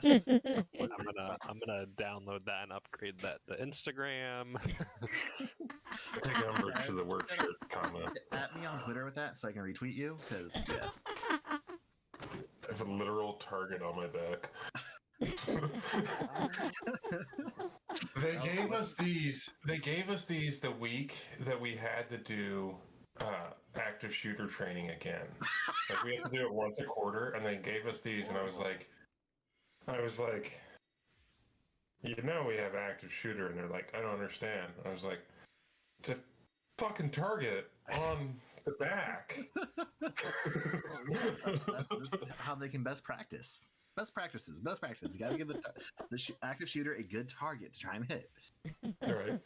Yes. I'm gonna download that and upgrade that to Instagram. Take a number to the work shirt comment. At me on Twitter with that so I can retweet you, because yes. I have a literal target on my back. They gave us these. They gave us these the week that we had to do active shooter training again. Like we had to do it once a quarter, and they gave us these, and I was like, you know, we have active shooter, and they're like, I don't understand. I was like, it's a fucking target on the back. This is how they can best practice. Best practices. You gotta give the active shooter a good target to try and hit. All right.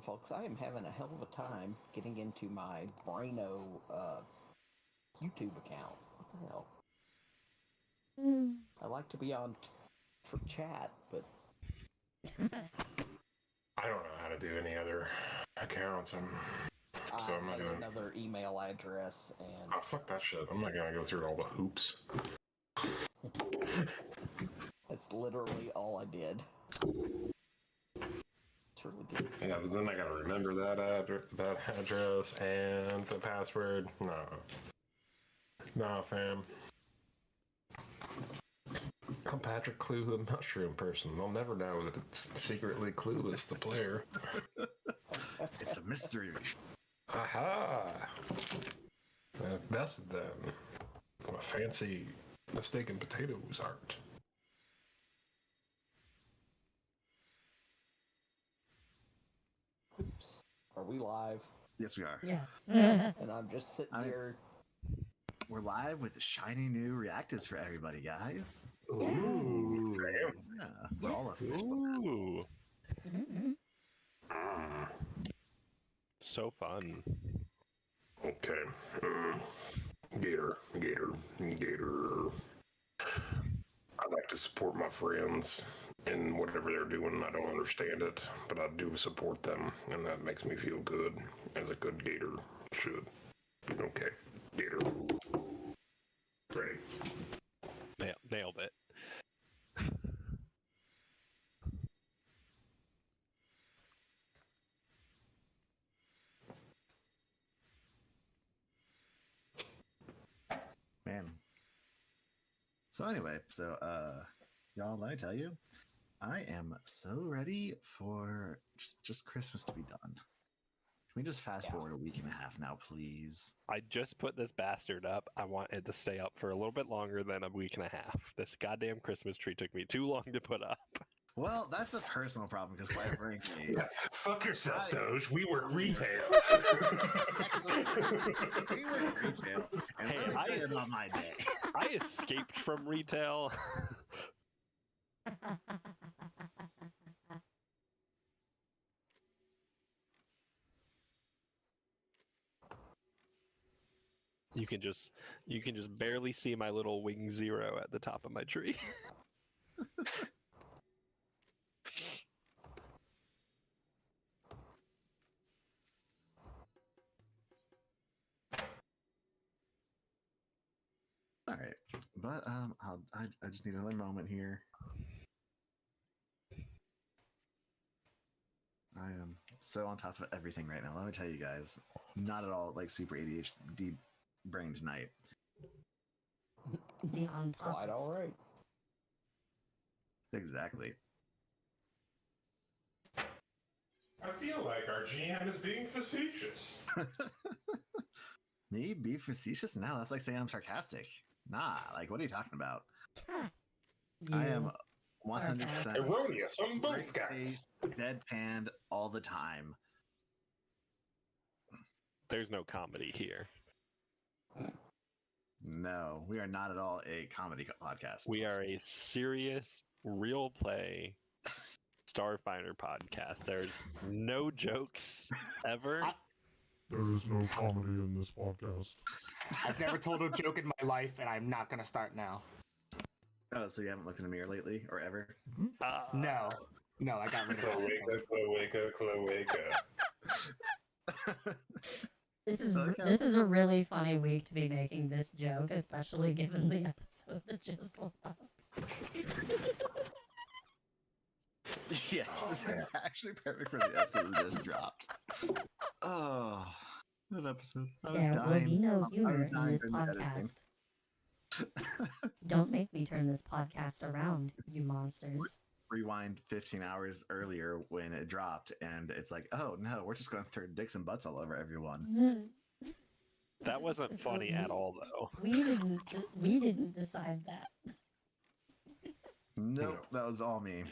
Folks, I am having a hell of a time getting into my Braino YouTube account. What the hell? I like to be on for chat, but I don't know how to do any other accounts. I I'm not have gonna. another email address and Oh, fuck that shit. I'm not gonna go through all the hoops. that's literally all I did. It's really good. Yeah, but then I gotta remember that address and the password. No, fam. I'm Patrick Clue, the mushroom person. They'll never know that it's secretly Clueless, the player. It's a mystery. Aha! I've bested them. I'm a fancy mistaken potatoes art. Oops. Are we live? Yes, we are. Yes. And I'm just sitting here. We're live with shiny new reactives for everybody, guys. Ooh. Yeah, we're all official. Ooh, Mhm. so fun. Okay. Gator. I like to support my friends in whatever they're doing. I don't understand it, but I do support them, and that makes me feel good, as a good gator should. Okay, gator. Ready. Nailed it. Man. So anyway, y'all, let me tell you, I am so ready for just Christmas to be done. Can we just fast forward a week and a half now, please? I just put this bastard up. I want it to stay up for a little bit longer than a week and a half. This goddamn Christmas tree took me too long to put up. Well, that's a personal problem because quite frankly, Fuck yourself, Doge. We work retail. we work retail. And Hey, let me tell you about my day. I escaped from retail. You can just barely see my little wing zero at the top of my tree. All right, but I just need another moment here. I am so on top of everything right now. Let me tell you guys, not at all like super ADHD brain tonight. The on top. Quite all right. Exactly. I feel like our GM is being facetious. Me be facetious? No, that's like saying I'm sarcastic. Nah, like what are you talking about? I am 100% Erroneous on both guys. straight-faced, deadpanned all the time. There's no comedy here. No, we are not at all a comedy podcast. We are a serious, real play Starfinder podcast. There's no jokes ever. There is no comedy in this podcast. I've never told a joke in my life, and I'm not going to start now. Oh, so you haven't looked in the mirror lately or ever? No, I got rid of it. Cloaca. This is a really funny week to be making this joke, especially given the episode that just went up. Yes, this is actually perfect for the episode that just dropped. Oh, that episode. I was There dying. will be no I was humor in dying this during the editing. podcast. Don't make me turn this podcast around, you monsters. Rewind 15 hours earlier when it dropped, and it's like, oh no, we're just going to throw dicks and butts all over everyone. That wasn't funny at all, though. We didn't decide that. Nope, that was all me.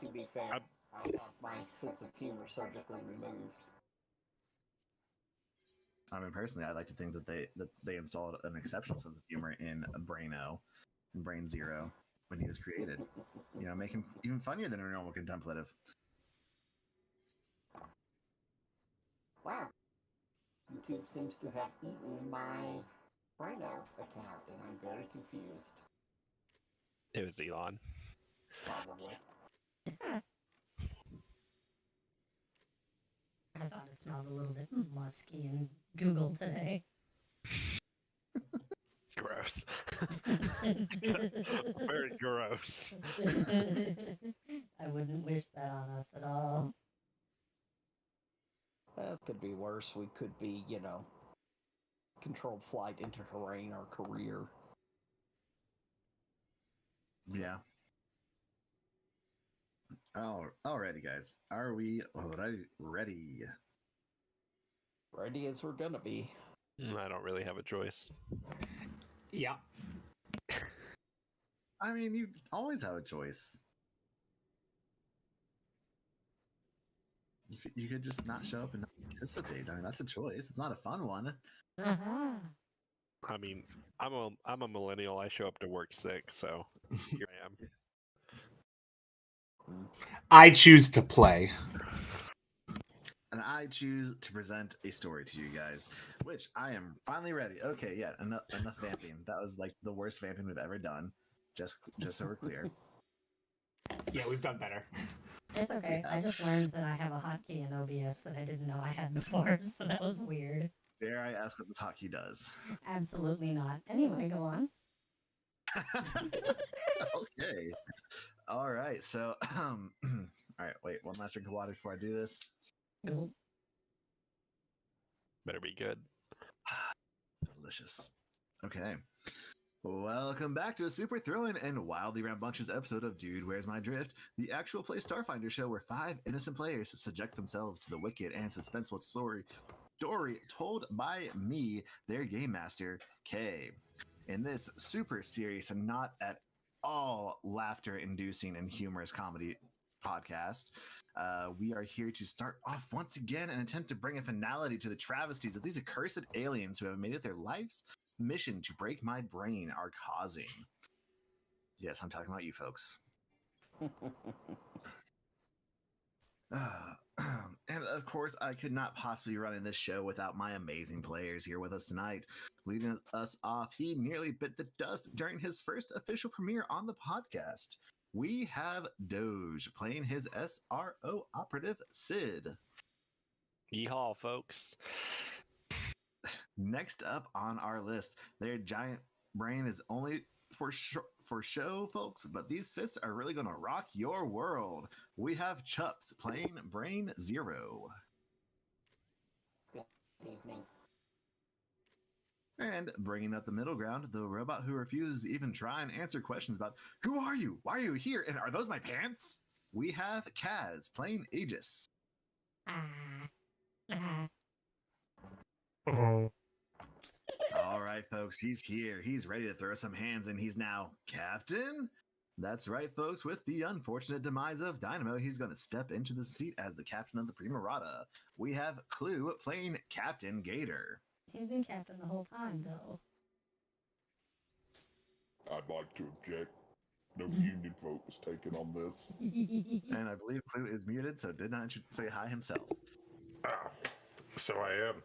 To be fair, I have my sense of humor surgically removed. I mean, personally, I like to think that they installed an exceptional sense of humor in Braino, in Brain Zero, when he was created. You know, make him even funnier than a normal contemplative. Wow. YouTube seems to have eaten my Braino account, and I'm very confused. It was Elon. Probably. I thought it smelled a little bit musky in Google today. Gross. Very gross. I wouldn't wish that on us at all. It could be worse. We could be, controlled flight into terrain or career. Yeah. Oh, alrighty, guys. Are we ready? Ready as we're gonna be. I don't really have a choice. Yeah. I mean, you always have a choice. You could just not show up and not participate. I mean, that's a choice. It's not a fun one. Uh-huh. I mean, I'm a millennial. I show up to work sick, so here I am. I choose to play. And I choose to present a story to you guys, which I am finally ready. Okay, yeah, enough vamping. That was like the worst vamping we've ever done. Just so we're clear. Yeah, we've done better. It's okay. I just learned that I have a hotkey in OBS that I didn't know I had before, so that was weird. Dare I ask what this hotkey does? Absolutely not. Anyway, go on. Okay. All right. So, all right. Wait, one last drink of water before I do this. Nope. Better be good. Delicious. Okay. Welcome back to a super thrilling and wildly rambunctious episode of Dude, Where's My Drift? The actual play Starfinder show where 5 innocent players subject themselves to the wicked and suspenseful story told by me, their game master, Kay. In this super serious and not at all laughter-inducing and humorous comedy podcast, we are here to start off once again and attempt to bring a finality to the travesties of these accursed aliens who have made it their life's mission to break my brain are causing. Yes, I'm talking about you folks. And of course, I could not possibly run in this show without my amazing players here with us tonight. Leading us off, he nearly bit the dust during his first official premiere on the podcast. We have Doge playing his SRO operative, Sid. Yeehaw, folks. Next up on our list, their giant brain is only for show, folks, but these fists are really going to rock your world. We have Chups playing Brain Zero. Good evening. And bringing up the middle ground, the robot who refuses to even try and answer questions about who are you, why are you here, and are those my pants? We have Kaz playing Aegis. Oh, All right, folks, he's here. He's ready to throw some hands, and he's now Captain. That's right, folks. With the unfortunate demise of Dynamo, he's going to step into the seat as the captain of the Primarata. We have Clue playing Captain Gator. He's been captain the whole time, though. I'd like to object. No union folks taking on this. And I believe Clue is muted, so did not say hi himself. Oh, so I am.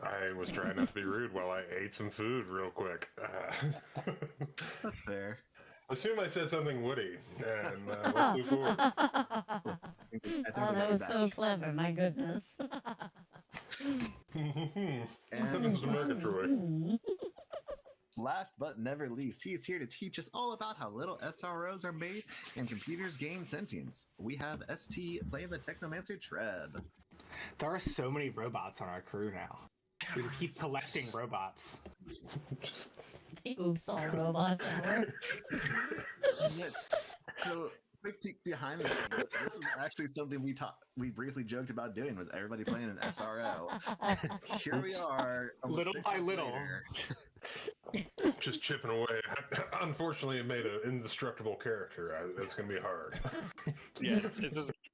I was trying not to be rude while I ate some food real quick. That's fair. Assume I said something witty, and let's move forward. I think Oh, that we was got so clever, my goodness. And Murgatroyd. Last but never least, he is here to teach us all about how little SROs are made and computers gain sentience. We have ST playing the Technomancer Tread. There are so many robots on our crew now. We just keep collecting robots. The oops all robots ever. So, quick peek behind the scenes. This was actually something we briefly joked about doing. Was everybody playing an SRO? Here we are, almost Little 6 by months little. later. Just chipping away. Unfortunately, it made an indestructible character. That's going to be hard. Yeah,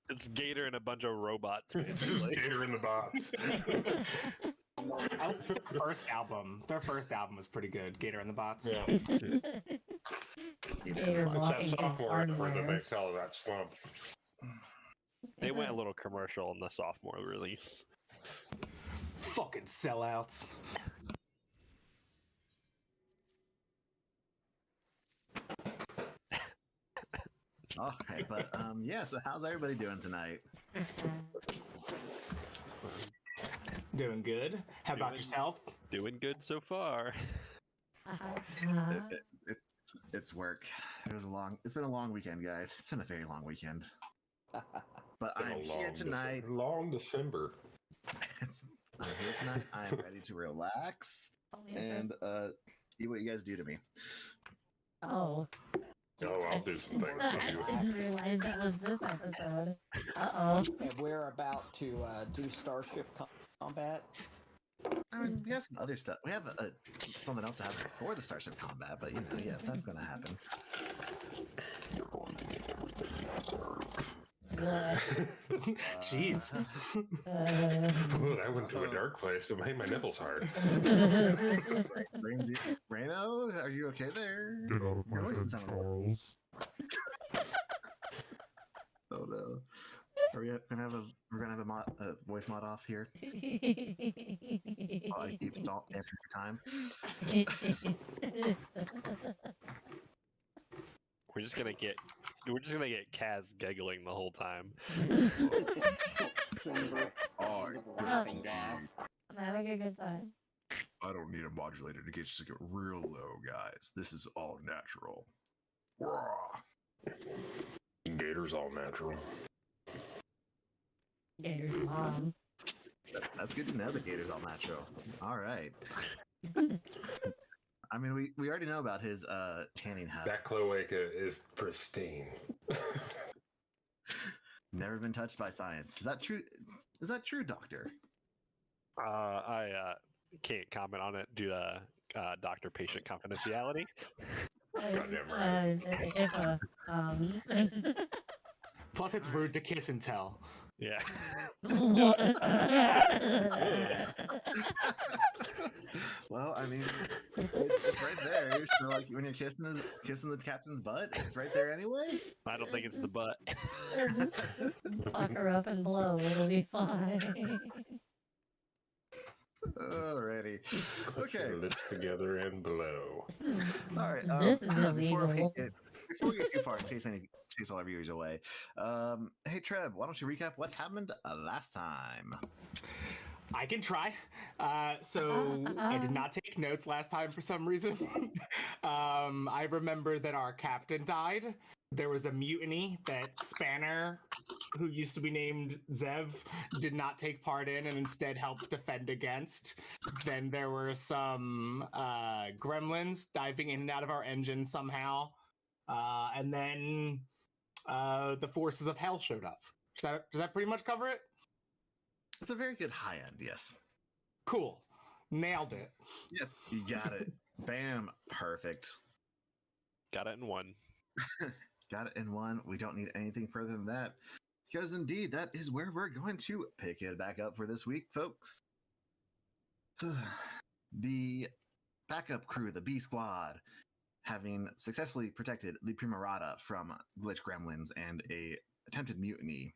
it's Gator and a bunch of robots. It's just basically. Gator in the box. I like their first album. Their first album was pretty good. Gator in the Box. Yeah. Gator It's blocking that his sophomore effort that hardware. makes all of that slump. They went a little commercial in the sophomore release. Fucking sellouts. All right, but yeah. So, how's everybody doing tonight? Doing good. How about Doing- yourself? Doing good so far. It's work. It's been a long weekend, guys. It's been a very long weekend. But Been a I'm here long tonight. December. Long December. I'm here tonight. I'm ready to relax and see what you guys do to me. Oh. Oh, I'll do some things I to you. didn't realize that was this episode. Uh-oh. And we're about to do Starship Combat. I mean, we have some other stuff. We have something else to happen before the Starship Combat, but yes, that's going to happen. You're going to get everything you deserve. Jeez. Ooh, that went to a dark place, but made my nipples hard. Reno, are you okay there? Get out of my Your voice head, is sounding- Charles. Oh no. Are we gonna have a voice mod off here? While I keep answering for time. We're just gonna get Kaz giggling the whole time. Simber, laughing gas. I'm having a good time. I don't need a modulator to get you to get real low, guys. This is all natural. Rah. Gator's all natural. Gator's mom. That's good to know the Gator's all natural. All right. I mean, we already know about his tanning habit. That cloaca is pristine. Never been touched by science. Is that true? Is that true, Doctor? I can't comment on it due to doctor-patient confidentiality. Goddamn right. Plus, it's rude to kiss and tell. Yeah. Well, I mean, it's right there. So, like, when you're kissing the captain's butt, it's right there anyway. I don't think it's the butt. Fuck her up and blow. It'll be fine. Alrighty. Put Okay. your lips together and blow. All right. This is before illegal. before we get too far, chase all our viewers away. Hey Trev, why don't you recap what happened last time? I can try. So I did not take notes last time for some reason. I remember that our captain died. There was a mutiny that Spanner, who used to be named Zev, did not take part in and instead helped defend against. Then there were some gremlins diving in and out of our engine somehow. And then the forces of hell showed up. Does that pretty much cover it? It's a very good high end, yes. Cool. Nailed it. Yep, you got it. Bam, perfect. Got it in one. Got it in one. We don't need anything further than that. Because indeed, that is where we're going to pick it back up for this week, folks. The backup crew, the B Squad, having successfully protected the Primarata from glitch gremlins and a attempted mutiny,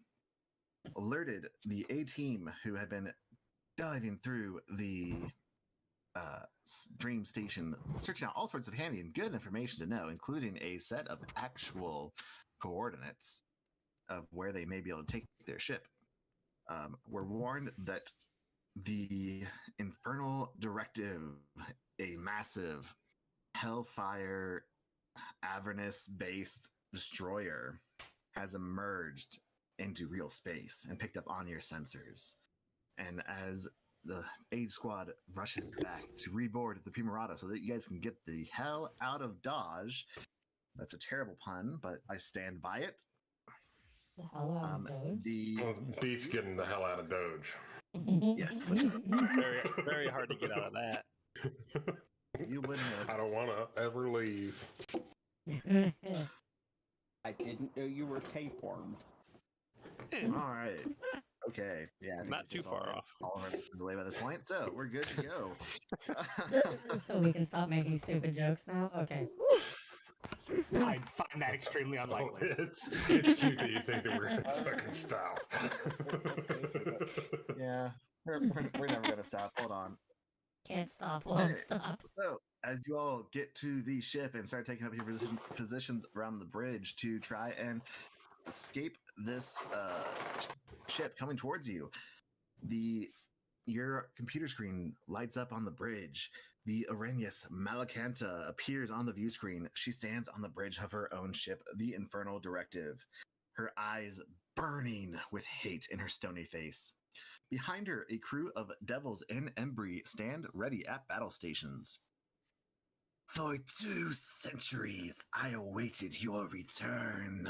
alerted the A team, who had been diving through the Dream Station, searching out all sorts of handy and good information to know, including a set of actual coordinates of where they may be able to take their ship. We're warned that the Infernal Directive, a massive hellfire Avernus based destroyer, has emerged into real space and picked up on your sensors. And as the aid squad rushes back to reboard the Primarata so that you guys can get the hell out of Dodge. That's a terrible pun, but I stand by it. The hell out of Doge? Well, beats getting the hell out of Doge. Yes. Very, very hard to get out of that. You wouldn't have. I don't want to ever leave. I didn't know you were tapeworm. All right. Okay. Yeah. I think Not it's too just far off. All of our delay by this point, so we're good to go. So we can stop making stupid jokes now? Okay. I find that extremely Oh, unlikely. it's cute that you think that we're gonna fucking stop. Yeah. We're never gonna stop. Hold on. Can't stop, won't Okay. stop. So, as you all get to the ship and start taking up your positions around the bridge to try and escape this ship coming towards you, your computer screen lights up on the bridge. The Arrhenius Malacanta appears on the view screen. She stands on the bridge of her own ship, the Infernal Directive, her eyes burning with hate in her stony face. Behind her, a crew of devils and Embry stand ready at battle stations. For 2 centuries, I awaited your return.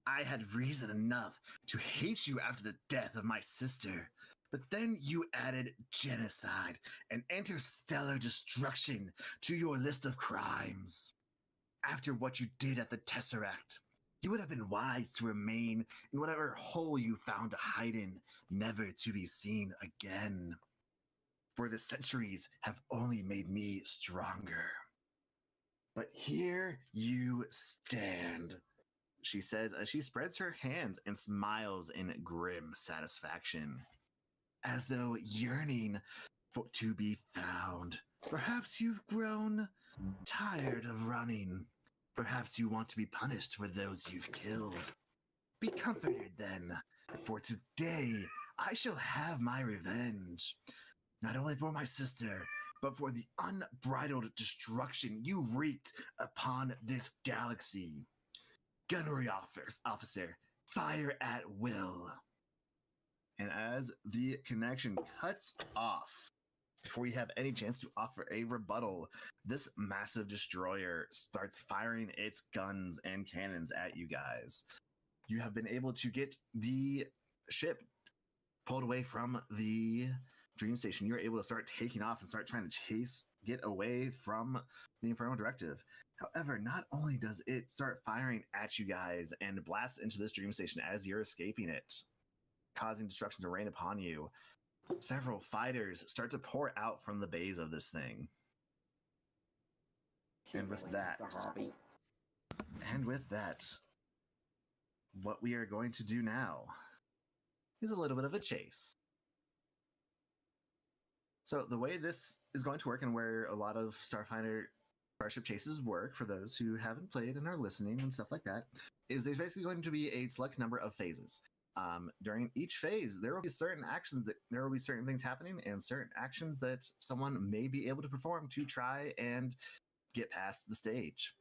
I had reason enough to hate you after the death of my sister, but then you added genocide and interstellar destruction to your list of crimes. After what you did at the Tesseract, you would have been wise to remain in whatever hole you found to hide in, never to be seen again. For the centuries have only made me stronger. But here you stand, she says as she spreads her hands and smiles in grim satisfaction, as though yearning to be found. Perhaps you've grown tired of running. Perhaps you want to be punished for those you've killed. Be comforted then, for today I shall have my revenge. Not only for my sister, but for the unbridled destruction you wreaked upon this galaxy. Gunnery officer, fire at will. And as the connection cuts off, before you have any chance to offer a rebuttal, this massive destroyer starts firing its guns and cannons at you guys. You have been able to get the ship pulled away from the Dream Station. You're able to start taking off and start trying to get away from the Infernal Directive. However, not only does it start firing at you guys and blast into this Dream Station as you're escaping it, causing destruction to rain upon you, several fighters start to pour out from the bays of this thing. And with that, what we are going to do now is a little bit of a chase. So the way this is going to work, and where a lot of Starship chases work, for those who haven't played and are listening and stuff like that, is there's basically going to be a select number of phases. During each phase, there will be certain things happening and certain actions that someone may be able to perform to try and get past the stage.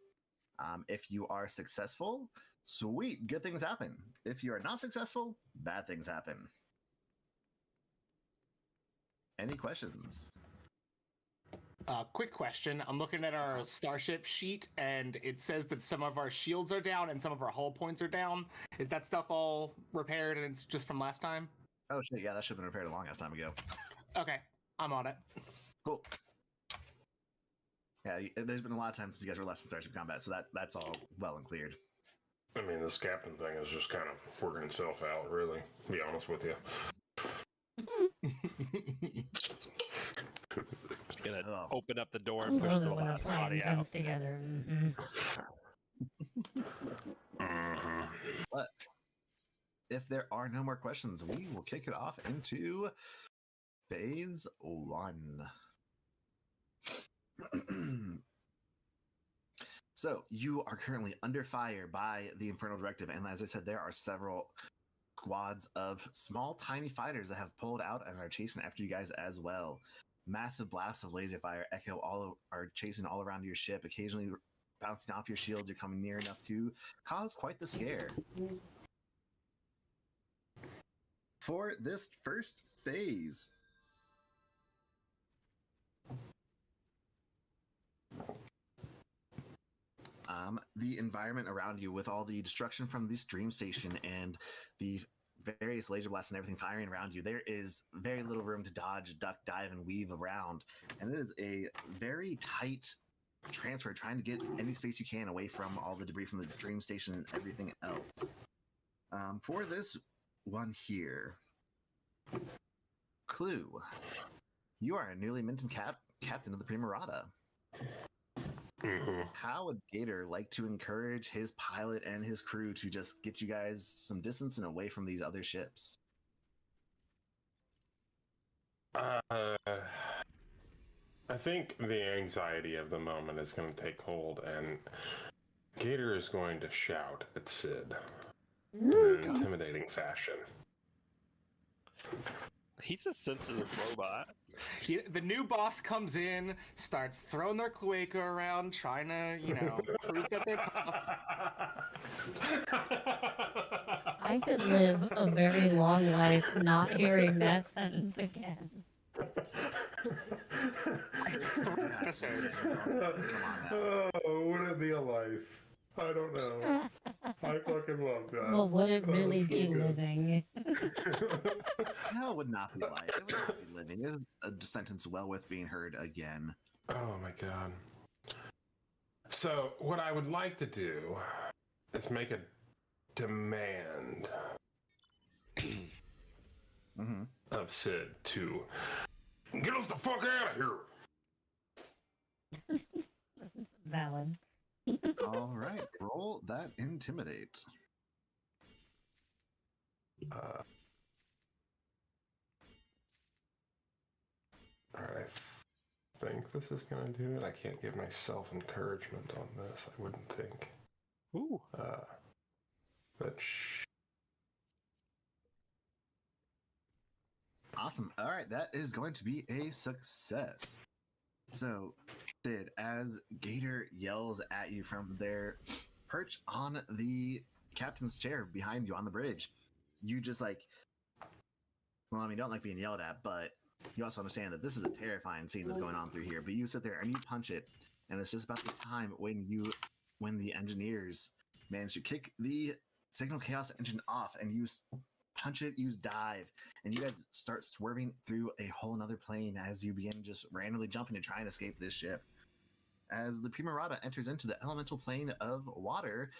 If you are successful, sweet, good things happen. If you are not successful, bad things happen. Any questions? Quick question. I'm looking at our starship sheet, and it says that some of our shields are down and some of our hull points are down. Is that stuff all repaired and it's just from last time? Oh shit, yeah, that should have been repaired a long ass time ago. Okay, I'm on it. Cool. Yeah, there's been a lot of times since you guys were less in Starship Combat, so that's all well and cleared. I mean, this captain thing is just kind of working itself out, really, to be honest with you. Just gonna open up the door and push Love the it when a plan body comes out. together. But if there are no more questions, we will kick it off into phase 1. So you are currently under fire by the Infernal Directive, and as I said, there are several squads of small, tiny fighters that have pulled out and are chasing after you guys as well. Massive blasts of laser fire echo are chasing all around your ship, occasionally bouncing off your shields. You're coming near enough to cause quite the scare. For this first phase, the environment around you, with all the destruction from the stream station and the various laser blasts and everything firing around you, there is very little room to dodge, duck, dive, and weave around. And it is a very tight transfer, trying to get any space you can away from all the debris from the stream station and everything else. For this one here, Clue, you are a newly minted captain of the Primarata. How would Gator like to encourage his pilot and his crew to just get you guys some distance and away from these other ships? I think the anxiety of the moment is going to take hold, and Gator is going to shout at Sid in an intimidating fashion. He's a sensitive robot. The new boss comes in, starts throwing their cloaca around, trying to, prove that they're tough. I could live a very long life not hearing that sentence again. Episodes. Oh, would it be a life? I don't know. I fucking love that. Well, would it That really was so be good. living? No, it would not be life. It would not be living. It is a sentence well worth being heard again. Oh my god. So, what I would like to do is make a demand of Sid to get us the fuck out of here. Valid. All right, roll that intimidate. Alright, I think this is gonna do it. I can't give myself encouragement on this, I wouldn't think. Ooh. But Awesome. All right, that is going to be a success. So, Sid, as Gator yells at you from their perch on the captain's chair behind you on the bridge, you just don't like being yelled at, but you also understand that this is a terrifying scene that's going on through here. But you sit there and you punch it, and it's just about the time when the engineers manage to kick the Signal Chaos engine off, and you punch it, use dive, and you guys start swerving through a whole another plane as you begin just randomly jumping to try and escape this ship. As the Primarata enters into the elemental plane of water,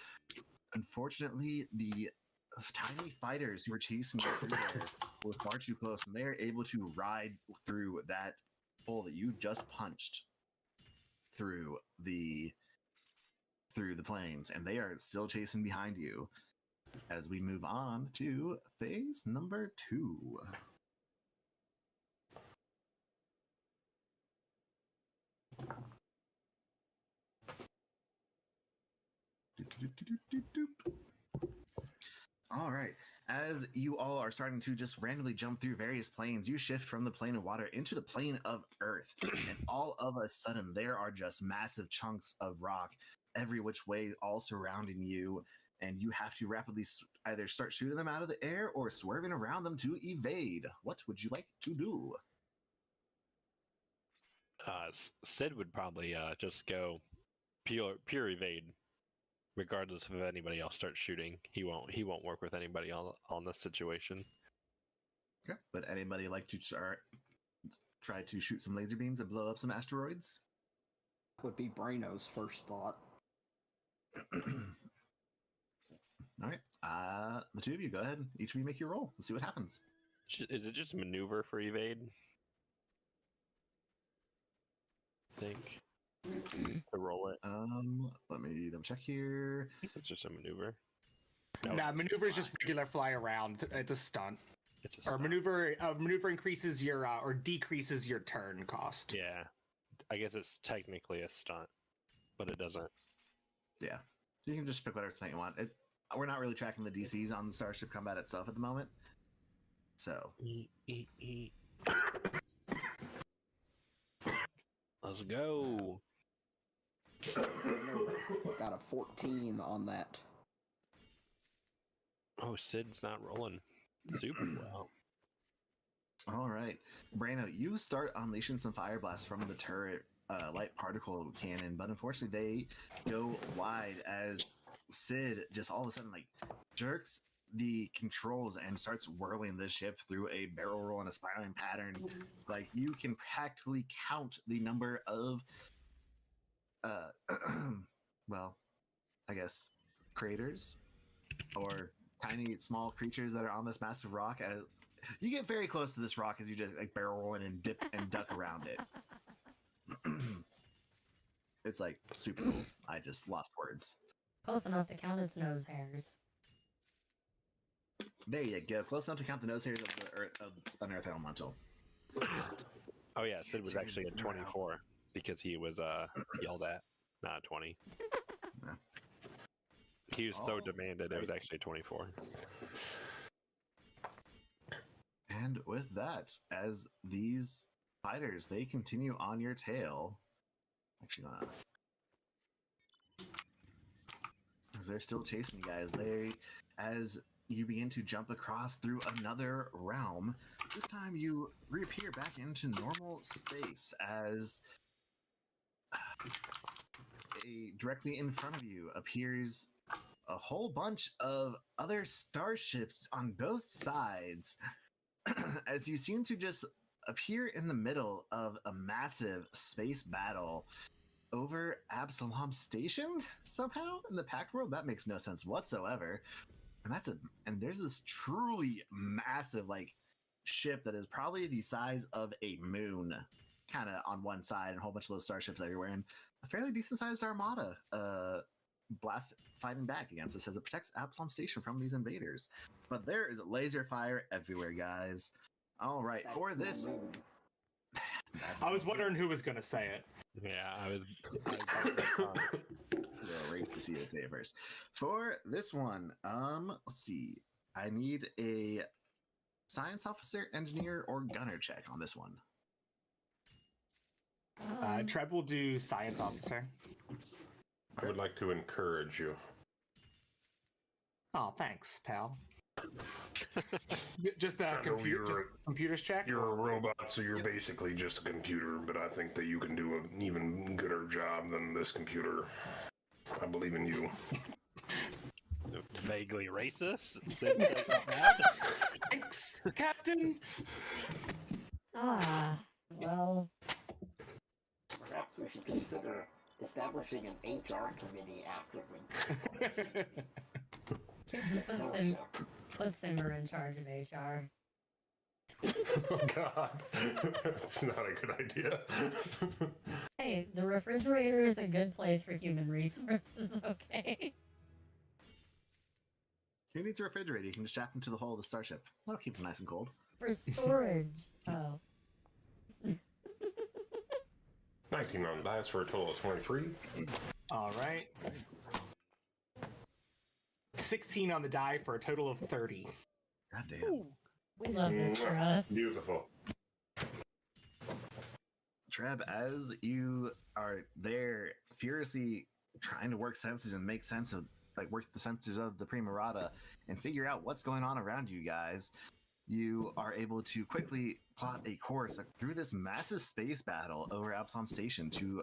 unfortunately, the tiny fighters who were chasing you through there were far too close, and they are able to ride through that hole that you just punched through the planes, and they are still chasing behind you. As we move on to phase number 2. All right. As you all are starting to just randomly jump through various planes, you shift from the plane of water into the plane of earth. And all of a sudden, there are just massive chunks of rock every which way, all surrounding you. And you have to rapidly either start shooting them out of the air or swerving around them to evade. What would you like to do? Sid would probably just go pure evade, regardless of if anybody else starts shooting. He won't work with anybody on this situation. Okay. Would anybody like to try to shoot some laser beams and blow up some asteroids? Would be Braino's first thought. All right. The two of you, go ahead. Each of you make your roll. Let's see what happens. Is it just maneuver for evade? I think. To roll it. Let me double check here. It's just a maneuver. Nah, maneuver is just regular fly around. It's a stunt. It's a Or stunt. maneuver increases your or decreases your turn cost. Yeah. I guess it's technically a stunt, but it doesn't. Yeah. You can just pick whatever stunt you want. we're not really tracking the DCs on the Starship combat itself at the moment. So Let's go. Got a 14 on that. Oh, Sid's not rolling super well. all right, Brano, you start unleashing some fire blasts from the turret light particle cannon, but unfortunately they go wide as Sid just all of a sudden like jerks the controls and starts whirling the ship through a barrel roll and a spiraling pattern. Like you can practically count the number of well, I guess craters or tiny small creatures that are on this massive rock. As you get very close to this rock as you just like barrel roll in and dip and duck around it. It's like super cool. I just lost words. Close enough to count its nose hairs. There you go. Close enough to count the nose hairs of the earth of an earth elemental. Oh yeah, Sid was actually at 24 because he was yelled at, not a 20. Yeah. He was so Oh, demanded, it was actually 24. And with that, as these fighters, they continue on your tail. Actually, as they're still chasing you guys, as you begin to jump across through another realm, this time you reappear back into normal space as directly in front of you appears a whole bunch of other starships on both sides as you seem to just appear in the middle of a massive space battle over Absalom Station somehow in the Pact World. That makes no sense whatsoever. And there's this truly massive like ship that is probably the size of a moon, kind of on one side, and a whole bunch of those starships everywhere, and a fairly decent sized armada fighting back against this as it protects Absalom Station from these invaders. But there is laser fire everywhere, guys. All right, for this, I was wondering who was going to say it. Yeah, I was we'll race to see it say it first. For this one, let's see. I need a science officer, engineer, or gunner check on this one. Treb will do science officer. I would like to encourage you. Oh, thanks, pal. Just a I know computers check. You're a robot, so you're basically just a computer, but I think that you can do an even gooder job than this computer. I believe in you. vaguely racist. Sid says out loud. Thanks, Captain. Well. Perhaps we should consider establishing an HR committee after we. Put Simmer in charge of HR. Oh God, that's not a good idea. Hey, the refrigerator is a good place for human resources, okay? Who needs a refrigerator? You can just strap them to the hull of the starship. That'll keep them nice and cold. For storage. Oh. 19 on the dice for a total of 23. All right. 16 on the die for a total of 30. God damn. We love this for us. Beautiful. Treb, as you are there furiously trying to work sensors and make sense of, like, work the sensors of the Primarata and figure out what's going on around you guys, you are able to quickly plot a course through this massive space battle over Absalom Station to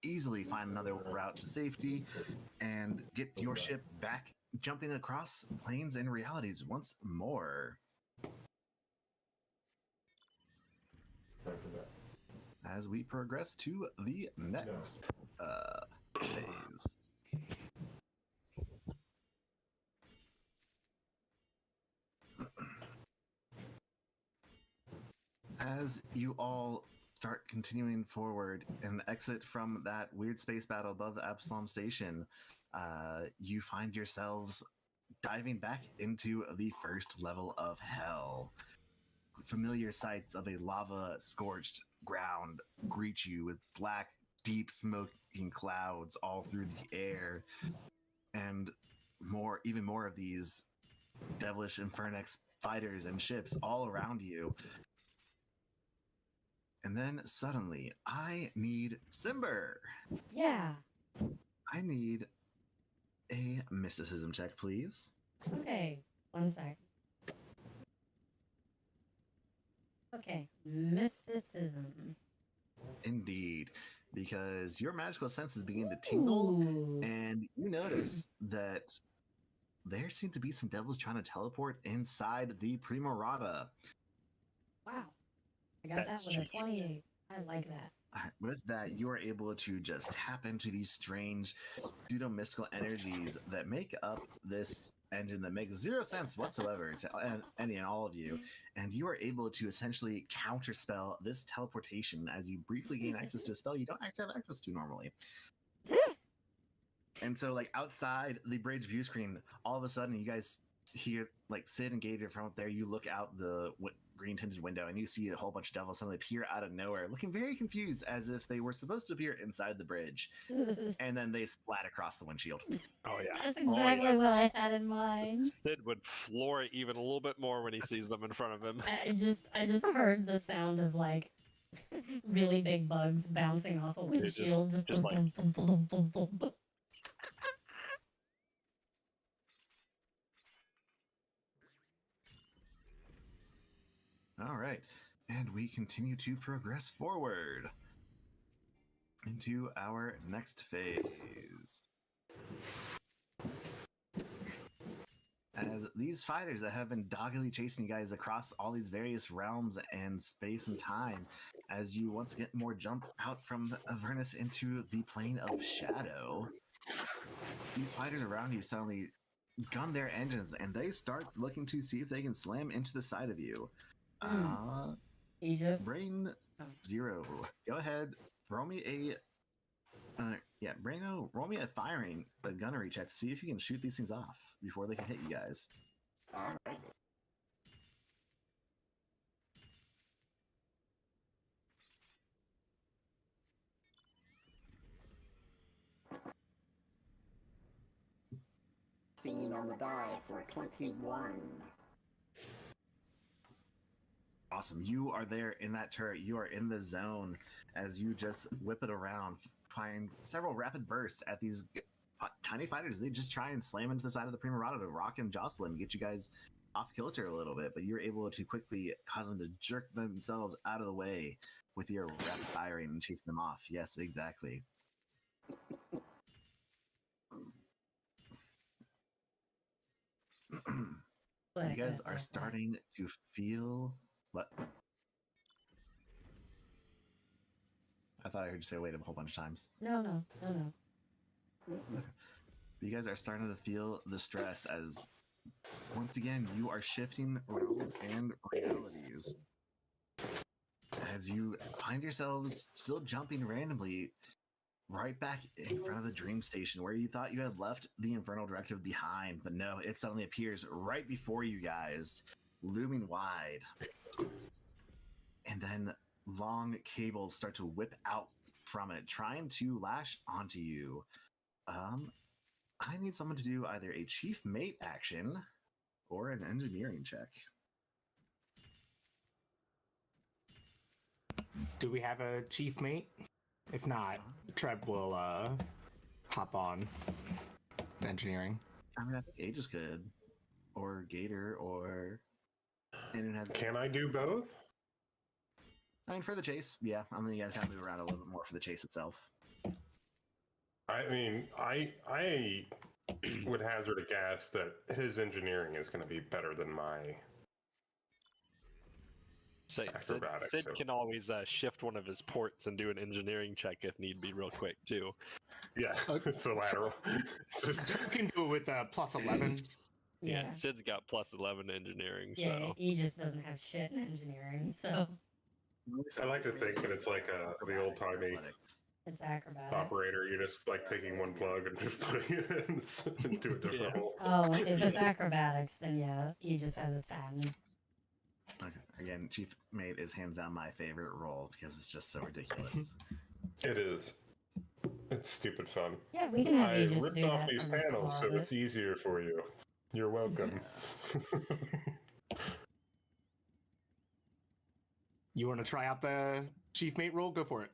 easily find another route to safety and get your ship back jumping across planes and realities once more. As we progress to the next phase. As you all start continuing forward and exit from that weird space battle above the Absalom Station, you find yourselves diving back into the first level of hell. Familiar sights of a lava-scorched ground greet you with black, deep smoking clouds all through the air. And even more of these devilish Infernex fighters and ships all around you. And then suddenly, I need Simber. Yeah. I need a mysticism check, please. Okay. 1 sec. Okay. Mysticism. Indeed, because your magical senses begin to tingle, Ooh. and you notice that there seem to be some devils trying to teleport inside the Primorata. Wow. I got that That's with a cheeky. 28. I like that. With that, you are able to just tap into these strange pseudo-mystical energies that make up this engine that makes zero sense whatsoever to any and all of you, and you are able to essentially counterspell this teleportation as you briefly gain access to a spell you don't actually have access to normally. And so, like, outside the bridge view screen, all of a sudden you guys hear, like, Sid and Gator from up there. You look out the green tinted window and you see a whole bunch of devils suddenly appear out of nowhere, looking very confused as if they were supposed to appear inside the bridge, and then they splat across the windshield. Oh yeah. That's exactly what I had in mind. Sid would floor it even a little bit more when he sees them in front of him. I just heard the sound of like really big bugs bouncing off a windshield. Just just boom, boom, boom, boom, boom, boom, boom. All right, and we continue to progress forward into our next phase. As these fighters that have been doggedly chasing you guys across all these various realms and space and time, as you once get more jump out from Avernus into the plane of shadow, these fighters around you suddenly gun their engines and they start looking to see if they can slam into the side of you. Aegis. Brain Zero, go ahead, roll me a Braino, roll me a gunnery check to see if you can shoot these things off before they can hit you guys. Alright. Seen on the die for 21. Awesome. You are there in that turret. You are in the zone as you just whip it around, find several rapid bursts at these tiny fighters. They just try and slam into the side of the Primorata to rock and jostle and get you guys off kilter a little bit, but you're able to quickly cause them to jerk themselves out of the way with your rapid firing and chasing them off. Yes, exactly. You guys are starting to feel what? I thought I heard you say wait a whole bunch of times. No. You guys are starting to feel the stress as once again you are shifting realms and realities. As you find yourselves still jumping randomly right back in front of the dream station where you thought you had left the infernal directive behind, but no, it suddenly appears right before you guys, looming wide. And then long cables start to whip out from it, trying to lash onto you. I need someone to do either a chief mate action or an engineering check. Do we have a chief mate? If not, Treb will hop on engineering. I mean, I think Age is good, or Gator, or and it has. Can I do both? I mean, for the chase, yeah. I mean, you guys gotta move around a little bit more for the chase itself. I mean, I would hazard a guess that his engineering is going to be better than my. Acrobatics, Sid so- can always shift one of his ports and do an engineering check if need be, real quick too. Yeah, it's a lateral. It's just You can do it with plus 11. Yeah, Sid's got plus 11 engineering, Yeah, so Aegis doesn't have shit in engineering, so I like to think that it's like the old timey Athletics. it's acrobatics. operator. You're just like taking one plug and just putting it into a different Yeah. hole. Oh, if it's acrobatics, then yeah, Aegis has a 10. Okay. Again, chief mate is hands down my favorite role because it's just so ridiculous. It is. It's stupid fun. Yeah, we can have I you just ripped do off that these from his panels so closet. it's easier for you. You're welcome. You want to try out the chief mate role? Go for it.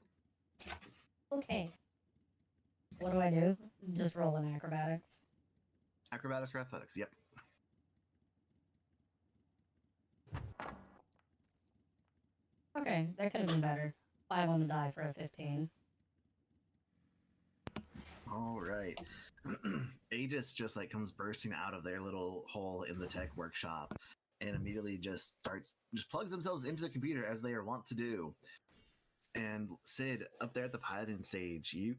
Okay. What do I do? Just roll in acrobatics. Acrobatics or athletics? Yep. Okay, that could have been better. 5 on the die for a 15. All right. Aegis just like comes bursting out of their little hole in the tech workshop and immediately just plugs themselves into the computer as they are wont to do. And Sid, up there at the piloting station,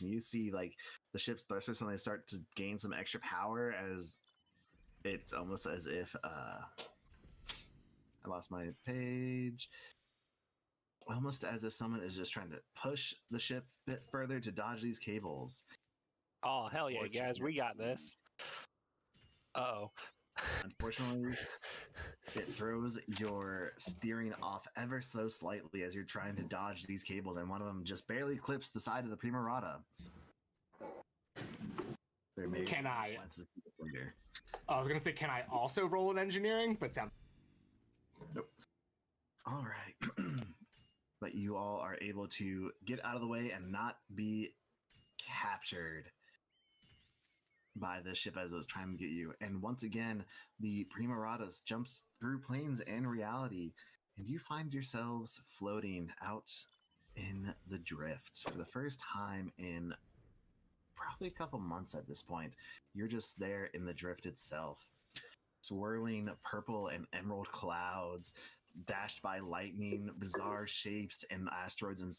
you see like the ship's thrusters suddenly start to gain some extra power as it's almost as if I lost my page. Almost as if someone is just trying to push the ship a bit further to dodge these cables. Oh, hell yeah, guys, we got this. Uh-oh. Unfortunately, it throws your steering off ever so slightly as you're trying to dodge these cables, and one of them just barely clips the side of the Prima Rata. There may be Can I? consequences to this later. I was gonna say, can I also roll in engineering? But sounds. Nope. All right. But you all are able to get out of the way and not be captured by the ship as it was trying to get you. And once again, the Prima Ratas jumps through planes and reality, and you find yourselves floating out in the drift for the first time in probably a couple months at this point. You're just there in the drift itself. Swirling purple and emerald clouds, dashed by lightning, bizarre shapes and asteroids and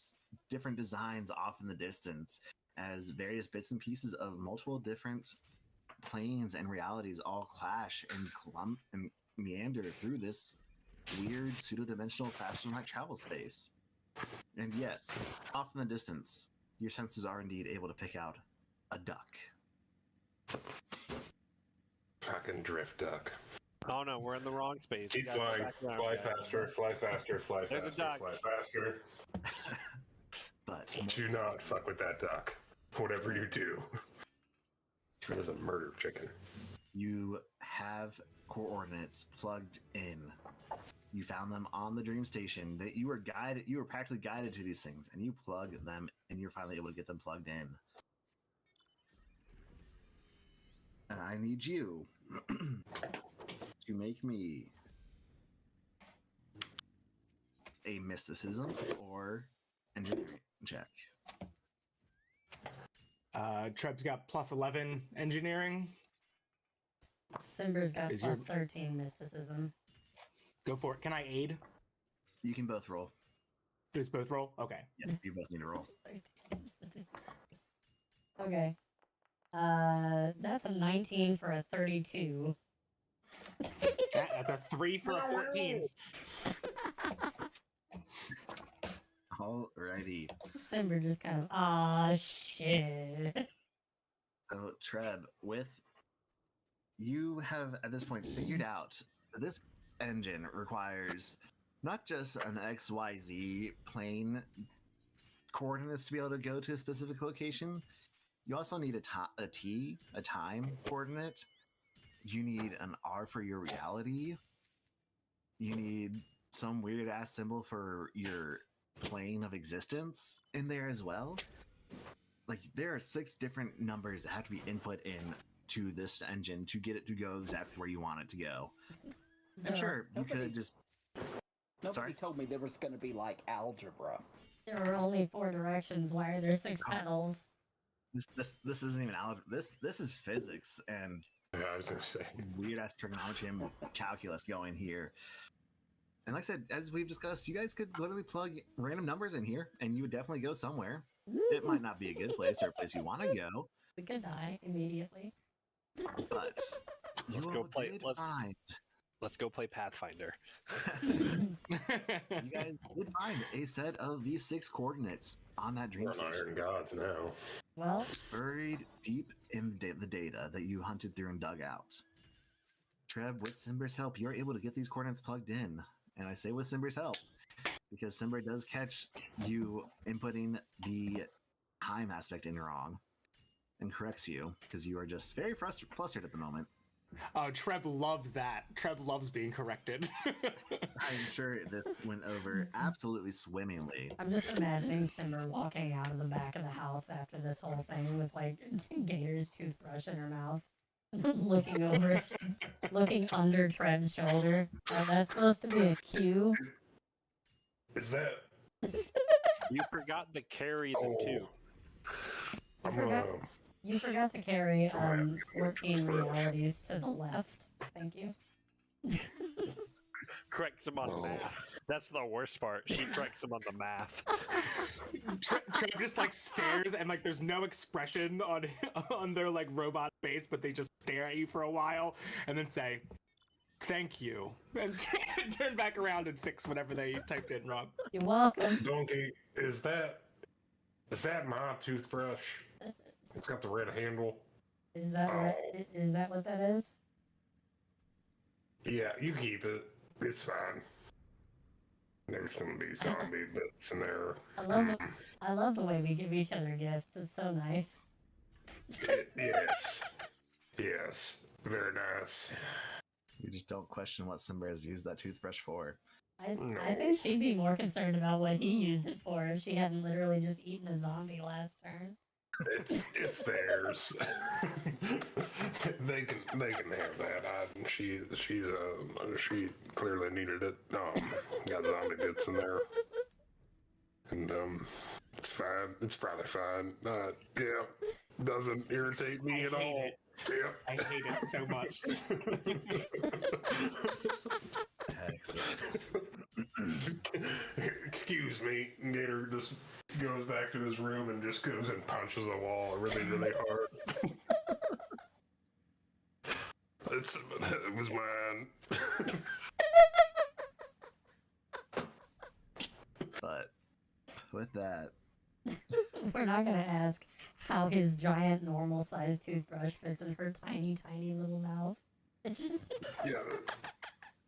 different designs off in the distance, as various bits and pieces of multiple different planes and realities all clash and clump and meander through this weird pseudo-dimensional faster light travel space. And yes, off in the distance, your senses are indeed able to pick out a duck. Fucking drift duck. Oh no, we're in the wrong space. Keep We gotta go flying. back around, Fly guys. faster, fly faster, fly There's a faster, duck. fly faster. But Do not fuck with that duck. Whatever you do. That is a murder chicken. you have coordinates plugged in. You found them on the dream station. That you were practically guided to these things, and you plug them, and you're finally able to get them plugged in. And I need you to make me a mysticism or engineering check. Treb's got plus 11 engineering. Simber's got Is plus your- 13 mysticism. Go for it. Can I aid? You can both roll. Just both roll? Okay. Yes, you both need to roll. Okay. That's a 19 for a 32. That's a 3 for a 14. Alrighty. Simber just kind of, ah, shit. So, Treb, you have at this point figured out that this engine requires not just an XYZ plane coordinates to be able to go to a specific location. You also need a time coordinate. You need an R for your reality. You need some weird ass symbol for your plane of existence in there as well. Like, there are 6 different numbers that have to be input in to this engine to get it to go exactly where you want it to go. I'm sure you could just. Nobody Sorry? told me there was going to be like algebra. There are only 4 directions. Why are there 6 pedals? This isn't even algebra. This is physics and Yeah, I was gonna say. weird ass trigonometry and calculus going here. And like I said, as we've discussed, you guys could literally plug random numbers in here, and you would definitely go somewhere. It might not be a good place or a place you want to go, We could die immediately. but you Let's all go play- did let's- find. Let's go play Pathfinder. You guys did find a set of these 6 coordinates on that dream We're on station, Iron Gods now. Well, buried deep in the data that you hunted through and dug out. Treb, with Simber's help, you're able to get these coordinates plugged in. And I say with Simber's help, because Simber does catch you inputting the time aspect in wrong and corrects you because you are just very flustered at the moment. Oh, Treb loves that. Treb loves being corrected. I'm sure this went over absolutely swimmingly. I'm just imagining Simmer walking out of the back of the house after this whole thing with like Gator's toothbrush in her mouth, looking over, looking under Treb's shoulder. That's supposed to be a cue. Is that? You forgot to carry the two. You forgot to carry 14 realities to the left. Thank you. Corrects him on math. That's the worst part. She corrects him on the math. Treb just like stares and like there's no expression on their like robot face, but they just stare at you for a while and then say, "Thank you," and turn back around and fix whatever they typed in wrong. You're welcome. Donkey, is that my toothbrush? It's got the red handle. Is that right? Is that what that is? Yeah, you keep it. It's fine. There's gonna be zombie bits in there. I love the way we give each other gifts. It's so nice. Yes, very nice. You just don't question what Simba has used that toothbrush for. I think she'd be more concerned about what he used it for if she hadn't literally just eaten a zombie last turn. It's theirs. they can have that. She clearly needed it. Got zombie bits in there, and it's fine. It's probably fine. Yeah, doesn't irritate me at all. Yeah, I hate it so much. Excuse me. Gator just goes back to his room and just goes and punches the wall really, really hard. It was mine. But with that, we're not gonna ask how his giant normal-sized toothbrush fits in her tiny, tiny little mouth. It's just Yeah.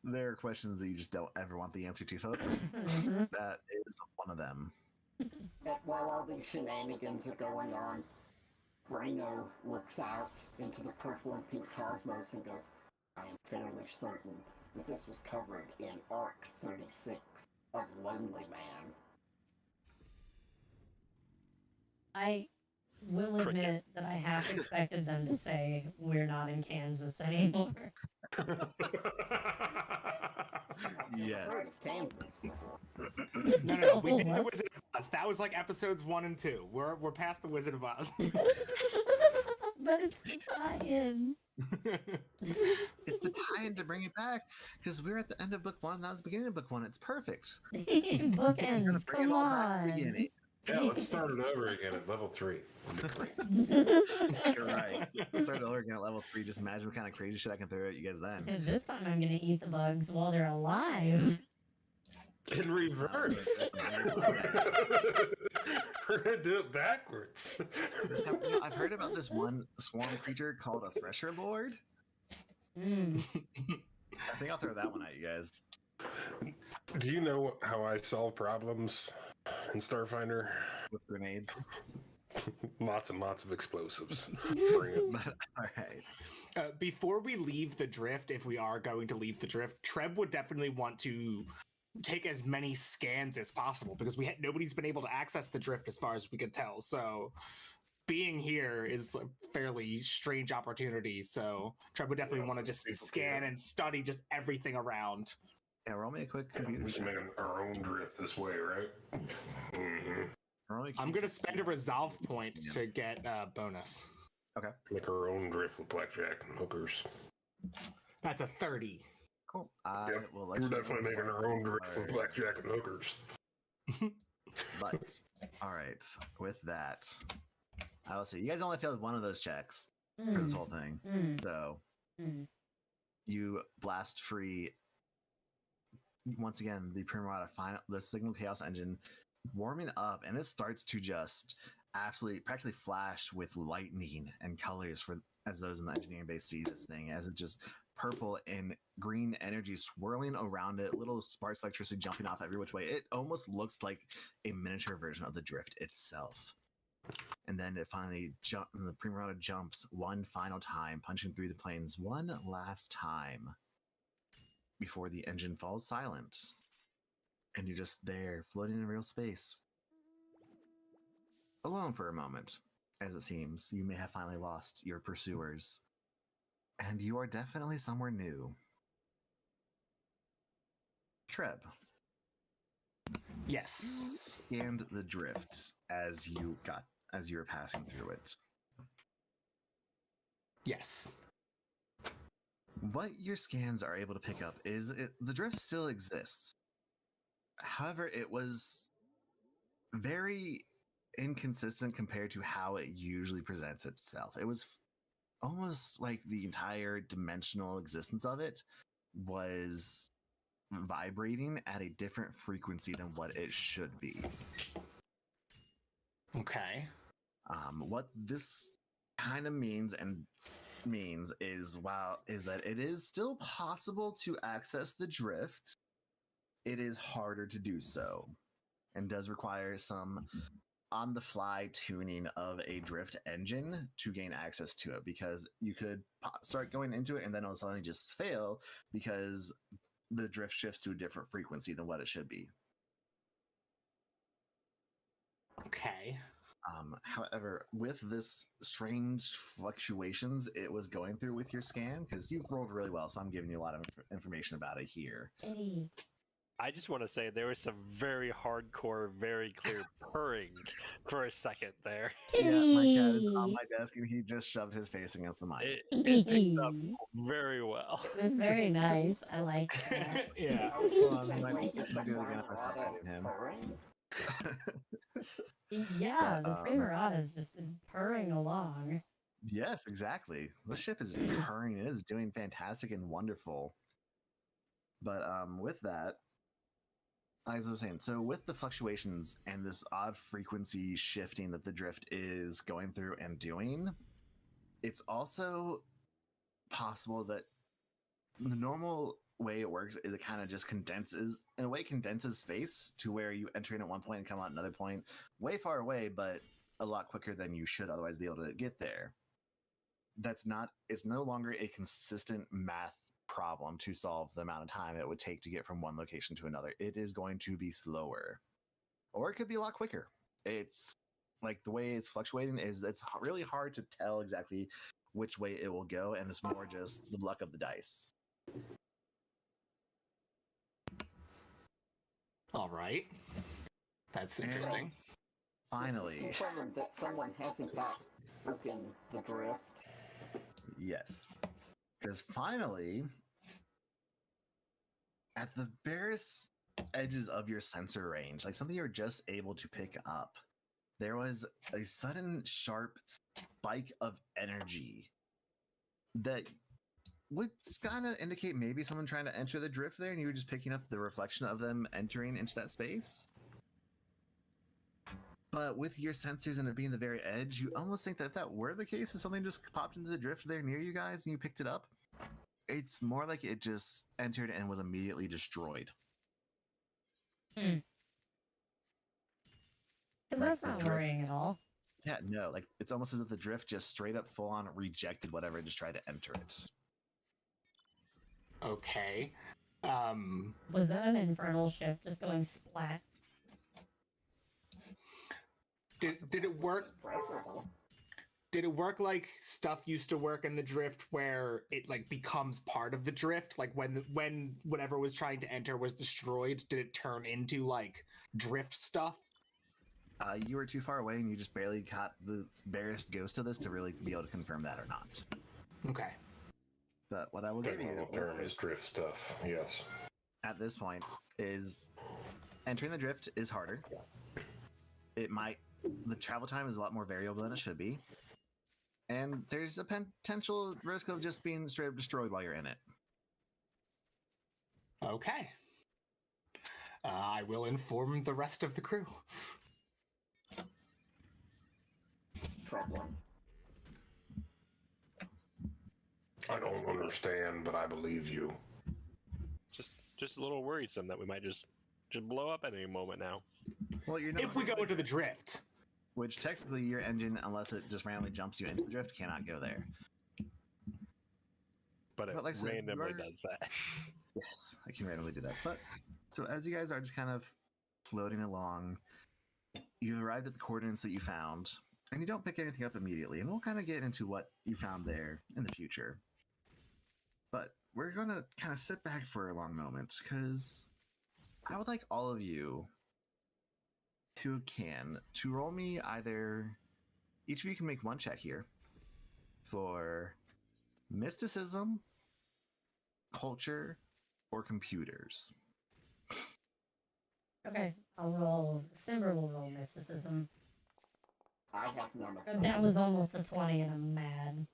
there are questions that you just don't ever want the answer to, folks. That is one of them. While all these shenanigans are going on, Rhino looks out into the purple and pink cosmos and goes, "I am fairly certain that this was covered in Arc 36 of Lonely Man." I will admit that I half expected them to say we're not in Kansas anymore. Yes. I've heard of Kansas before. No. We did the Wizard of Oz. That was like episodes 1 and 2. We're past the Wizard of Oz. But it's the tie-in. It's the tie-in to bring it back because we're at the end of book 1 and that was the beginning of book 1. It's perfect. Bookends, come on. Yeah, let's start it over again at level 3. You're right. Let's start over again at level 3. Just imagine what kind of crazy shit I can throw at you guys then. Dude, this time I'm gonna eat the bugs while they're alive. In reverse. We're gonna do it backwards. I've heard about this one swarm creature called a Thresher Lord. Mm. I think I'll throw that one at you guys. Do you know how I solve problems in Starfinder? With grenades. Lots and lots of explosives. Bring it. All right. Before we leave the drift, if we are going to leave the drift, Treb would definitely want to take as many scans as possible because nobody's been able to access the drift as far as we could tell. So being here is a fairly strange opportunity. So Treb would definitely want to just scan and study just everything around. Yeah, roll me a quick computer We check. made our own drift this way, right? Mm-hmm. I'm going to spend a resolve point to get a bonus. Okay. Make our own drift with blackjack and hookers. That's a 30. Cool. I will let We're you know definitely making our own drift with blackjack and hookers. But, all right. With that, I will say you guys only failed one of those checks for this whole thing. So you blast free once again the Primrata the Signal Chaos engine warming up, and it starts to just absolutely practically flash with lightning and colors as those in the engineering base see this thing, as it's just purple and green energy swirling around it, little sparks of electricity jumping off every which way. It almost looks like a miniature version of the drift itself. And then it finally the Primarata jumps one final time, punching through the planes one last time before the engine falls silent. And you're just there, floating in real space. Alone for a moment, as it seems. You may have finally lost your pursuers. And you are definitely somewhere new. Treb. Yes. And the drift as you were passing through it. Yes. What your scans are able to pick up is the drift still exists. However, it was very inconsistent compared to how it usually presents itself. It was almost like the entire dimensional existence of it was vibrating at a different frequency than what it should be. Okay. What this kind of means is that it is still possible to access the drift. It is harder to do so and does require some on-the-fly tuning of a drift engine to gain access to it, because you could start going into it and then all of a sudden just fail because the drift shifts to a different frequency than what it should be. Okay. However, with this strange fluctuations it was going through with your scan, because you rolled really well, so I'm giving you a lot of information about it here. Kitty. I just want to say there was some very hardcore, very clear purring for a second there. Kitty. Yeah, my cat is on my desk and he just shoved his face against the mic. It picked up very well. It was very nice. I like that. Yeah. Well, I might do it again if I stop petting him. Yeah, the But, Primarata has just been purring along. Yes, exactly. The ship is just purring. It is doing fantastic and wonderful. But with that, as I was saying, so with the fluctuations and this odd frequency shifting that the drift is going through and doing, it's also possible that the normal way it works is it kind of just condenses space to where you enter in at one point and come out another point way far away, but a lot quicker than you should otherwise be able to get there. It's no longer a consistent math problem to solve the amount of time it would take to get from one location to another. It is going to be slower, or it could be a lot quicker. It's like the way it's fluctuating is it's really hard to tell exactly which way it will go, and it's more just the luck of the dice. All right. That's interesting. Finally, It's confirmed that someone has in fact broken the drift. yes, because finally, at the barest edges of your sensor range, like something you're just able to pick up, there was a sudden sharp spike of energy that would kind of indicate maybe someone trying to enter the drift there, and you were just picking up the reflection of them entering into that space. But with your sensors and it being the very edge, you almost think that if that were the case, if something just popped into the drift there near you guys and you picked it up, it's more like it just entered and was immediately destroyed. Because that's the not drift. worrying at all. Yeah, no, like it's almost as if the drift just straight up full on rejected whatever it just tried to enter it. Okay. Was that an infernal ship just going splat? Did it work? Preferable. Did it work like stuff used to work in the drift, where it like becomes part of the drift? Like when whatever was trying to enter was destroyed, did it turn into like drift stuff? You were too far away, and you just barely caught the barest ghost of this to really be able to confirm that or not. Okay. But what I will give you Term is drift stuff. Yes. at this point is entering the drift is harder. The travel time is a lot more variable than it should be, and there's a potential risk of just being straight up destroyed while you're in it. Okay. I will inform the rest of the crew. Troubling. I don't understand, but I believe you. Just a little worrisome that we might just blow up at any moment now. Well, you're not. If we go into the drift. which technically your engine, unless it just randomly jumps you into the drift, cannot go there. But it But like I said, randomly you're- does that. Yes, I can randomly do that. But so as you guys are just kind of floating along, you've arrived at the coordinates that you found, and you don't pick anything up immediately. And we'll kind of get into what you found there in the future. But we're going to kind of sit back for a long moment because I would like all of you who can to roll me either. Each of you can make one check here for mysticism, culture, or computers. Okay, I'll roll. Simber will roll mysticism. I have none of That those. was almost a 20, and I'm mad.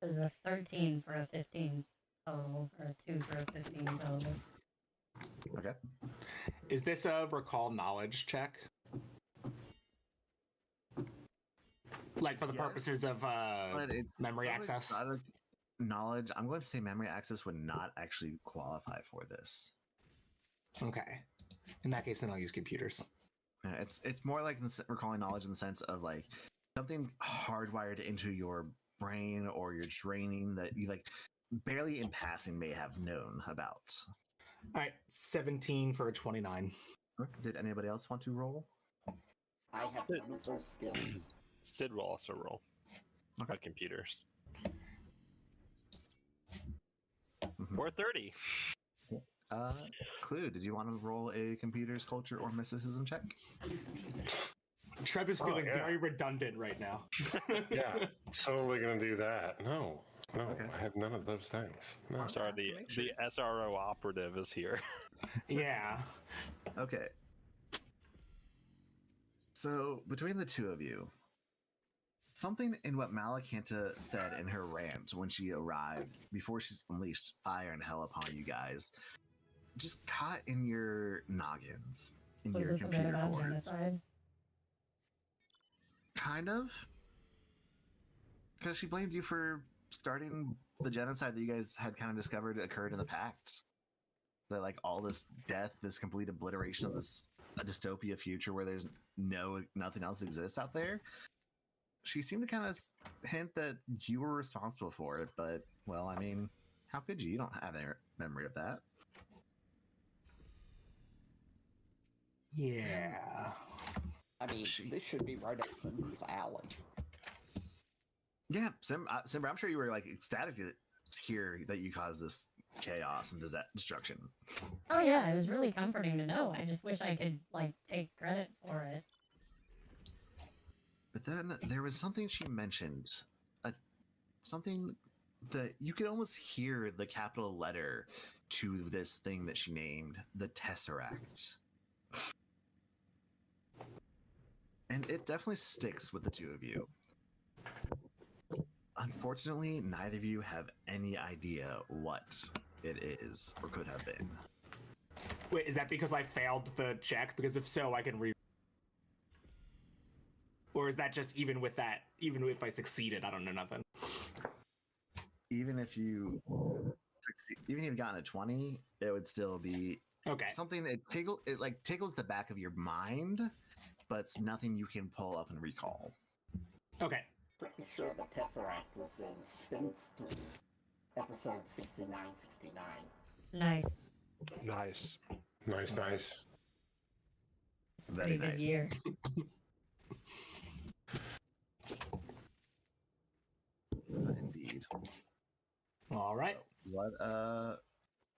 It was a 13 for a 15 total, or a 2 for a 15 total. Okay. Is this a recall knowledge check? Like for the Yes, purposes of But it's memory so access? exotic knowledge. I'm going to say memory access would not actually qualify for this. Okay. In that case, then I'll use computers. It's more like recalling knowledge in the sense of like something hardwired into your brain or your training that you like barely in passing may have known about. All right, 17 for a 29. Did anybody else want to roll? I have none of those skills. Sid will also roll. Okay. Computers. Mhm. 430. Clue, did you want to roll a computers, culture, or mysticism check? Treb is Oh, feeling yeah. very redundant right now. Yeah, totally gonna do that. No, Okay. I have none of those things. No. Sorry, Ask to make sure. the SRO operative is here. Yeah. Okay. So between the two of you, something in what Malakanta said in her rant when she arrived, before she's unleashed fire and hell upon you guys, just caught in your noggins, in Was your it the bit computer about cores. genocide? Kind of. Because she blamed you for starting the genocide that you guys had kind of discovered occurred in the Pact. That like all this death, this complete obliteration of this a dystopia future where there's nothing else exists out there. She seemed to kind of hint that you were responsible for it, but well, I mean, how could you? You don't have any memory of that. Yeah. I mean, this should be right up Cinder's alley. Yeah, Simber, I'm sure you were like ecstatic to hear that you caused this chaos and destruction. Oh yeah, it was really comforting to know. I just wish I could like take credit for it. But then there was something she mentioned, something that you could almost hear the capital letter to this thing that she named, the Tesseract. And it definitely sticks with the two of you. Unfortunately, neither of you have any idea what it is or could have been. Wait, is that because I failed the check? Because if so, I can Or is that just even with that, even if I succeeded, I don't know nothing? Even if you succeed, even if you've gotten a 20, it would still be Okay. something that tickles the back of your mind, but it's nothing you can pull up and recall. Okay. Pretty sure the Tesseract was in Spin Please, episode 69-69. Nice. Nice. Nice. It's a Very pretty good nice. year. Indeed. All right.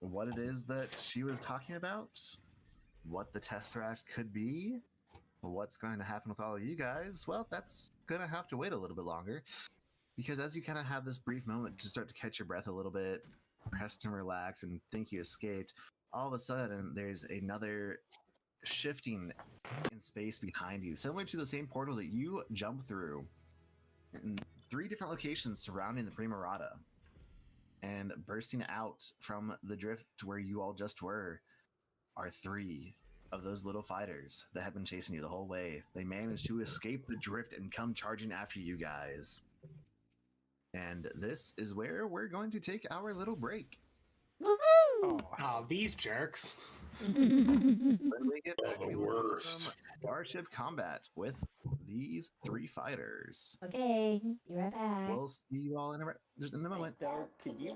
What it is that she was talking about, what the Tesseract could be, what's going to happen with all of you guys, well, that's going to have to wait a little bit longer. Because as you kind of have this brief moment to start to catch your breath a little bit, rest and relax and think you escaped, all of a sudden there's another shifting in space behind you, similar to the same portal that you jumped through in 3 different locations surrounding the Primarata. And bursting out from the drift where you all just were are 3 of those little fighters that have been chasing you the whole way. They managed to escape the drift and come charging after you guys. And this is where we're going to take our little break. Woohoo! Oh, these jerks. When we get back, The we will do worst. some Starship Combat with these 3 fighters. Okay, be right back. We'll see you all just in a moment. Doug, could you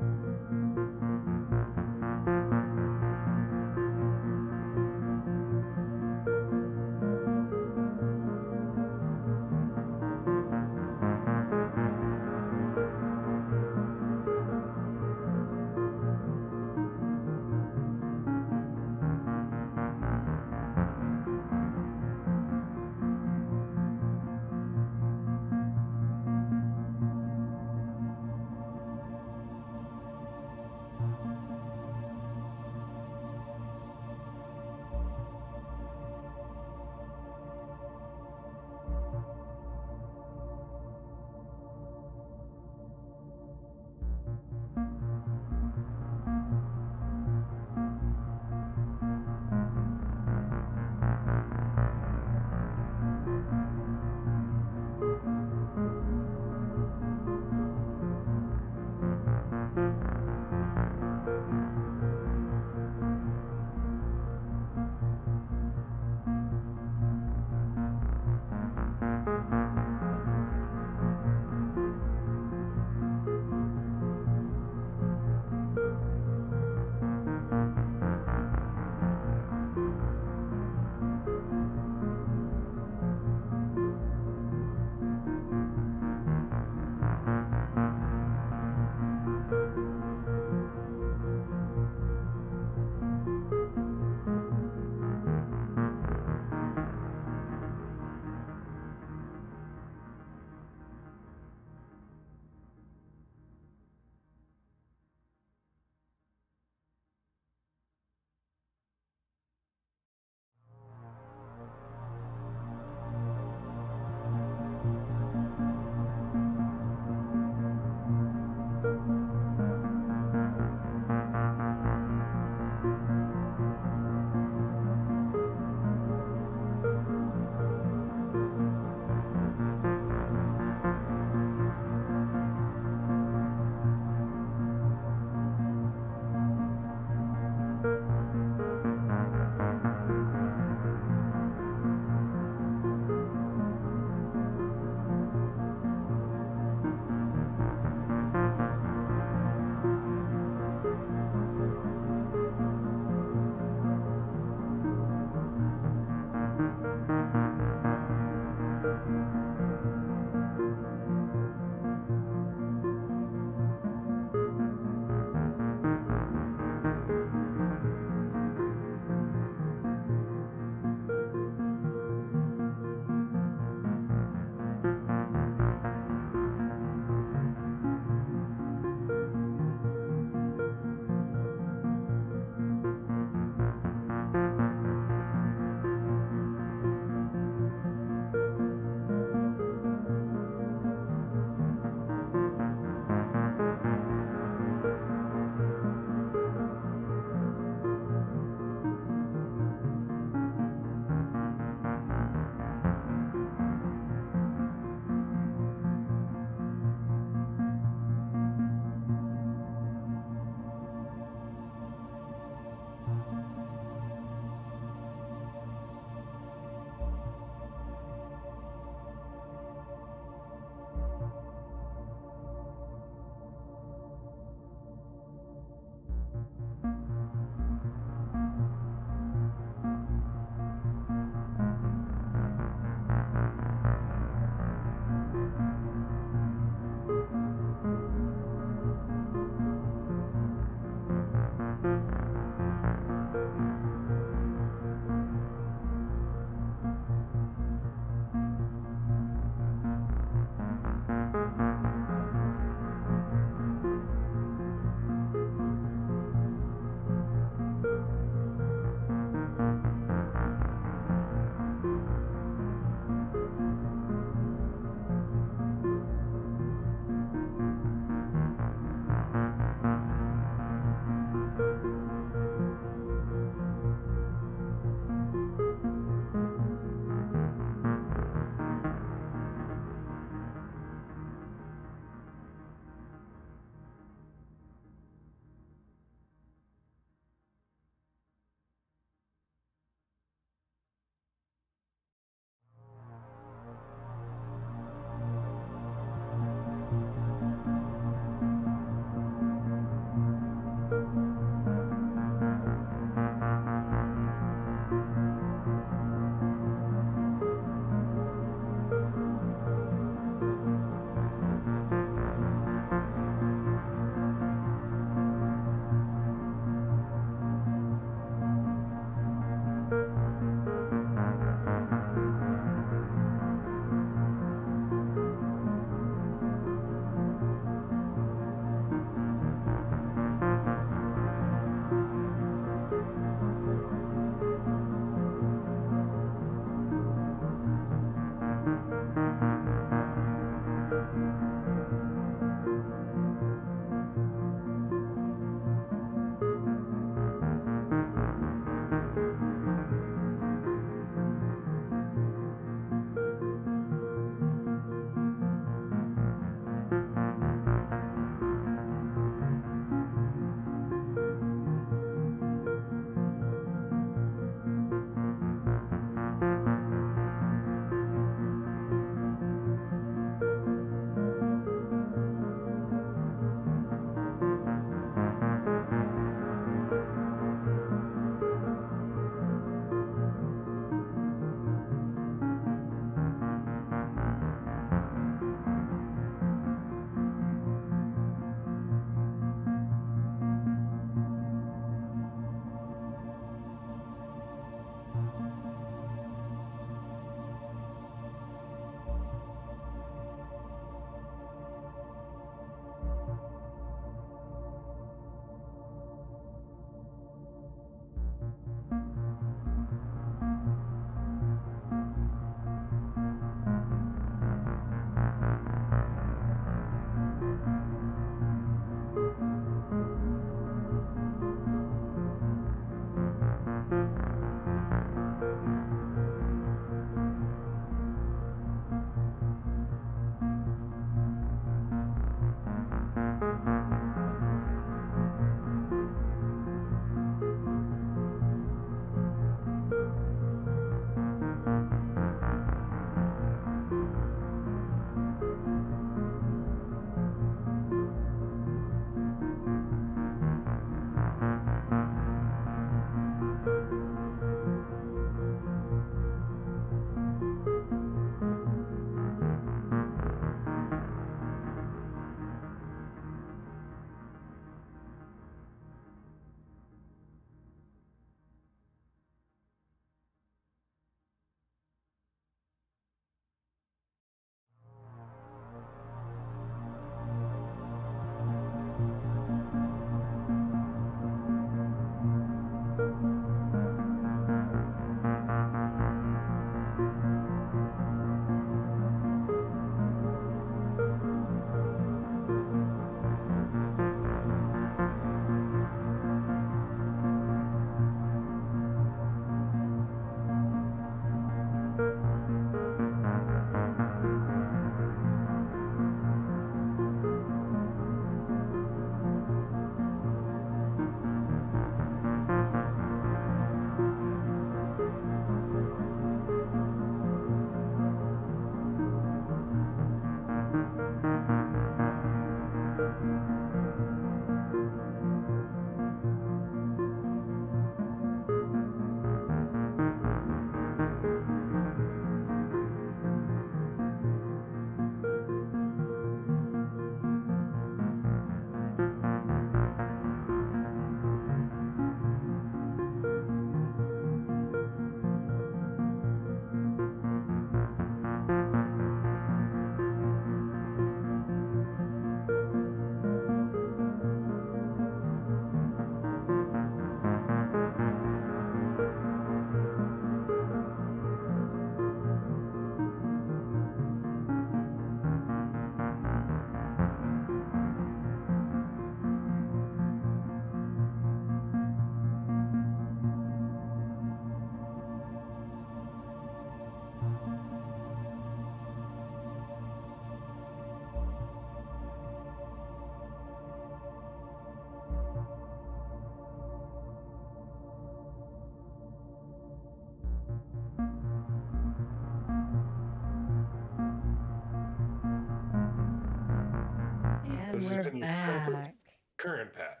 This has we're been back. current Pat.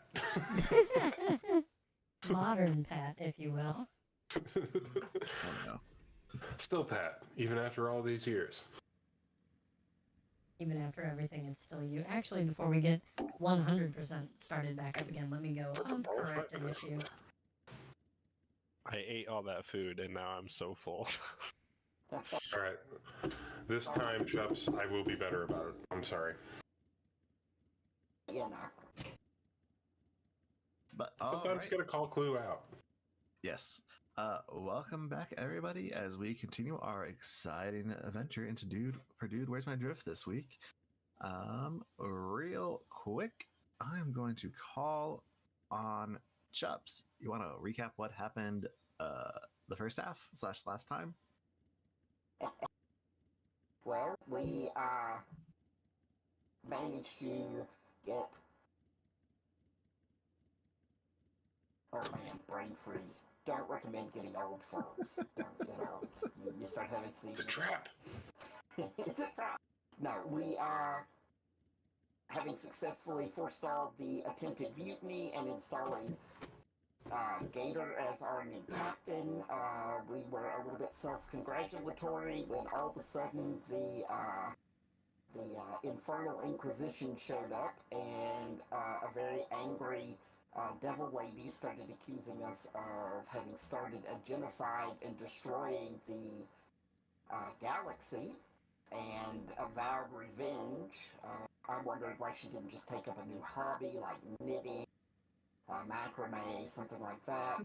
Modern Pat, if you will. Oh no. Still Pat, even after all these years. Even after everything, it's still you. Actually, before we get 100% started back up again, let me go correct an issue. I ate all that food and now I'm so full. All right. This time, Chups, I will be better about it. I'm sorry. You know. But Sometimes you gotta call Clue out. Yes. Welcome back, everybody, as we continue our exciting adventure into Dude, Where's My Drift this week. Real quick, I'm going to call on Chups. You want to recap what happened the first half / last time? Well, we managed to get. Oh man, brain freeze. Don't recommend getting old, folks. Don't, you start having seizures. It's a trap. It's a trap. No, we having successfully forestalled the attempted mutiny and installing Gator as our new captain, we were a little bit self-congratulatory when all of a sudden the Infernal Inquisition showed up and a very angry devil lady started accusing us of having started a genocide and destroying the galaxy and vowed revenge. I wondered why she didn't just take up a new hobby like knitting, macrame, something like that.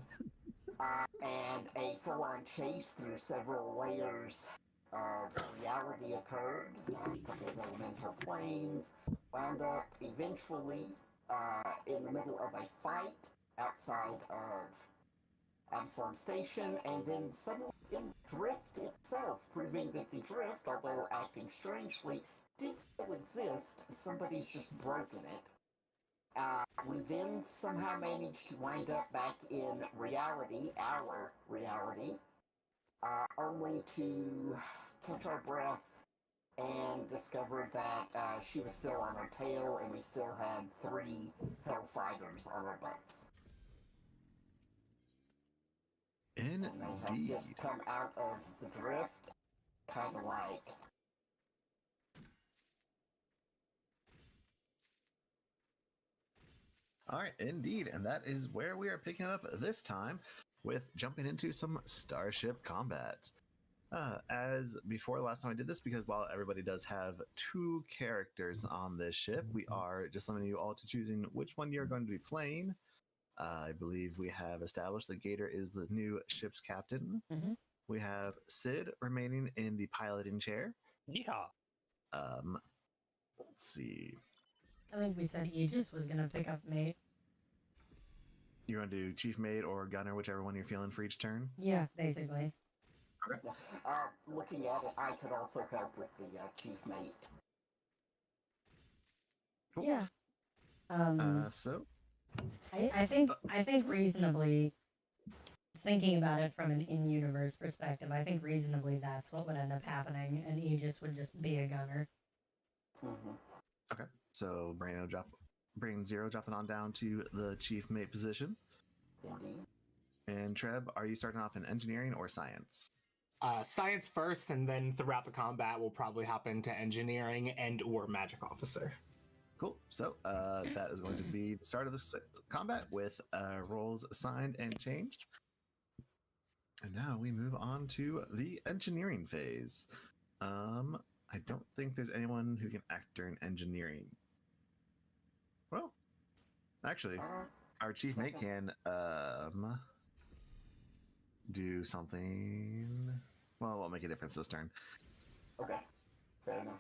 And a full-on chase through several layers of reality occurred. A couple of elemental planes wound up eventually in the middle of a fight outside of Absalom Station, and then suddenly in the drift itself, proving that the drift, although acting strangely, did still exist. Somebody's just broken it. We then somehow managed to wind up back in reality, our reality, only to catch our breath and discovered that she was still on her tail and we still had 3 Hellfighters on our butts. And they have just come out of the drift, kind of like... All right, indeed. And that is where we are picking up this time with jumping into some Starship combat. As before, last time I did this, because while everybody does have 2 characters on this ship, we are just limiting you all to choosing which one you're going to be playing. I believe we have established that Gator is the new ship's captain. Mm-hmm. We have Sid remaining in the piloting chair. Yeah. Let's see. I think we said Aegis was going to pick up mate. You want to do chief mate or gunner, whichever one you're feeling for each turn? Yeah, basically. Okay. Looking at it, I could also help with the chief mate. Cool. Yeah. So I think reasonably, thinking about it from an in-universe perspective, I think reasonably that's what would end up happening, and Aegis would just be a gunner. Mm-hmm. Okay. So Brain Zero dropping on down to the chief mate position. Indeed. And Treb, are you starting off in engineering or science? Science first, and then throughout the combat, we'll probably hop into engineering and or magic officer. Cool. So that is going to be the start of the combat with roles assigned and changed. And now we move on to the engineering phase. I don't think there's anyone who can act during engineering. Well, actually, our chief mate can do something. Well, it won't make a difference this turn. Okay. Fair enough.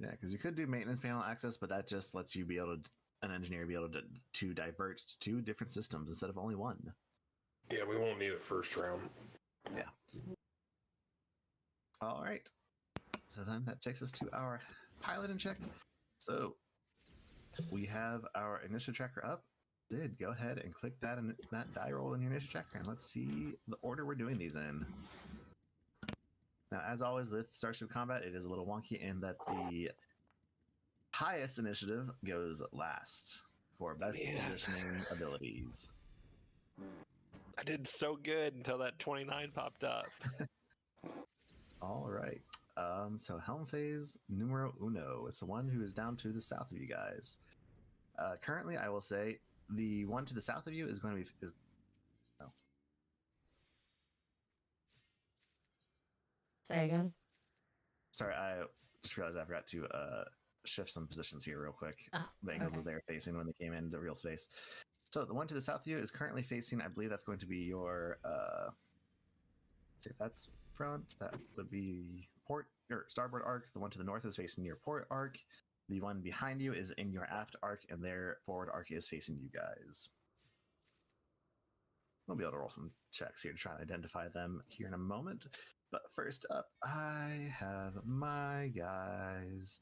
Yeah, because you could do maintenance panel access, but that just lets you be able to, an engineer be able to divert to 2 different systems instead of only 1. Yeah, we won't need it first round. Yeah. All right. So then that takes us to our piloting check. So we have our initiative tracker up. Sid, go ahead and click that die roll in your initiative tracker, and let's see the order we're doing these in. Now, as always with Starship Combat, it is a little wonky in that the highest initiative goes last for best Yeah. positioning abilities. I did so good until that 29 popped up. All right. So Helm Phase numero uno. It's the one who is down to the south of you guys. Currently, I will say the one to the south of you is going to be. Say again. Sorry, I just realized I forgot to shift some positions here real quick. Oh, The angles okay. that they were facing when they came into real space. So the one to the south of you is currently facing, I believe that's going to be your see if that's front, that would be port or starboard arc. The one to the north is facing your port arc. The one behind you is in your aft arc, and their forward arc is facing you guys. We'll be able to roll some checks here to try and identify them here in a moment. But first up, I have my guys.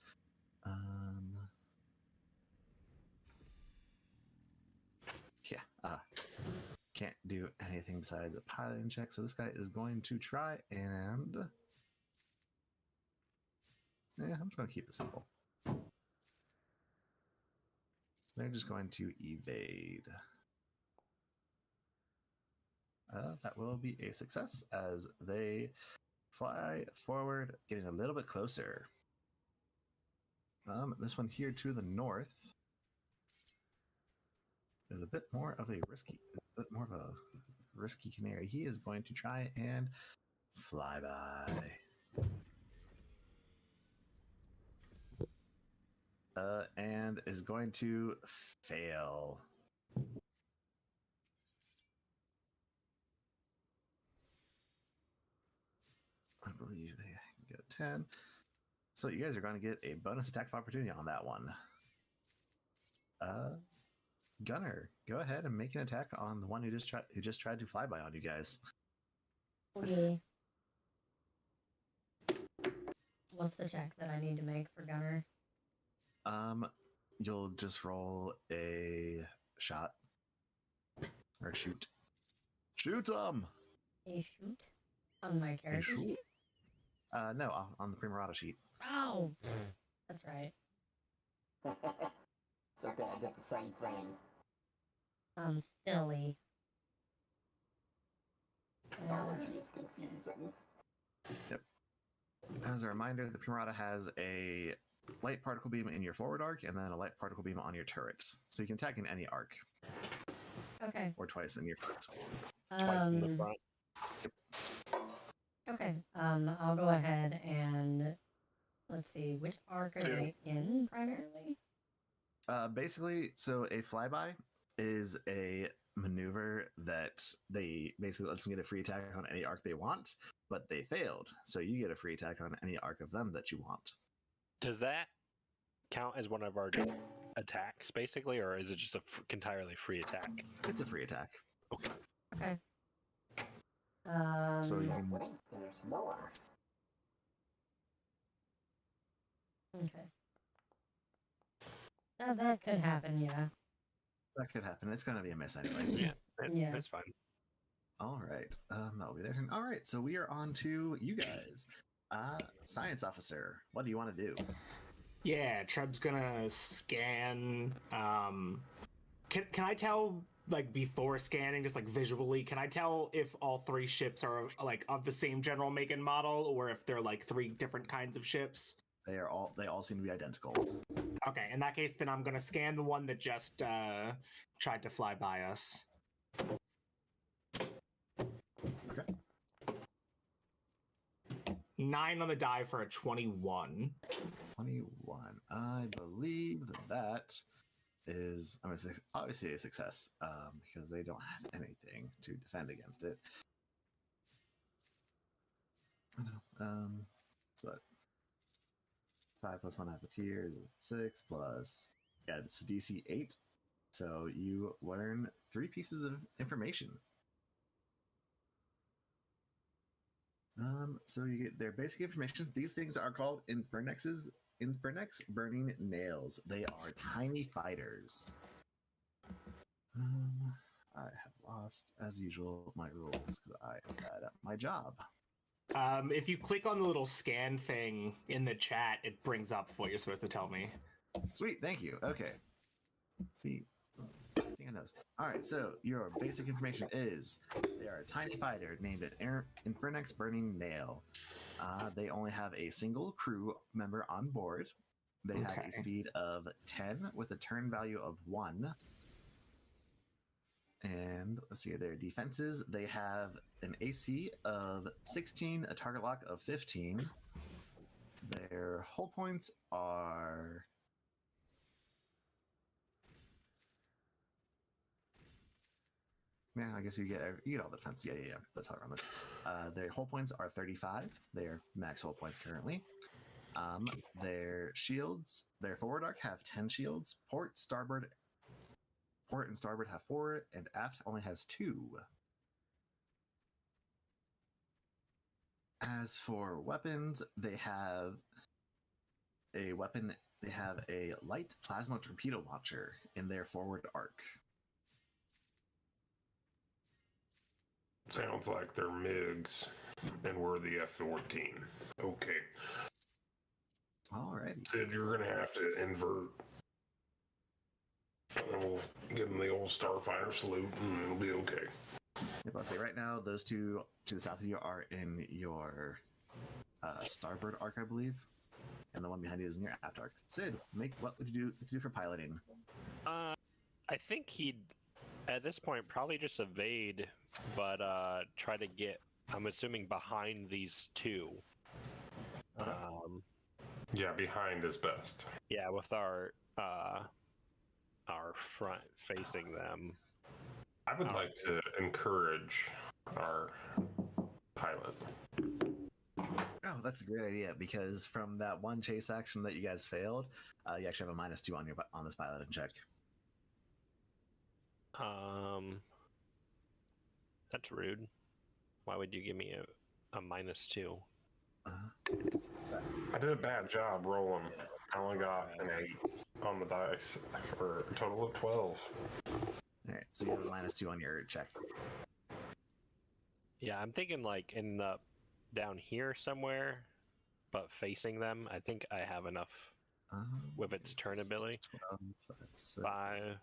Can't do anything besides a piloting check. So this guy is going to try and I'm just going to keep it simple. They're just going to evade. That will be a success as they fly forward, getting a little bit closer. This one here to the north is a bit more of a risky canary. He is going to try and fly by. And is going to fail. I believe they get 10. So you guys are going to get a bonus attack of opportunity on that one. Gunner, go ahead and make an attack on the one who just tried to fly by on you guys. Okay. What's the check that I need to make for Gunner? You'll just roll a shot or shoot. Shoot them. A shoot on my character shoot? sheet? No, on the Primarata sheet. Oh, that's right. It's okay, I did the same thing. Philly. Technology is confusing. Yep. As a reminder, the Primarata has a light particle beam in your forward arc and then a light particle beam on your turret. So you can attack in any arc. Okay. Or twice in your turret. Twice in the front. Okay. I'll go ahead and let's see, which arc are they in primarily? Basically, so a flyby is a maneuver that they basically lets them get a free attack on any arc they want, but they failed. So you get a free attack on any arc of them that you want. Does that count as one of our attacks, basically, or is it just a entirely free attack? It's a free attack. Okay. Okay. So you can... Wait, there's more. Okay. That could happen, yeah. That could happen. It's going to be a miss anyway. Yeah. That's fine. All right. That'll be there. All right. So we are on to you guys. Science officer, what do you want to do? Yeah, Treb's gonna scan. Can I tell, like, before scanning, just like visually, can I tell if all three ships are like of the same general make and model, or if they're like three different kinds of ships? They all seem to be identical. Okay, in that case, then I'm gonna scan the one that just tried to fly by us. Okay. 9 on the die for a 21. 21. I believe that is, I mean, it's obviously a success because they don't have anything to defend against it. So 5 plus 1 half the tier is 6 plus, yeah, it's DC 8. So you learn 3 pieces of information. So you get their basic information. These things are called Infernex burning nails. They are tiny fighters. I have lost, as usual, my rules because I am bad at my job. If you click on the little scan thing in the chat, it brings up what you're supposed to tell me. Sweet, thank you. Okay. See, I think I know this. All right, so your basic information is they are a tiny fighter named an Infernex Burning Nail. They only have a single crew member on board. They have Okay. a speed of 10 with a turn value of 1. And let's see their defenses. They have an AC of 16, a target lock of 15. Their hull points are I guess you get all the defense. Yeah. That's how I run this. Their hull points are 35. Their max hull points currently. Their shields, their forward arc have 10 shields. Port and starboard have 4, and aft only has 2. As for weapons, they have a light plasma torpedo launcher in their forward arc. Sounds like they're MiGs, and we're the F-14. Okay. Alrighty. Sid, you're going to have to invert. And then we'll give them the old Starfighter salute, and it'll be okay. If I say right now, those two to the south of you are in your starboard arc, I believe, and the one behind you is in your aft arc. Sid, what would you do for piloting? I think he'd, at this point, probably just evade, but try to get, I'm assuming, behind these two. Yeah, behind is best. Yeah, with our front facing them. I would like to encourage our pilot. Oh, that's a great idea, because from that one chase action that you guys failed, you actually have a -2 on this piloting check. That's rude. Why would you give me a -2? I did a bad job rolling. I only got an 8 on the dice for a total of 12. All right, so you have a -2 on your check. Yeah, I'm thinking like in the down here somewhere, but facing them. I think I have enough with its turn ability. 12, that's 5.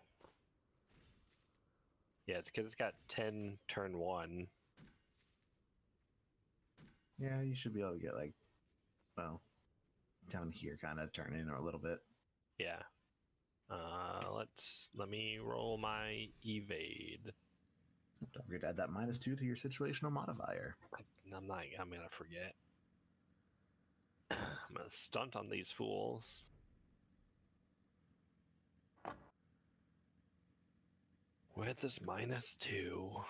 Yeah, it's because it's got 10 turn 1. Yeah, you should be able to get down here, kind of turn in or a little bit. Yeah. Let me roll my evade. Don't forget to add that -2 to your situational modifier. I'm gonna forget. I'm gonna stunt on these fools. With this -2.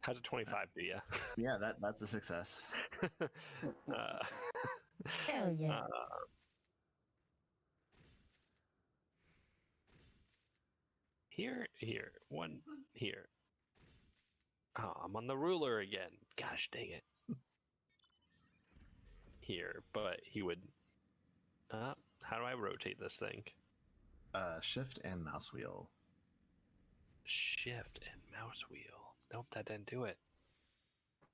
How's a 25 do ya? Yeah, that's a success. Hell yeah. Here, one here. Oh, I'm on the ruler again. Gosh dang it. Here, but he would. How do I rotate this thing? Shift and mouse wheel. Shift and mouse wheel. Nope, that didn't do it.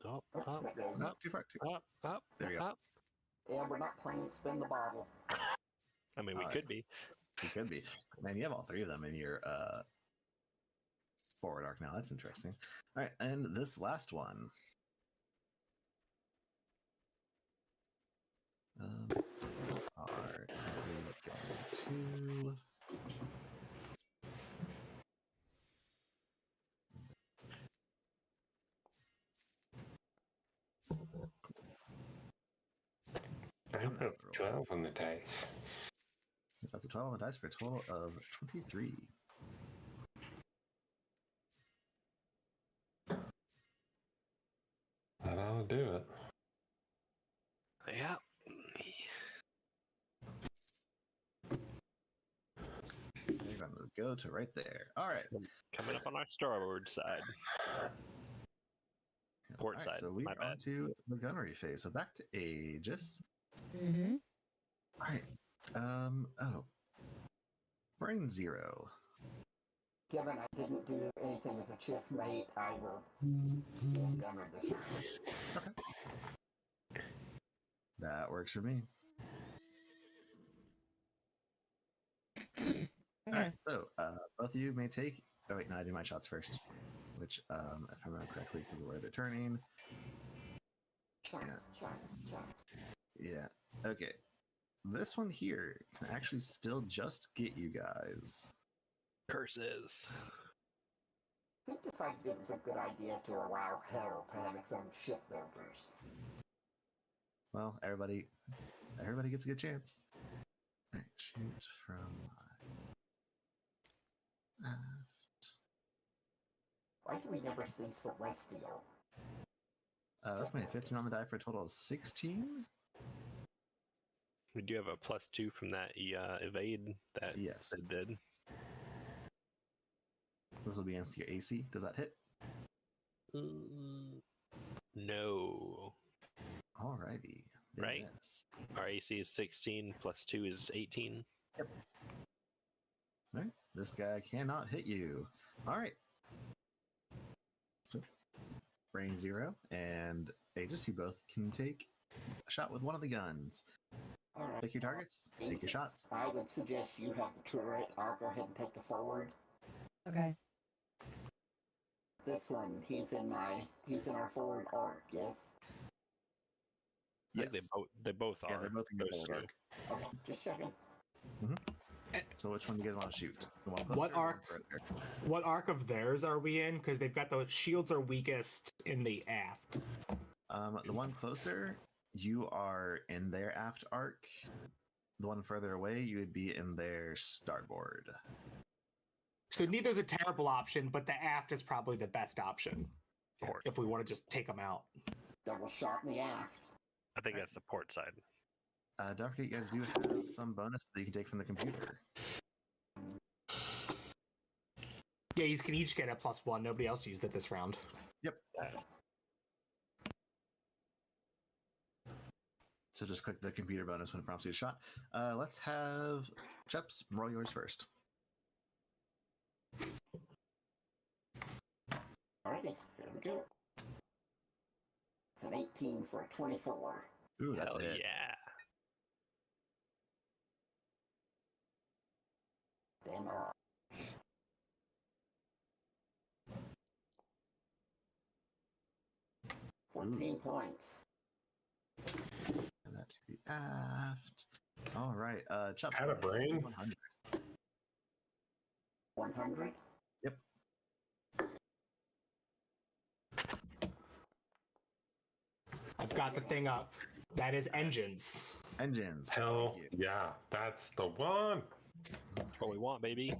Up, up, Not too far. up. There we go. Up. Yeah, we're not playing spin the bottle. I mean, we All right. could be. You could be. Man, you have all 3 of them in your forward arc now. That's interesting. All right, and this last one. Are simply going to. I put 12 on the dice. That's a 12 on the dice for a total of 23. That ought to do it. Yeah. You're going to go to right there. All right. Coming up on our starboard side. Port All right, side. so we're My bad. on to the gunnery phase. So back to Aegis. Mm-hmm. All right. Brain 0. given I didn't do anything as a chief mate, I will be a gunner this round. Okay. That works for me. All right, so both of you may take. Oh wait, no, I do my shots first, which, if I remember correctly, because of where they're turning. Shots. Yeah. Okay. This one here can actually still just get you guys. Curses. We decided it was a good idea to allow Hell to have its own shipbuilders. Well, everybody gets a good chance. All right, shoot from aft. Why do we never see Celestial? That's made 15 on the die for a total of 16. We do have a +2 from that evade that Yes. Sid did. This will be against your AC. Does that hit? No. Alrighty. Right. Yes. Our AC is 16, +2 is 18. Yep. All right. This guy cannot hit you. All right. So, Brain 0 and Aegis, you both can take a shot with one of the guns. All right. Pick your targets. Take your shots. I would suggest you have the turret. I'll go ahead and take the forward. Okay. This one, he's in our forward arc, yes? I think they both are. Yeah, they're both in your those forward two. arc. Okay, just checking. So which one do you guys want to shoot? The one What closer or arc? one further? What arc of theirs are we in? Because they've got the shields are weakest in the aft. The one closer, you are in their aft arc. The one further away, you would be in their starboard. So neither's a terrible option, but the aft is probably the best option if we want to just take them out. Double shot in the aft. I think that's the port side. Don't forget, you guys do have some bonus that you can take from the computer. Yeah, you can each get a +1. Nobody else used it this round. Yep. So just click the computer bonus when it prompts you to shot. Let's have Cheps roll yours first. Alrighty, here we go. It's an 18 for a 24. Ooh, that's Hell a hit. yeah. Damage. Ooh. 14 points. Add that to the aft. All right, Cheps. Had a brain? 100. 100. Yep. I've got the thing up. That is engines. Engines. Hell Thank you. yeah, that's the one. What we want, baby.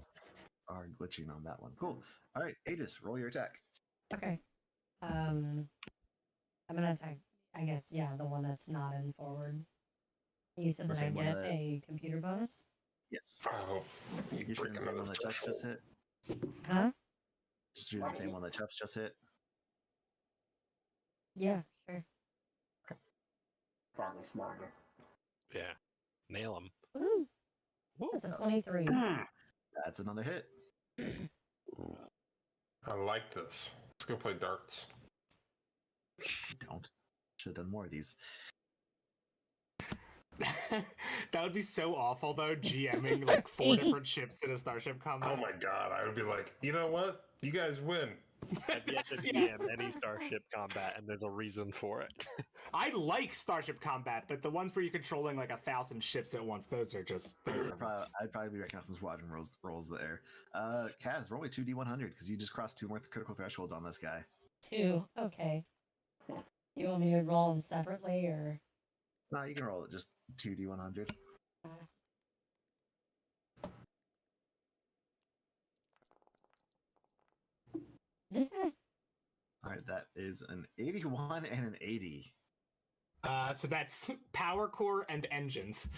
Are glitching on that one. Cool. All right, Aegis, roll your attack. Okay. I'm gonna attack. I guess the one that's not in forward. You said The that I same one get that- a computer bonus. Yes. Oh, you You're break shooting the same another one that Cheps just threshold. hit. Huh? Just shooting the same one that Cheps just hit. Yeah, sure. Probably smarter. Yeah. Nail him. Woo! That's a 23. That's another hit. I like this. Let's go play darts. Don't. Should have done more of these. That would be so awful, though, GMing like 4 different ships in a Starship combat. Oh my god, I would be like, you know what? You guys win. I've yet to Yeah. DM any Starship combat, and there's a reason for it. I like Starship combat, but the ones where you're controlling like 1,000 ships at once, those are just. I'd probably be reckoning off some squadron rolls there. Kaz, roll me 2d100 because you just crossed 2 more critical thresholds on this guy. 2. Okay. You want me to roll them separately or? No, you can roll it just 2d100. All right, that is an 81 and an 80. So that's power core and engines.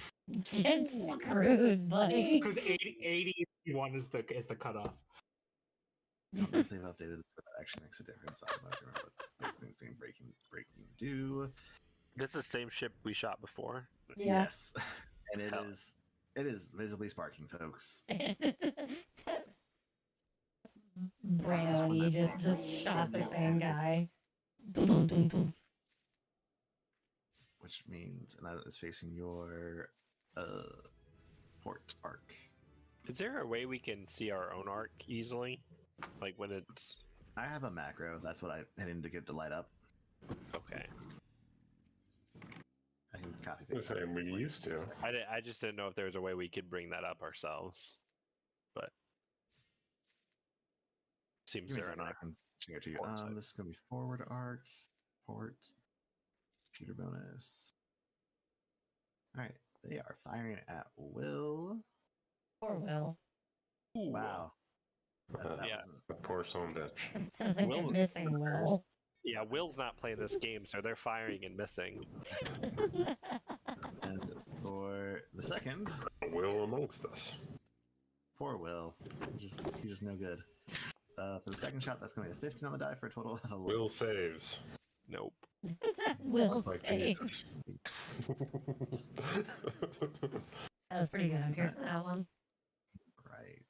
Get screwed, buddy. Because 81 is the cutoff. Unless they've updated this, but that actually makes a difference. I don't know if you remember what those things being breaking do. This is the same ship we shot before. Yeah. Yes, and it is visibly sparking, folks. Brano and he just shot the same guy. Which means, and that is facing your port arc. Is there a way we can see our own arc easily? Like when it's... I have a macro. That's what I needed to get to light up. Okay. I can copy The paste. same we used to. I just didn't know if there was a way we could bring that up ourselves. But... Seems Give me a there second, I enough. can share it to you. Port side. This is gonna be forward arc, port, computer bonus. All right, they are firing at will. Poor Will. Ooh, Wow. That Yeah. was The poor son of a bitch. It sounds like Will- you're missing Will. Yeah, Will's not playing this game, so they're firing and missing. and for the second, Will amongst us. poor Will. He's just no good. For the second shot, that's going to be a 15 on the die for a total of 11. Will saves. Nope. That Will Like saves. Jesus. That was pretty good. I'm here for that one. Right.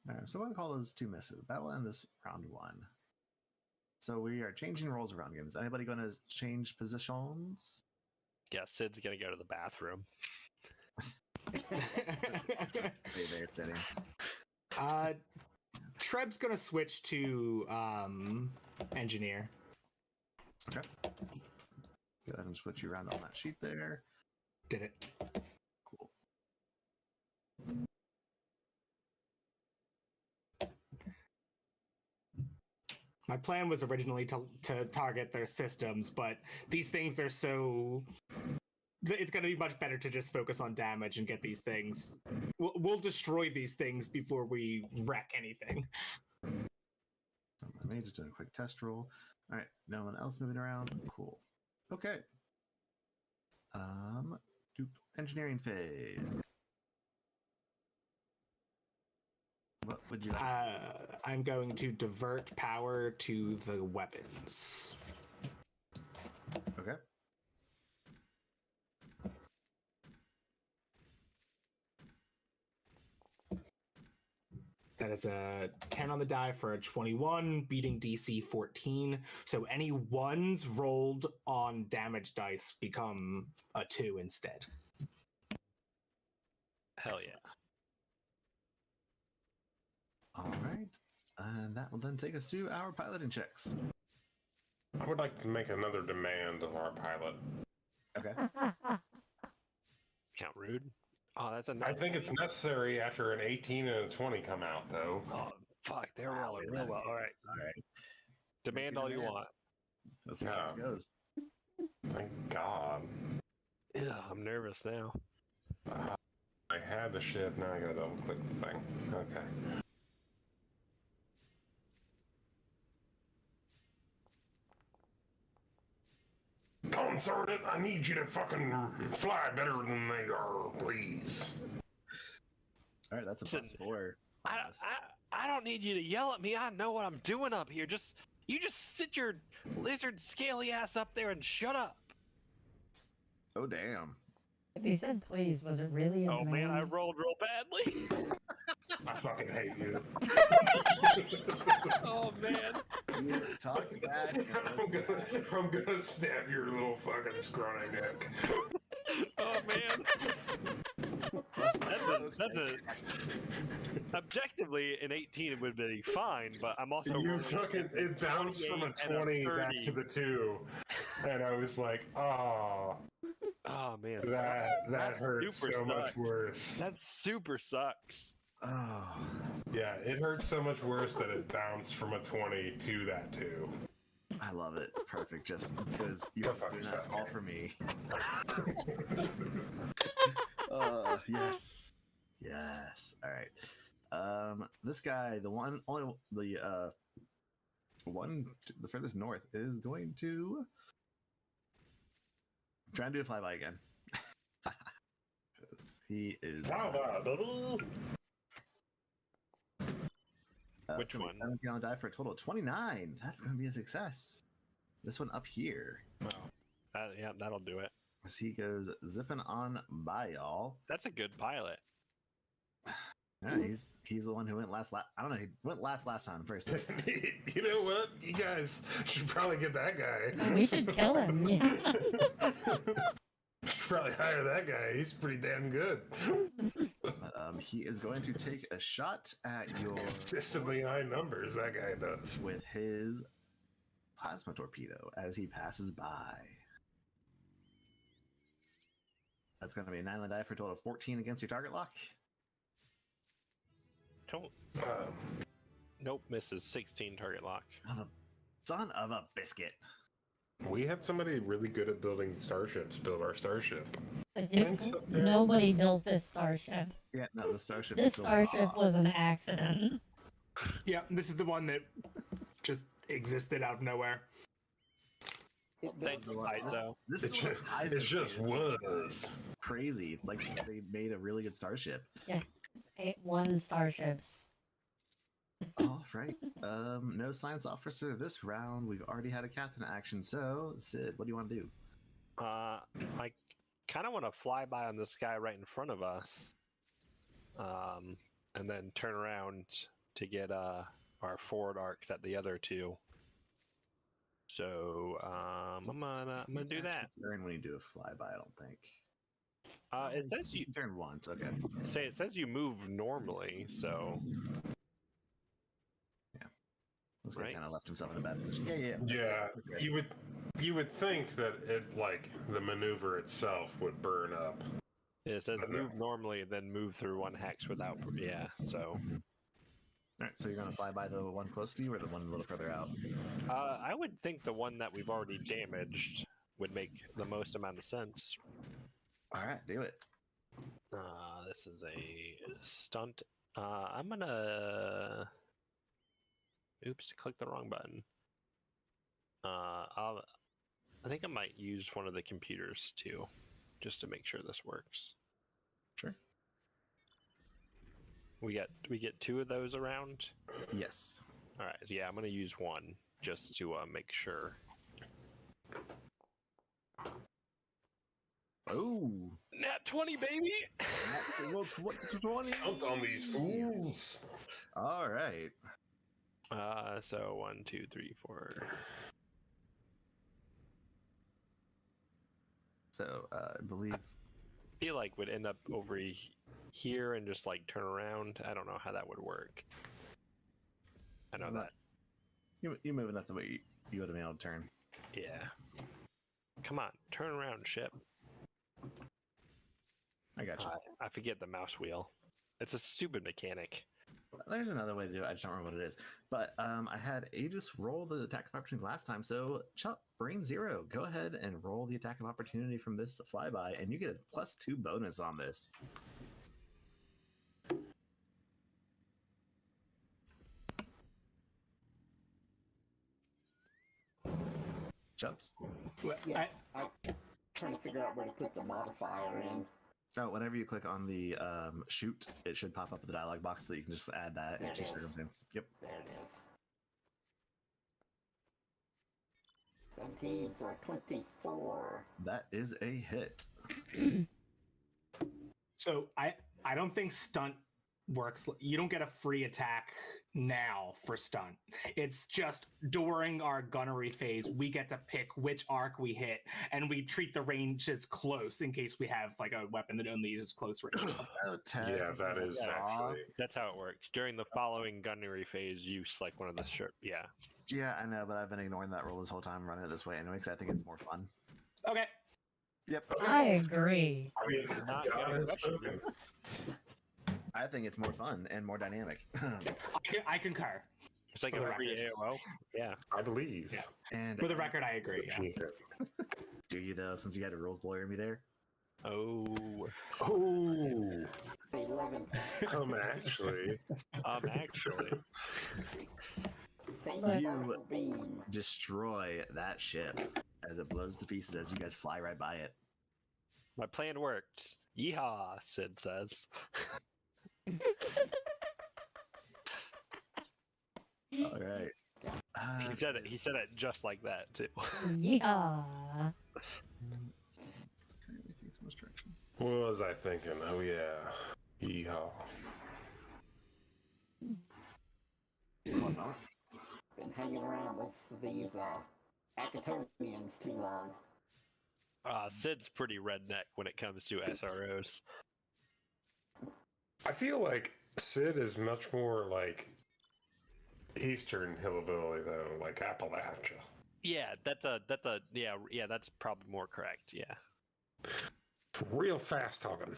Alright, so I'm going to call those two misses. That will end this round one. So we are changing roles around again. Is anybody going to change positions? Yeah, Sid's gonna go to the bathroom. Stay there sitting. Treb's gonna switch to engineer. Okay. Go ahead and switch you around on that sheet there. Did it. Cool. My plan was originally to target their systems, but these things are so... It's going to be much better to just focus on damage and get these things... We'll destroy these things before we wreck anything. I may just do a quick test roll. All right, no one else moving around. Cool. Okay. Engineering phase. What would you like? I'm going to divert power to the weapons. Okay. That is a 10 on the die for a 21, beating DC 14. So any ones rolled on damage dice become a 2 instead. Hell yeah. All right. And that will then take us to our piloting checks. I would like to make another demand of our pilot. Okay. Count rude. Oh, that's a I think it's necessary after an 18 and a 20 come out, though. Oh, fuck, they're Wow, rolling wait a real well. minute. All right. All right. Demand all you want. Let's see how this goes. Thank God. Yeah, I'm nervous now. I had the shit, now I gotta double click the thing. Okay. Concert it, I need you to fucking fly better than they are, please. All right, that's a Listen, +4. I don't need you to yell at me. I know what I'm doing up here. You just sit your lizard scaly ass up there and shut up. Oh, damn. If he said please, was it really a Oh man, I demand? rolled real badly. I fucking hate you. Oh man. You talk bad. I'm gonna snap your little fucking scrawny neck. Oh man. That's a objectively an 18 it would be fine, but I'm also You rolling fucking, it bounced from a 28 and a 20 back 30. to the 2. And I was like, oh, Oh man. that That hurts super so much sucks. worse. That super sucks. Oh. Yeah, it hurts so much worse that it bounced from a 20 to that 2. I love it. It's perfect. Just because you Go have fuck to do that yourself, all Kenny. for me. Yes. Yes. All right. This guy, the furthest north, is going to try and do a flyby again. 'Cause he is. Flyby, baby. Which so one? 17 on the die for a total of 29. That's going to be a success. This one up here. Wow. Yeah, that'll do it. As he goes zipping on by y'all. That's a good pilot. Yeah, he's the one who went last. I don't know. He went last time. First. You know what? You guys should probably get that guy. We should kill him. Yeah. Should probably hire that guy. He's pretty damn good. But, he is going to take a shot at your Consistently high numbers, that guy does. with his plasma torpedo as he passes by. That's going to be a 9 on the die for a total of 14 against your target lock. Don't. Nope, misses 16 target lock. Son of a biscuit. We had somebody really good at building starships build our starship. Nobody built this starship. Yeah, no, the starship. This starship was an accident. Yeah, this is the one that just existed out of nowhere. Thanks, Izo. This It just was. crazy. It's like they made a really good starship. Yeah, it's 1 starships. All right. No science officer this round. We've already had a captain action. So, Sid, what do you want to do? I kind of want to fly by on this guy right in front of us, and then turn around to get our forward arcs at the other 2. So I'm gonna do that. Turn when you do a flyby, I don't think. It says you turn once. Okay. It says you move normally, so This guy Right. kind of left himself in a bad position. Yeah. Yeah, Okay. you would think that it like the maneuver itself would burn up. it says move normally, then move through 1 hex without. Yeah, so All right. So you're gonna fly by the one close to you, or the one a little further out? I would think the one that we've already damaged would make the most amount of sense. All right. Do it. This is a stunt. I'm gonna. Oops, click the wrong button. I think I might use one of the computers too, just to make sure this works. Sure. We get 2 of those around. Yes. All right. Yeah, I'm gonna use 1 just to make sure. Oh. Nat 20, baby. What's 20? Stumped on these fools. All right. So 1, 2, 3, 4. So I believe. Feel like would end up over here and just like turn around. I don't know how that would work. I know that. You move enough the way you would have been able to turn. Yeah. Come on, turn around, ship. I got you. I forget the mouse wheel. It's a stupid mechanic. There's another way to do it. I just don't remember what it is. But I had Aegis roll the attack of opportunity last time. So, Chuck, Brain Zero, go ahead and roll the attack of opportunity from this flyby, and you get a +2 bonus on this. Chubbs. Yeah, I'm trying to figure out where to put the modifier in. So whenever you click on the shoot, it should pop up with the dialog box so that you can just add that There into it is. circumstance. Yep. There it is. 17 for a 24. That is a hit. So I don't think stunt works. You don't get a free attack now for stunt. It's just during our gunnery phase, we get to pick which arc we hit, and we treat the range as close in case we have like a weapon that only uses close range. Yeah, that is actually. That's how it works. During the following gunnery phase, you select one of the shirt. Yeah. Yeah, I know, but I've been ignoring that rule this whole time, running it this way anyway, because I think it's more fun. Okay. Yep. I agree. I mean, Not to be gonna honest, question you. I think it's more fun and more dynamic. I concur. It's like For a the free record. AOO. Yeah. I believe. Yeah. And For the record, I agree. Yeah. do you though, since you had a rules lawyer me there? Oh. Oh, 11. actually. Actually. You Beam. destroy that ship as it blows to pieces as you guys fly right by it. My plan worked. Yeehaw, Sid says. All right. He said it just like that too. Yeah. What was I thinking? Oh yeah. Yeehaw. One moment. Been hanging around with these Acatonians too long. Sid's pretty redneck when it comes to SROs. I feel like Sid is much more like Eastern hillbilly though, like Appalachia. Yeah, that's that's probably more correct. Yeah. Real fast talking.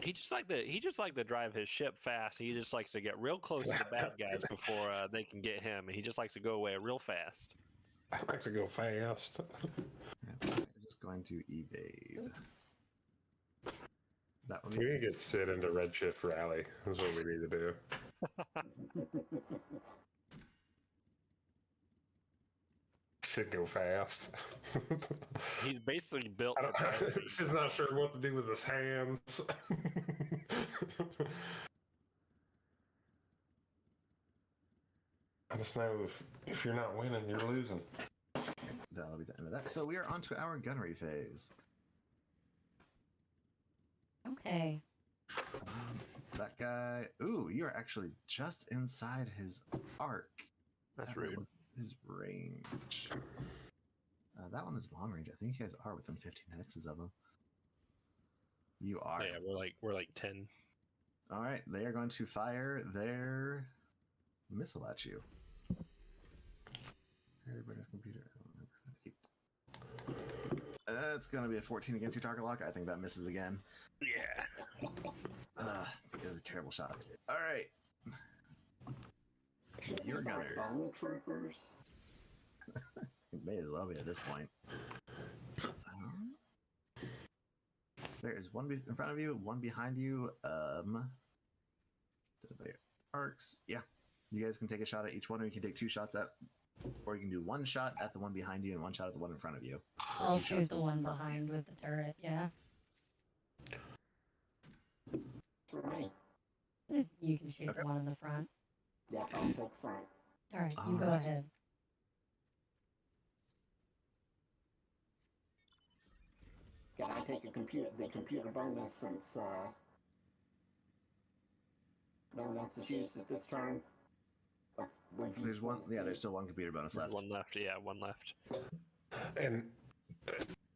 He just like to drive his ship fast. He just likes to get real close to the bad guys before they can get him. And he just likes to go away real fast. I like to go fast. I'm just going to evade. That one. We need to get Sid into Redshift Rally. That's what we need to do. Sid go fast. He's basically built. Sid's not sure what to do with his hands. I just know if you're not winning, you're losing. That'll be the end of that. So we are on to our gunnery phase. Okay. That guy. Ooh, you are actually just inside his arc. That's rude. What's his range? That one is long range. I think you guys are within 15 hexes of him. You are. Yeah, we're like 10. All right, they are going to fire their missile at you. Everybody's computer. It's going to be a 14 against your target lock. I think that misses again. Yeah. These guys are terrible shots. All right. You're a gunner. Bone troopers. It may as well be at this point. There's one in front of you, one behind you. Arcs. Yeah. You guys can take a shot at each one, or you can take 2 shots at, or you can do 1 shot at the one behind you and 1 shot at the one in front of you. I'll shoot the one behind with the turret, yeah. For me. You can shoot the one in the front. Yeah, I'll take front. Alright, you go ahead. Can I take the computer bonus since no one else is used at this turn? There's one. Yeah, there's still 1 computer bonus left. One left. Yeah, one left. And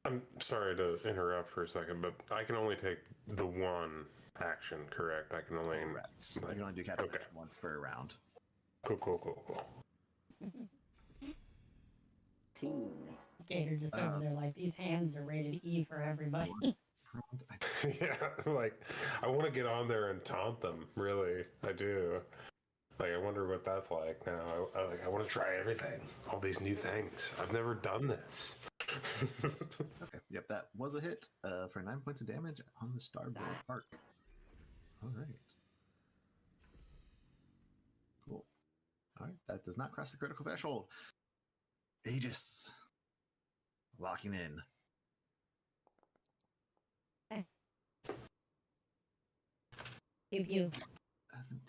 I'm sorry to interrupt for a second, but I can only take the 1 action, correct? I can only... Correct. You can only do capture once per round. Cool. Team. Gator just over there like, these hands are rated E for everybody. Yeah, like, I want to get on there and taunt them, really. I do. Like, I wonder what that's like now. I want to try everything. All these new things. I've never done this. Okay, yep, that was a hit for 9 points of damage on the starboard arc. All right. Cool. All right, that does not cross the critical threshold. Aegis. Locking in. Pew pew.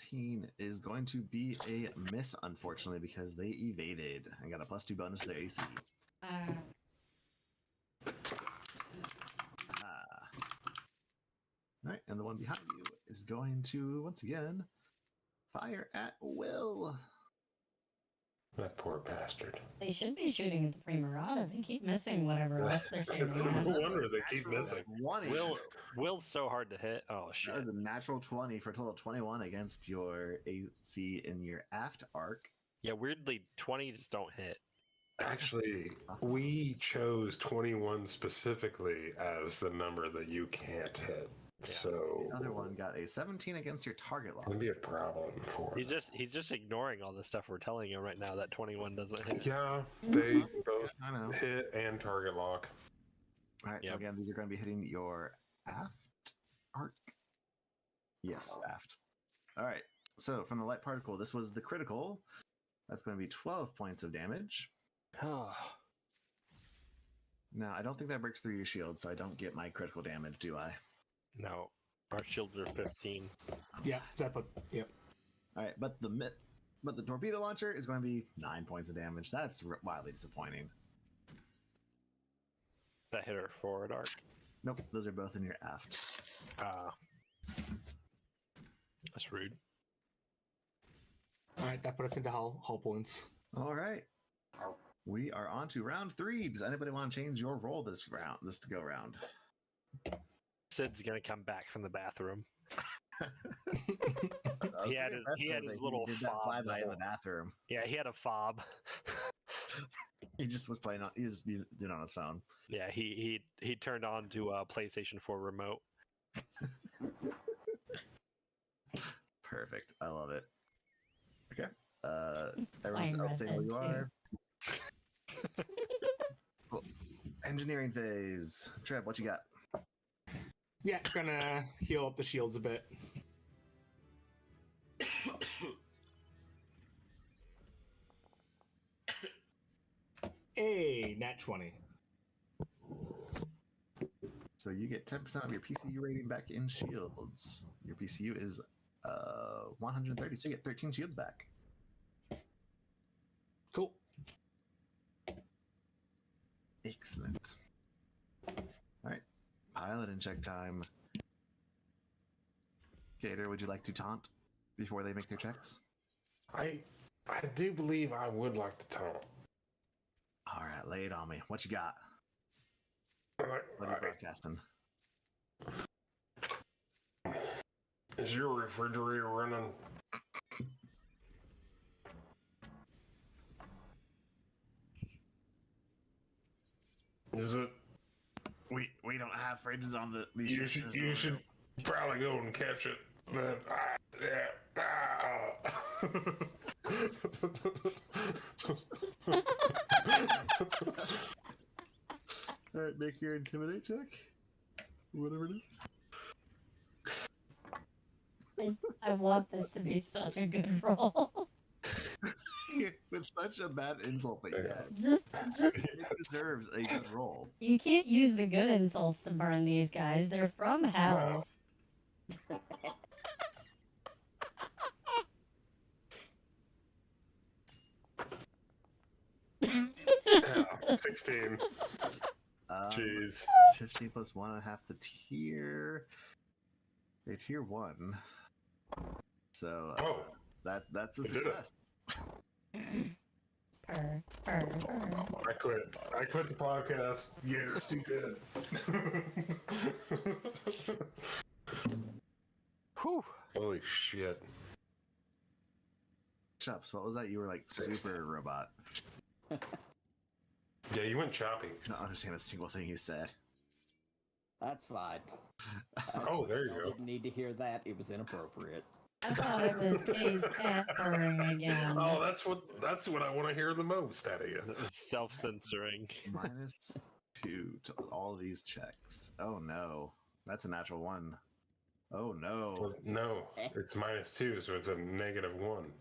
17 is going to be a miss, unfortunately, because they evaded. I got a +2 bonus to their AC. Alright, and the one behind you is going to, once again, fire at will. That poor bastard. They should be shooting at the Primarata. They keep missing whatever else they're shooting at. No wonder they keep missing. 20. Will's so hard to hit. Oh, shit. That is a natural 20 for a total of 21 against your AC in your aft arc. Yeah, weirdly, 20s don't hit. Actually, we chose 21 specifically as the number that you can't hit. Yeah. So the other one got a 17 against your target lock. It'd be a problem for He's just ignoring all the stuff we're telling him right now that 21 doesn't hit. Yeah, they both I know. hit and target lock. All right, so again, these are going to be hitting your aft arc. Yes, aft. All right, so from the light particle, this was the critical. That's going to be 12 points of damage. Now, I don't think that breaks through your shield, so I don't get my critical damage, do I? No, our shields are 15. Yeah, separate. Yep. All right, but the torpedo launcher is going to be 9 points of damage. That's wildly disappointing. That hit her forward arc. Nope, those are both in your aft. That's rude. All right, that put us into hull points. All right. We are on to round 3. Does anybody want to change your role this to go round? Sid's gonna come back from the bathroom. He had his little did that fob flyby in there. the bathroom. Yeah, he had a fob. He just was playing on. He just did it on his phone. Yeah, he turned on to a PlayStation 4 remote. Perfect. I love it. Okay. Playing Everyone's Red say who Dead you 2. are. Cool. Engineering phase. Trev, what you got? Yeah, gonna heal up the shields a bit. Hey, nat 20. So you get 10% of your PCU rating back in shields. Your PCU is 130, so you get 13 shields back. Cool. Excellent. All right. Pilot and check time. Gator, would you like to taunt before they make their checks? I do believe I would like to taunt. All right, lay it on me. What you got? What are you broadcasting? Is your refrigerator running? Is it? We don't have fridges on these. You should probably go and catch it. But All right, make your intimidate check. Whatever it is. I want this to be such a good roll. With such a bad insult that you had. Just It deserves a good roll. you can't use the good insults to burn these guys. They're from hell. yeah, 16. Jeez. 15 plus 1.5 the tier. A tier 1. So that's a I did it. success. Purr. I quit the podcast. Yeah, it's too good. Whew. Holy shit. Chups, what was that? You were like super robot. Yeah, you went choppy. I don't understand a single thing you said. That's fine. Oh, there you I go. didn't need to hear that. It was inappropriate. I thought it was Kay's cat purring again. Oh, that's what I want to hear the most out of you. Self-censoring. -2 to all these checks. Oh no. That's a natural 1. Oh no. No, it's -2, so it's a -1.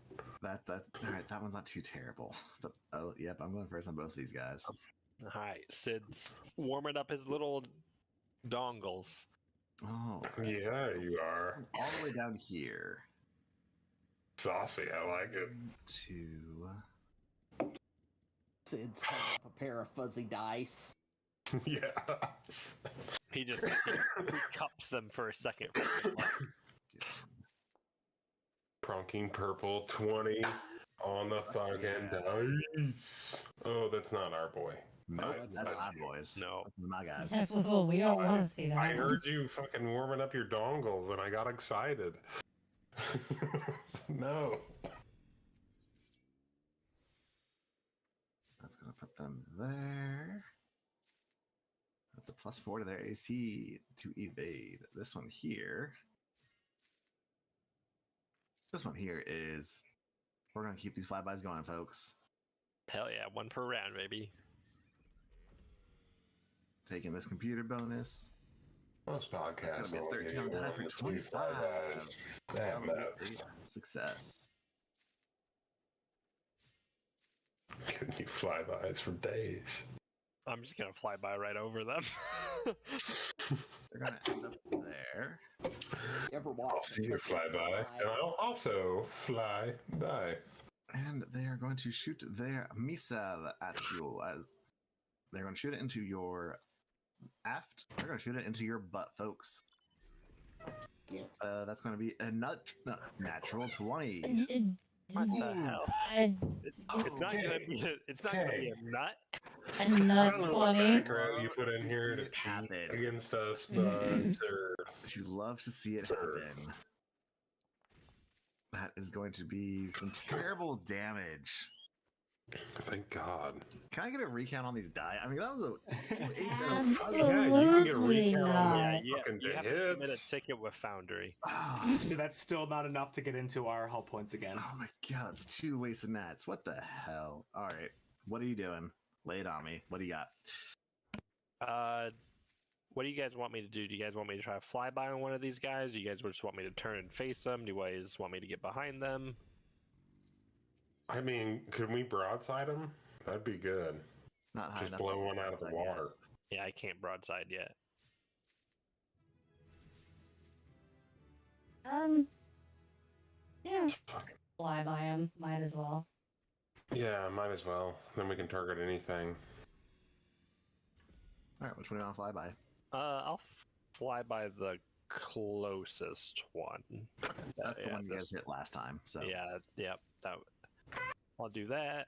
That all right, that one's not too terrible. But oh yep, I'm going first on both these guys. Alright, Sid's warming up his little dongles. Oh, Yeah, you are. all the way down here. Saucy, I like it. 2. Sid's held up a pair of fuzzy dice. Yeah. He just cups them for a second. Pronking purple 20 on the fucking dice. Oh, that's not our boy. Nope, that's that's not my you. boys. No. That's my guys. Well, we don't want to see that. I heard you fucking warming up your dongles and I got excited. No. That's gonna put them there. That's a +4 to their AC to evade. This one here. This one here is. We're gonna keep these flybys going, folks. Hell yeah, 1 per round, baby. Taking this computer bonus. Most podcasts That's gonna be a only 13 on get die for 25. That matters. Success. Can you flybys for days? I'm just gonna fly by right over them. They're gonna end up there. You ever I'll watch see you fly by, and I'll also fly by. And they are going to shoot their missile at you as they're going to shoot it into your aft. We're gonna shoot it into your butt, folks. Yeah. That's gonna be a natural 20. What the hell? It's not Okay. gonna be. It's not gonna be a nut. A I nut don't know what 20. background you put in Love here to to see it cheat happen. against us, but But you love to see it Sure. happen. That is going to be some terrible damage. thank God. Can I get a recount on these die? I mean, that was a Absolutely recount on not. that. Yeah, Fucking you have to submit a hits. ticket with Foundry. oh, So that's still not enough to get into our hull points again. oh my god, it's 2 wasted nats. What the hell? All right, what are you doing? Lay it on me. What do you got? What do you guys want me to do? Do you guys want me to try to fly by on one of these guys? Do you guys just want me to turn and face them? Do you guys want me to get behind them? I mean, could we broadside them? That'd be good. Not high Just enough. blow to one out of the broadside yet. water. Yeah, I can't broadside yet. Yeah. Fucking- Fly by him. Might as well. Yeah, might as well. Then we can target anything. All right, which one do you want to fly by? I'll fly by the closest one. That's the yeah, one you guys this- hit last time. So Yeah, yep. I'll do that.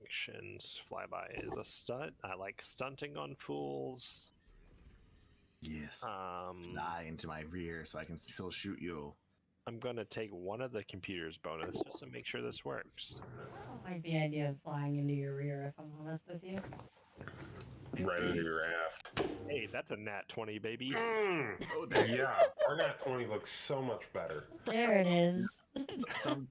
Actions. Flyby is a stunt. I like stunting on fools. yes, Um, die into my rear so I can still shoot you. I'm gonna take one of the computer's bonus just to make sure this works. I don't like the idea of flying into your rear, if I'm honest with you. Right into your aft. Hey, that's a nat 20, baby. Yeah, our nat 20 looks so much better. There it is.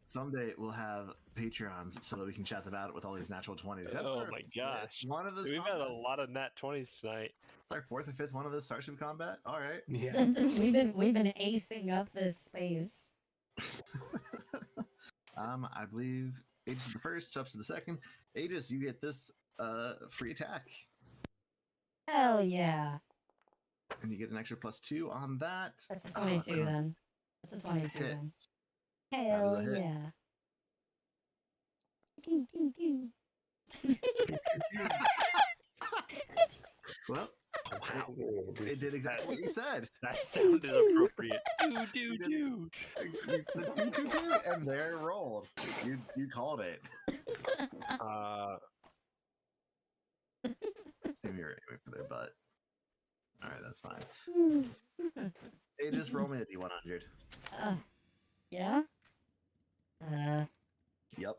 Someday we'll have Patreons so that we can chat about it with all these natural 20s. That's Oh our my gosh. one of this. We've had a combat. lot of nat 20s tonight. It's our 4th or 5th one of this Starship combat. All right. Yeah. we've been acing up this space. I believe Aegis is the first, Chubbs to the second. Aegis, you get this free attack, Hell yeah. and you get an extra +2 on that. That's a Oh, 22 so then. That's a 22 hit. then. That Hell is a hit. yeah. Pew, pew, pew. Well, it did exactly what you said. That sound is appropriate. Do. You said 2, 2, 2, and there it rolled. You called it. Same here anyway for their butt. All right, that's fine. Hey, just roll me a d100. Yeah? Yep,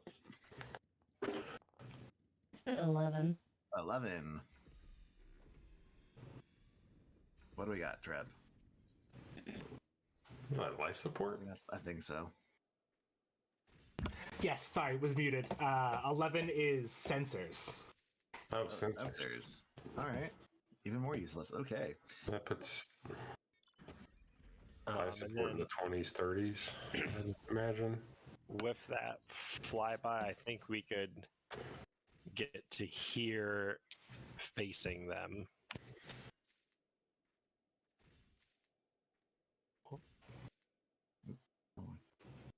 11. 11. What do we got, Treb? Is that life support? I think so. Yes, sorry, was muted. 11 is sensors. Oh, sensors. Sensors. All right. Even more useless. Okay. That puts life And support in then the 20s, 30s, I'd imagine. with that flyby, I think we could get to here facing them.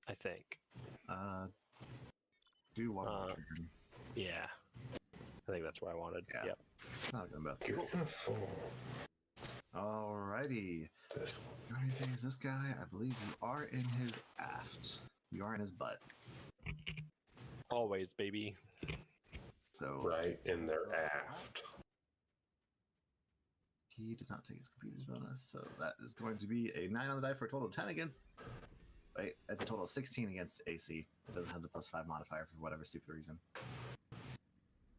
I think. Do one more Uh, turn. Yeah. I think that's what I wanted. Yeah. Yep. Not gonna about You're gonna fall. Alrighty. This How many things this guy? I believe you are in his aft. You are in his butt. Always, baby. So right in their aft. he did not take his computer's bonus, so that is going to be a 9 on the die for a total of 10 against. Wait, it's a total of 16 against AC. It doesn't have the +5 modifier for whatever stupid reason.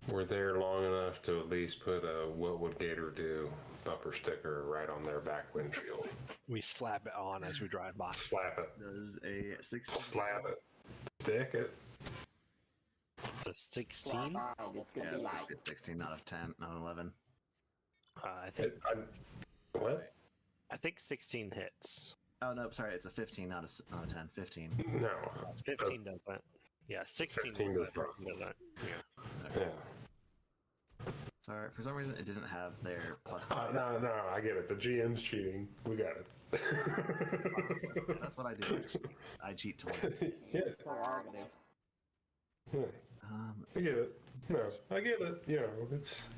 We're there long enough to at least put a "What would Gator do" bumper sticker right on their back windshield. We slap it on as we drive by. Slap it. Does a 16 Slap it. Stick it. The 16? It's gonna Yeah, be it's like supposed to be a 16, not a 10, not an 11. I think What? I think 16 hits. Oh no, sorry, it's a 15, not a 10. 15. No. 15 doesn't. Yeah, 16 15 does doesn't. not. doesn't. Yeah. Yeah. Sorry, for some reason it didn't have their plus. Oh, no, I get it. The GM's cheating. We got it. That's what I do. I cheat to win. Yeah. prerogative. Yeah. I get it. No, I get it. You know, it's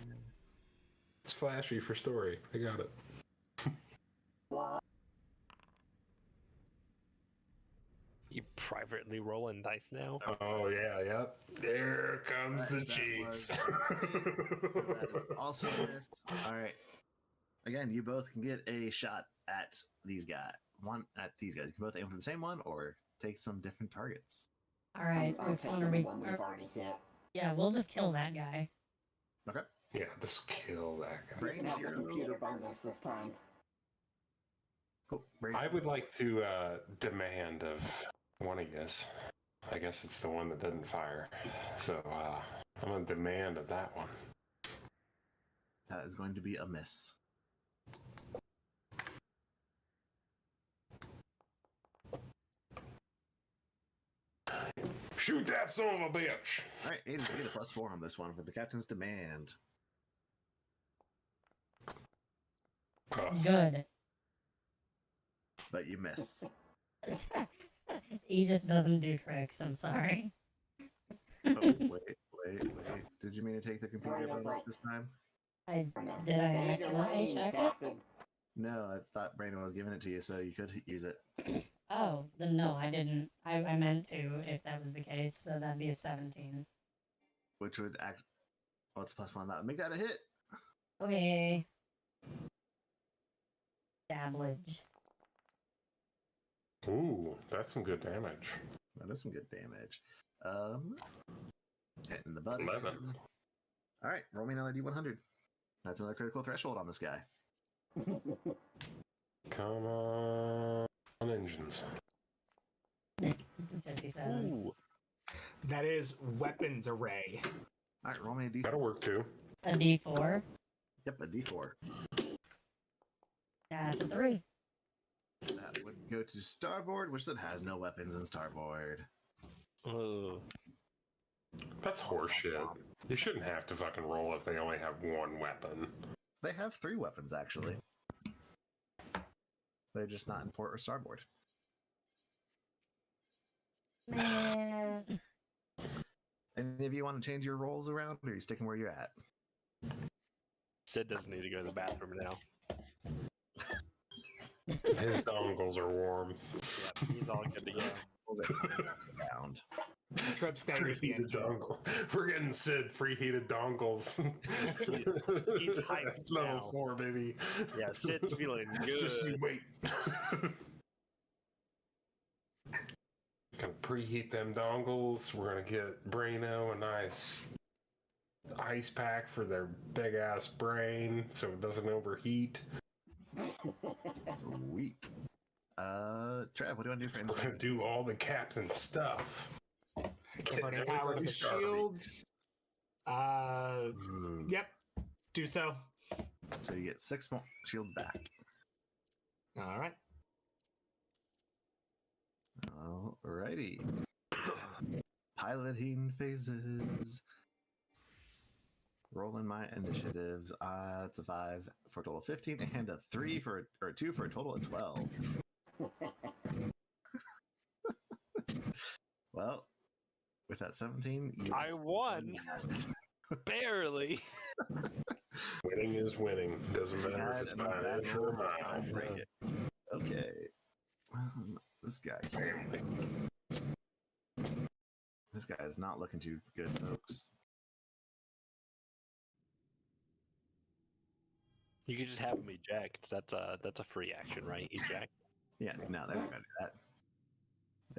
flashy for story. I got it. You privately rolling dice now? Oh yeah, yep. There comes the That cheats. that is also a miss. All right. Again, you both can get a shot at these guys. One at these guys. You can both aim for the same one or take some different targets. All right, I'm which one taking are the we? one we've already hit. Yeah, we'll just kill that guy. Okay. Yeah, just kill that guy. You Brain can have the zero. computer bonus this time. Cool. Brain I zero. would like to demand of one of you. I guess it's the one that doesn't fire. So I'm gonna demand of that one. That is going to be a miss. Shoot that son of a bitch! All right, Aiden, you get a +4 on this one for the captain's demand. Good. But you miss. He just doesn't do tricks. I'm sorry. Oh, wait. Did you mean to take the computer bonus this time? Did I accidentally check it? No, I thought Brandon was giving it to you, so you could use it. Oh, then no, I didn't. I meant to, if that was the case, so that'd be a 17. Which would act. Oh, it's +1. That would make that a hit. Okay. Dablage. Ooh, that's some good damage. That is some good damage. Hitting the button. 11. All right, roll me another D100. That's another critical threshold on this guy. Come on, engines. 57. Ooh. That is weapons array. All right, roll me a D4. That'll work too. A D4. Yep, a D4. That's a 3. That would go to starboard, which then has no weapons in starboard. Oh. That's horseshit. You shouldn't have to fucking roll if they only have one weapon. They have 3 weapons, actually. They're just not in port or starboard. Man. Any of you want to change your rolls around, or are you sticking where you're at? Sid doesn't need to go to the bathroom now. His dongles are warm. Yep, he's all good to go. Rolls are around. Trip staying with the Preheated engine. dongle. We're getting Sid preheated dongles. He's hyped Level now. 4, baby. Yeah, Sid's feeling good. Just you wait. Gonna preheat them dongles. We're gonna get Braino a nice ice pack for their big ass brain so it doesn't overheat. Sweet. Trev, what do you want to do for We're gonna do all the captain stuff. Converting power to Everybody the starving. shields. Yep. Do so. So you get 6 more shield back. All right. Alrighty. Piloting phases. Rolling my initiatives. It's a 5 for a total of 15, and a 3 for or a 2 for a total of 12. Well, with that 17, you I won. Barely. Winning is winning. Doesn't matter if Had it's enough by bad an inch or a rolls, I'll mile. break it. Okay. This guy. This guy is not looking too good, folks. You could just have him eject. That's a free action, right? Eject. Yeah, no, they're not going to do that.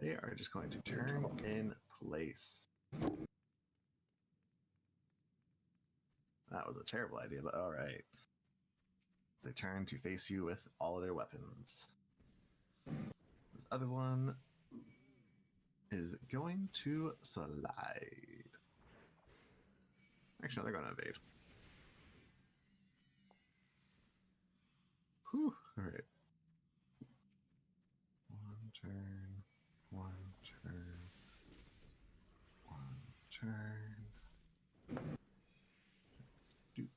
They are just going to turn in place. That was a terrible idea, but all right. They turn to face you with all of their weapons. This other one is going to slide. Actually, no, they're going to evade. Whew. All right. One turn. Doop,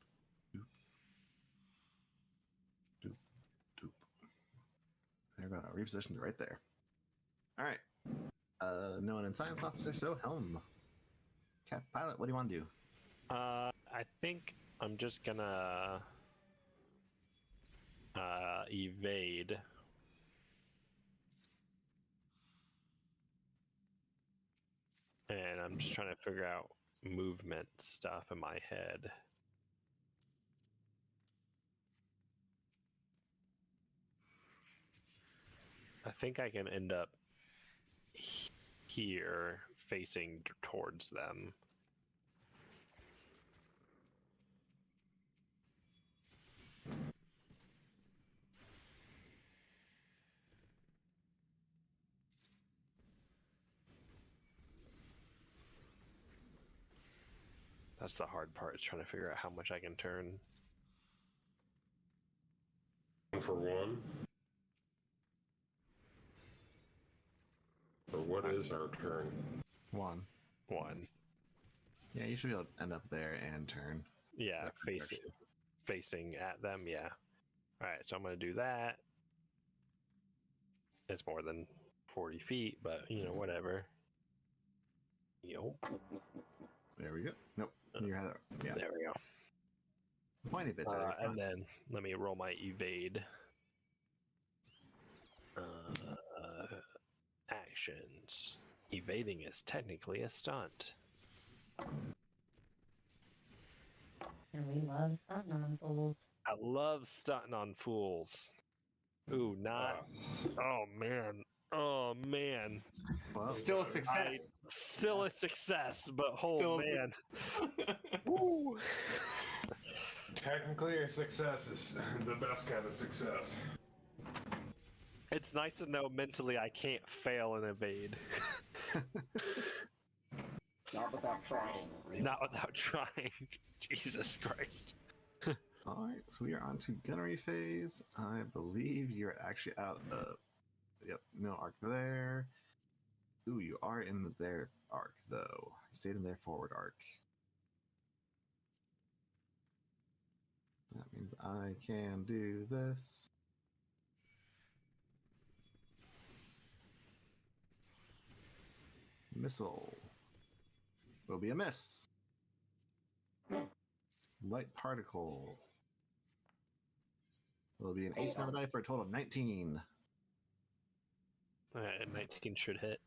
doop. Doop, doop. They're going to reposition right there. All right. No one in science officer, so Helm. Okay, Pilot, what do you want to do? I think I'm just gonna evade. And I'm just trying to figure out movement stuff in my head. I think I can end up here facing towards them. That's the hard part, is trying to figure out how much I can turn. For one. Or what is our turn? 1. Yeah, you should be able to end up there and turn. Yeah, Right, facing at them, yeah. Alright, so I'm gonna do that. It's more than 40 feet, but whatever. Yo. There we go. Nope. You had it. Yeah. There we go. Pointy bits at And then let me roll my evade. Actions. Evading is technically a stunt. And we love stunting on fools. I love stunting on fools. Ooh, not. Oh man. Oh man. Well, Still a success. Still a success, but Still a man. Woo. Technically, a success is the best kind of success. It's nice to know mentally I can't fail and evade. Not without trying. Not without trying. Jesus Christ. all right, so we are on to gunnery phase. I believe you're actually out of. Yep, no arc there. Ooh, you are in their arc though. You stayed in their forward arc. That means I can do this. Missile will be a miss. Light particle will be an 8 on the die for a total of 19. 19 should hit.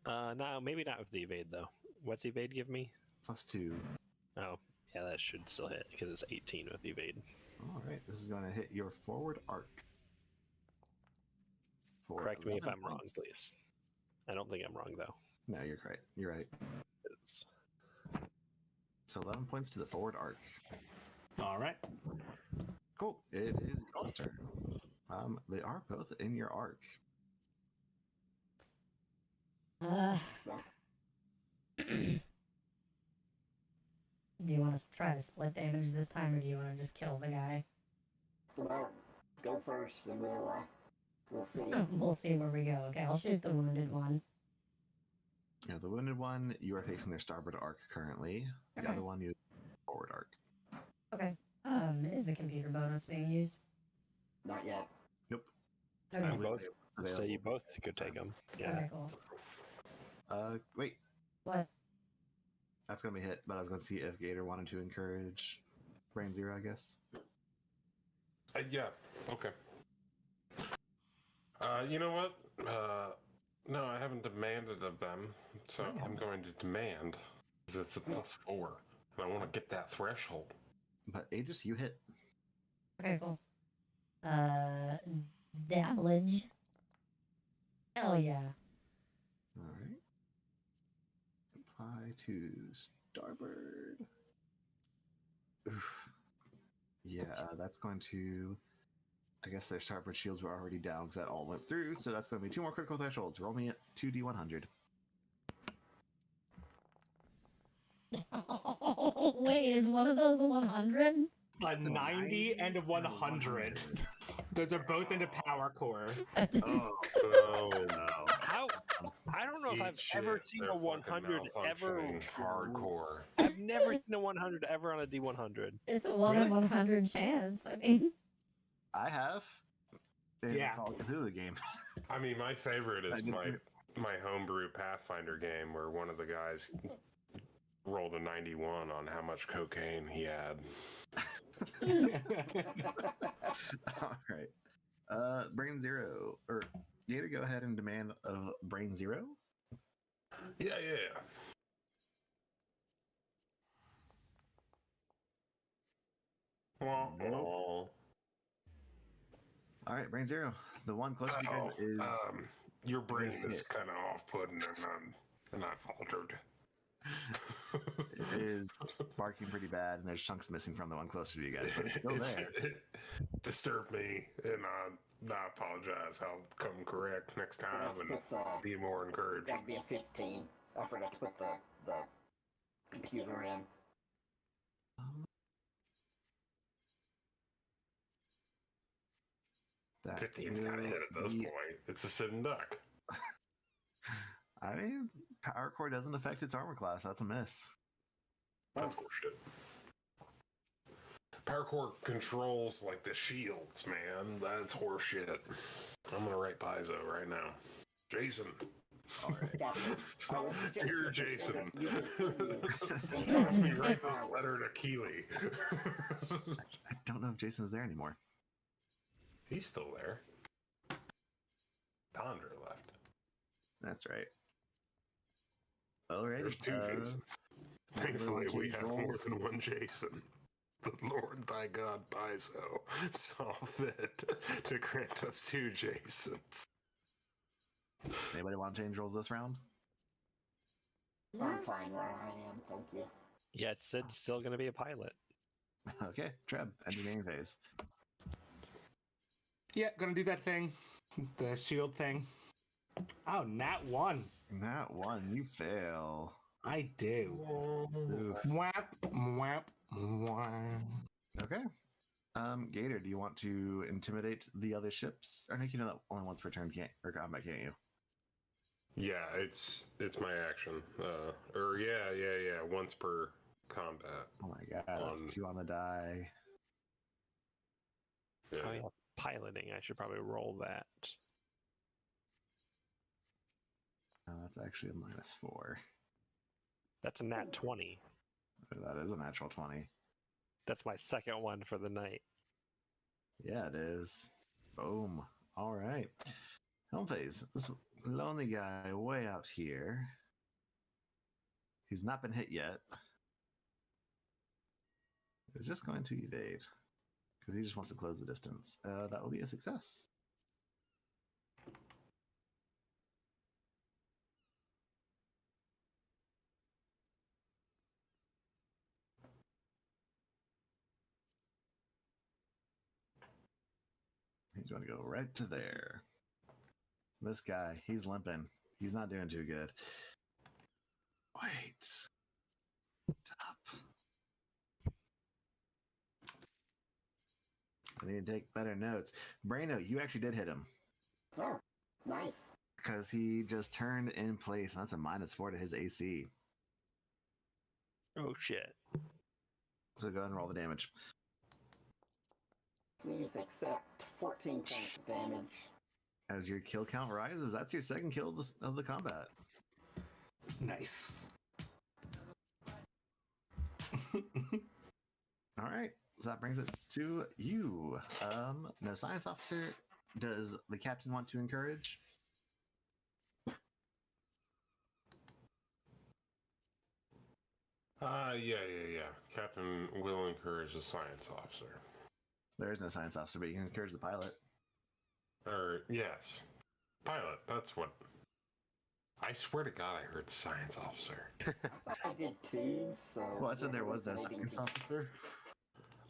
No, maybe not with the evade though. What's evade give me? +2. Oh, yeah, that should still hit because it's 18 with evade. All right, this is going to hit your forward arc. For Correct me if 11 I'm wrong, points. please. I don't think I'm wrong though. No, you're right. You're right. It's... So 11 points to the forward arc. All right. Cool. It is your turn. They are both in your arc. Do you want to try to split damage this time, or do you want to just kill the guy? Well, go first, and we'll see. We'll see where we go. Okay, I'll shoot the wounded one. Yeah, the wounded one, you are facing their starboard arc currently. The Okay. other one, you forward arc. Okay. Is the computer bonus being used? Not yet. Nope. Okay. You both, Available. so you both could take them. Yeah. Okay, cool. Wait. What? That's gonna be hit, but I was gonna see if Gator wanted to encourage Brain Zero, I guess. Yeah, okay. You know what? No, I haven't demanded of them, so I'm going to demand, because it's a +4, and I want to get that threshold. But Aegis, you hit. Okay, cool. Damage. Hell yeah. Alright. Apply to starboard. Oof. Yeah, that's going to... I guess their starboard shields were already down because that all went through, so that's going to be 2 more critical thresholds. Roll me at 2d100. Oh, wait, is one of those 100? A 90 and a 100. Those are both into power core. Oh, no. How? I don't know if I've ever seen a 100 ever. Hardcore. I've never seen a 100 ever on a D100. It's a 1 in 100 chance. I mean, I have. In Yeah. Call of Cthulhu game. I mean, my favorite I is did my too. my homebrew Pathfinder game where one of the guys rolled a 91 on how much cocaine he had. All right. Brain Zero. Or Gator, go ahead and demand of Brain Zero. Yeah. Nope. All right, Brain Zero. The one closest to you guys is. Your brain is hit. kind of off-putting, and I faltered. It is barking pretty bad, and there's chunks missing from the one closer to you guys, but it's still there. It disturbed me, and I apologize. I'll come correct next time and be more encouraged. That'd be a 15. I forgot to put the computer in. That 15's kind of hit at this point. It's a sitting duck. I mean, Power Core doesn't affect its armor class. That's a miss. That's horseshit. Power Core controls like the shields, man. That's horseshit. I'm gonna write Paizo right now. Jason. All right. Dear Jason. Let me write this letter to Keeley. I don't know if Jason's there anymore. He's still there. Tondra left. That's right. Alright. There's two Jasons. Thankfully, we have more than one Jason. The Lord thy God Paizo saw fit to grant us two Jasons. Anybody want to change roles this round? I'm fine where I am, thank you. Yeah, Sid's still going to be a pilot. Okay, Treb, engineering phase. Yeah, gonna do that thing. The shield thing. Oh, nat 1. That one, you fail. I do. Oof. Whap, whap, whap. Okay. Gator, do you want to intimidate the other ships? Or Nick, you know that only once per turn can't or combat, can't you? Yeah, it's my action. Yeah. Once per combat. Oh my god, that's 2 on the die. Yeah. Oh, yeah. Piloting, I should probably roll that. That's actually a -4. That's a nat 20. That is a natural 20. That's my second one for the night. Yeah, it is. Boom. All right. Helm phase. This lonely guy way out here. He's not been hit yet. He's just going to evade. Because he just wants to close the distance. That will be a success. He's going to go right to there. This guy, he's limping. He's not doing too good. Wait. Stop. I need to take better notes. Braino, you actually did hit him. Oh, nice. Because he just turned in place, and that's a -4 to his AC. Oh, shit. So go ahead and roll the damage. Please accept 14 points of damage. As your kill count rises, that's your second kill of the combat. Nice. All right, so that brings us to you. No science officer. Does the captain want to encourage? Yeah. Captain will encourage the science officer. There is no science officer, but you can encourage the pilot. Yes. Pilot, that's what... I swear to God I heard science officer. I did too, so... Well, I said there was no science officer.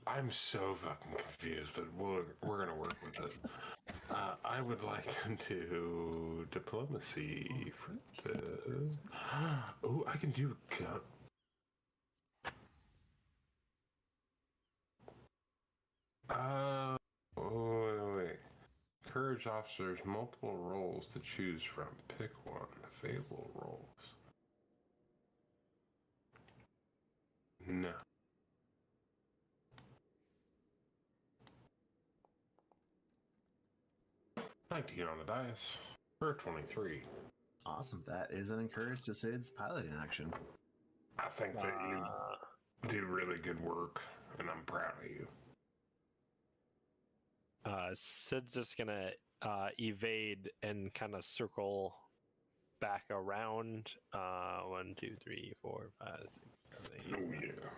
I'm so fucking confused, but we're gonna work with it. I would like to do diplomacy for this. Oh, I can do... Wait. Encourage officers multiple roles to choose from. Pick one. Available roles. No. $19 on the dice for 23. Awesome. That is an encourage to Sid's piloting action. I I think that you do really good work, and I'm proud of you. Sid's just gonna evade and kind of circle back around. 1, 2, 3, 4, 5, 6, 7, 8. Oh yeah.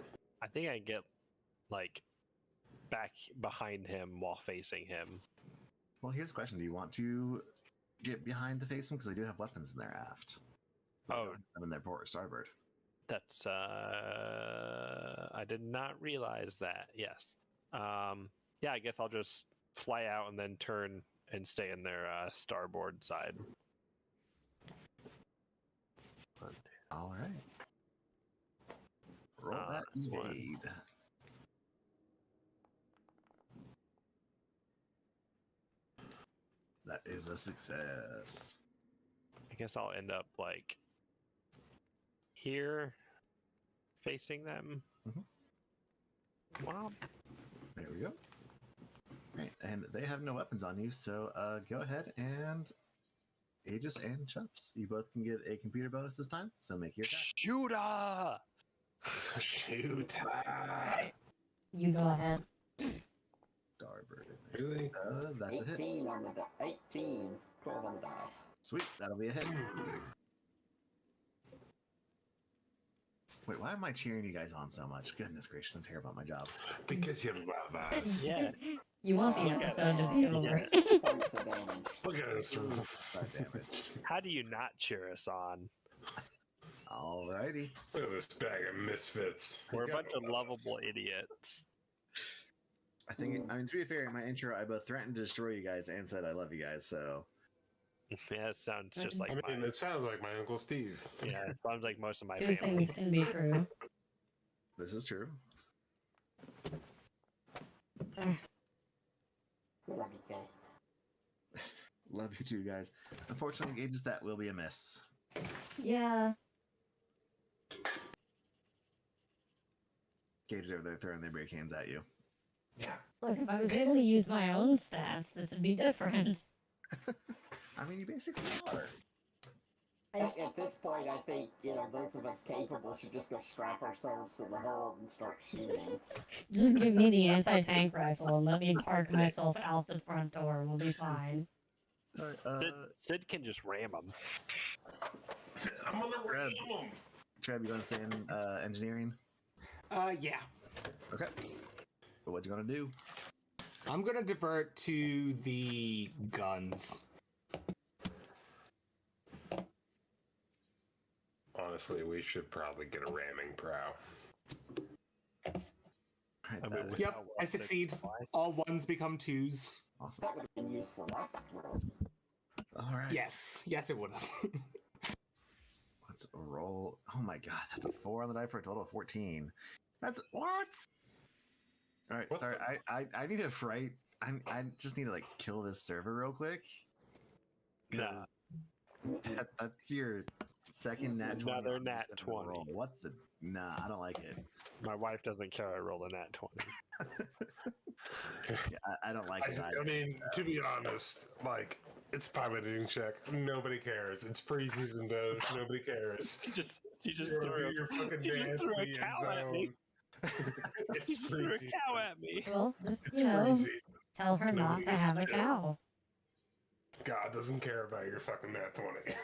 I think I get like back behind him while facing him. Well, here's the question: do you want to get behind to face them because they do have weapons in their aft? Oh, I'm in their port starboard. that's I did not realize that. Yes. Yeah, I guess I'll just fly out and then turn and stay in their starboard side. All right. Roll that evade. That is a success. I guess I'll end up like here, facing them. Wow. There we go. Right, and they have no weapons on you, so go ahead and Aegis and Chups. You both can get a computer bonus this time, so make your attack. Shooter! Shoot. You go ahead. Starboard. Really? That's a hit. 18 on the die. 18. 12 on the die. Sweet, that'll be a hit. Wait, why am I cheering you guys on so much? Goodness gracious, I'm terrible at my job. Because you love us. Yeah. You want the episode to be over. Points of damage. Look at us. Side damage. How do you not cheer us on? Alrighty. Look at this bag of misfits. We're a You bunch gotta of love us. lovable idiots. I think, I mean, to be fair, in my intro, I both threatened to destroy you guys and said I love you guys, so. Yeah, it sounds just like I mean, mine. it sounds like my Uncle Steve. Yeah, it sounds like most of my Two family. things can be true. This is true. Love you, Kay. Love you too, guys. Unfortunately, Aegis, that will be a miss. Yeah. Gage is over there throwing their break hands at you. Yeah. Look, if I was able to use my own stats, this would be different. I mean, you basically are. At this point, I think, those of us capable should just go strap ourselves to the hull and start shooting. Just give me the anti-tank rifle and let me park myself out the front door. We'll be fine. Sid can just ram them. I'm gonna ram him. Trev, you want to stay in engineering? Yeah. Okay. But what you gonna do? I'm gonna divert to the guns. Honestly, we should probably get a ramming prow. Alright, I mean, with Yep, how well I Sid succeed. can fly. All ones become twos. awesome. That would have been useful last roll. All right. Yes, it would have. Let's roll. Oh my god, that's a 4 on the die for a total of 14. That's what? All right, What sorry. I need to write. I just need to like kill this server real quick. Nah. That's your second nat 20. Another on nat this 20. roll. What the? Nah, I don't like it. My wife doesn't care I roll a nat 20. Yeah, I don't like it. I mean, to be honest, like, it's piloting check. Nobody cares. It's preseason, Doge. Nobody cares. You just You're threw your fucking you just dance threw a in the cow end at me. zone. You It's just threw a preseason. cow at me. Well, just, It's you know, preseason. tell her not Nobody to gives have a a shit. cow. God doesn't care about your fucking nat 20.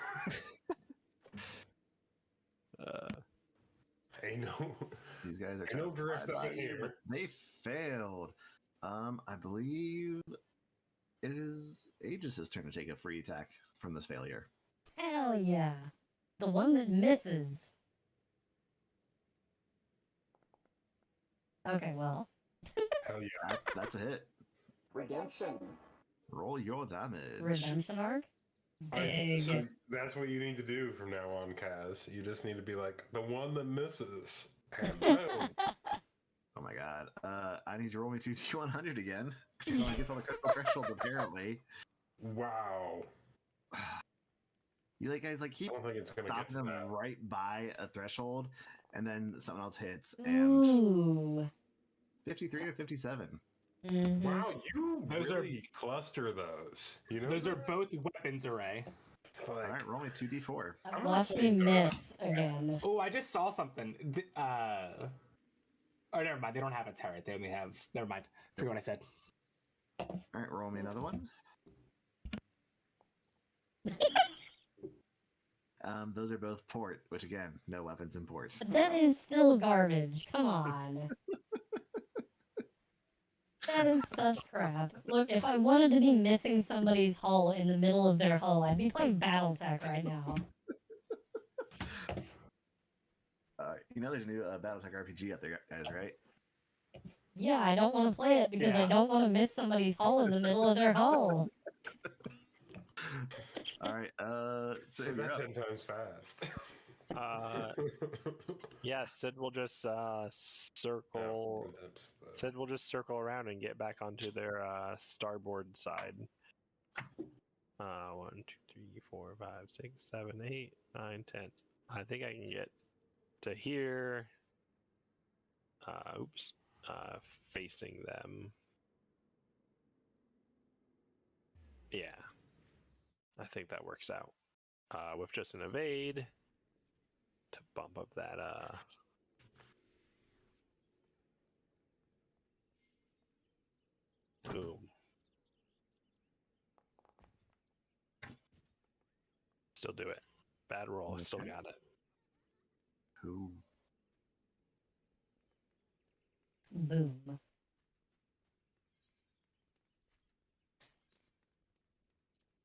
Ain't no, These guys are ain't trying no to drift fly up by in you, here. but they failed. I believe it is Aegis' turn to take a free attack from this failure. Hell yeah. The one that misses. Okay, well. Hell yeah. That's a hit. Redemption. Roll your damage. Redemption arc? Big. So that's what you need to do from now on, Kaz. You just need to be like, the one that misses. And boom. Oh my god. I need you to roll me 2 T100 again. Because he only gets on the critical threshold, apparently. Wow. You guys like I keep don't think it's going to get stopping to them that. right by a threshold, and then something else hits, and Ooh. 53 to 57. Mhm. Wow, you Those are- really cluster those. You know, Those are both weapons array. All right, roll me 2d4. Watch me miss again. Oh, I just saw something. Oh, never mind. They don't have a turret. They only have. Never mind. Forget what I said. All right, roll me another one. Those are both port, which again, no weapons in port. That is still garbage. Come on. That is such crap. Look, if I wanted to be missing somebody's hull in the middle of their hull, I'd be playing BattleTech right now. You know there's a new BattleTech RPG up there, guys, right? Yeah, I don't want to play it because I don't want to miss somebody's hull in the middle of their hull. All right, so Say you're that up. 10 times fast. Yeah, Sid will just circle. Sid will just circle around and get back onto their starboard side. 1, 2, 3, 4, 5, 6, 7, 8, 9, 10. I think I can get to here. Facing them. Yeah, I think that works out. With just an evade to bump up that boom. Still do it. Bad roll. Still got it. Cool. Boom.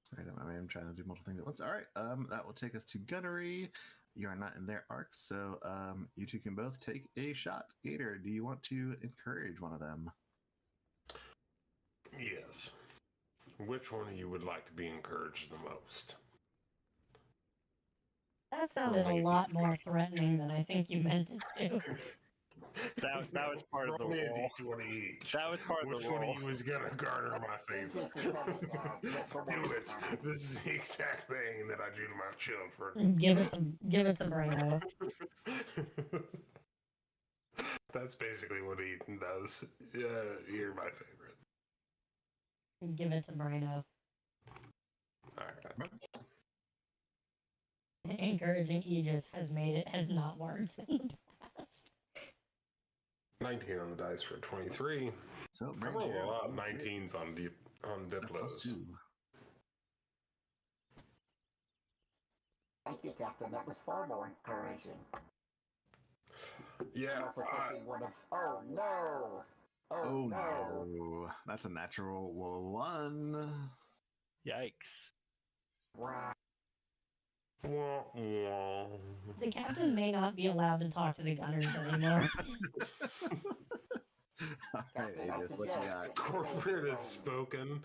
Sorry, I'm trying to do multiple things at once. All right, that will take us to gunnery. You are not in their arcs, so you two can both take a shot. Gator, do you want to encourage one of them? Yes. Which one of you would like to be encouraged the most? That sounded a lot more threatening than I think you meant it to. That was part of the Roll me a roll. D20 each. That was part of Which the one roll. of you is going to garner my favor? Do it. This is the exact thing that I do to my children. Give it to Brano. That's basically what Eden does. You're my favorite. Give it to Brano. Alright. Encouraging Aegis has not worked in the past. 19 on the dice for 23. So I roll a lot of 19s on Diplos. +2. Thank you, Captain. That was far more encouraging. Yeah, I'm also thinking one of, oh no! Oh no, that's a natural 1. Yikes. Wow. Wah, wah. The captain may not be allowed to talk to the gunners anymore. All right, Aegis, what you got? Corporate has spoken.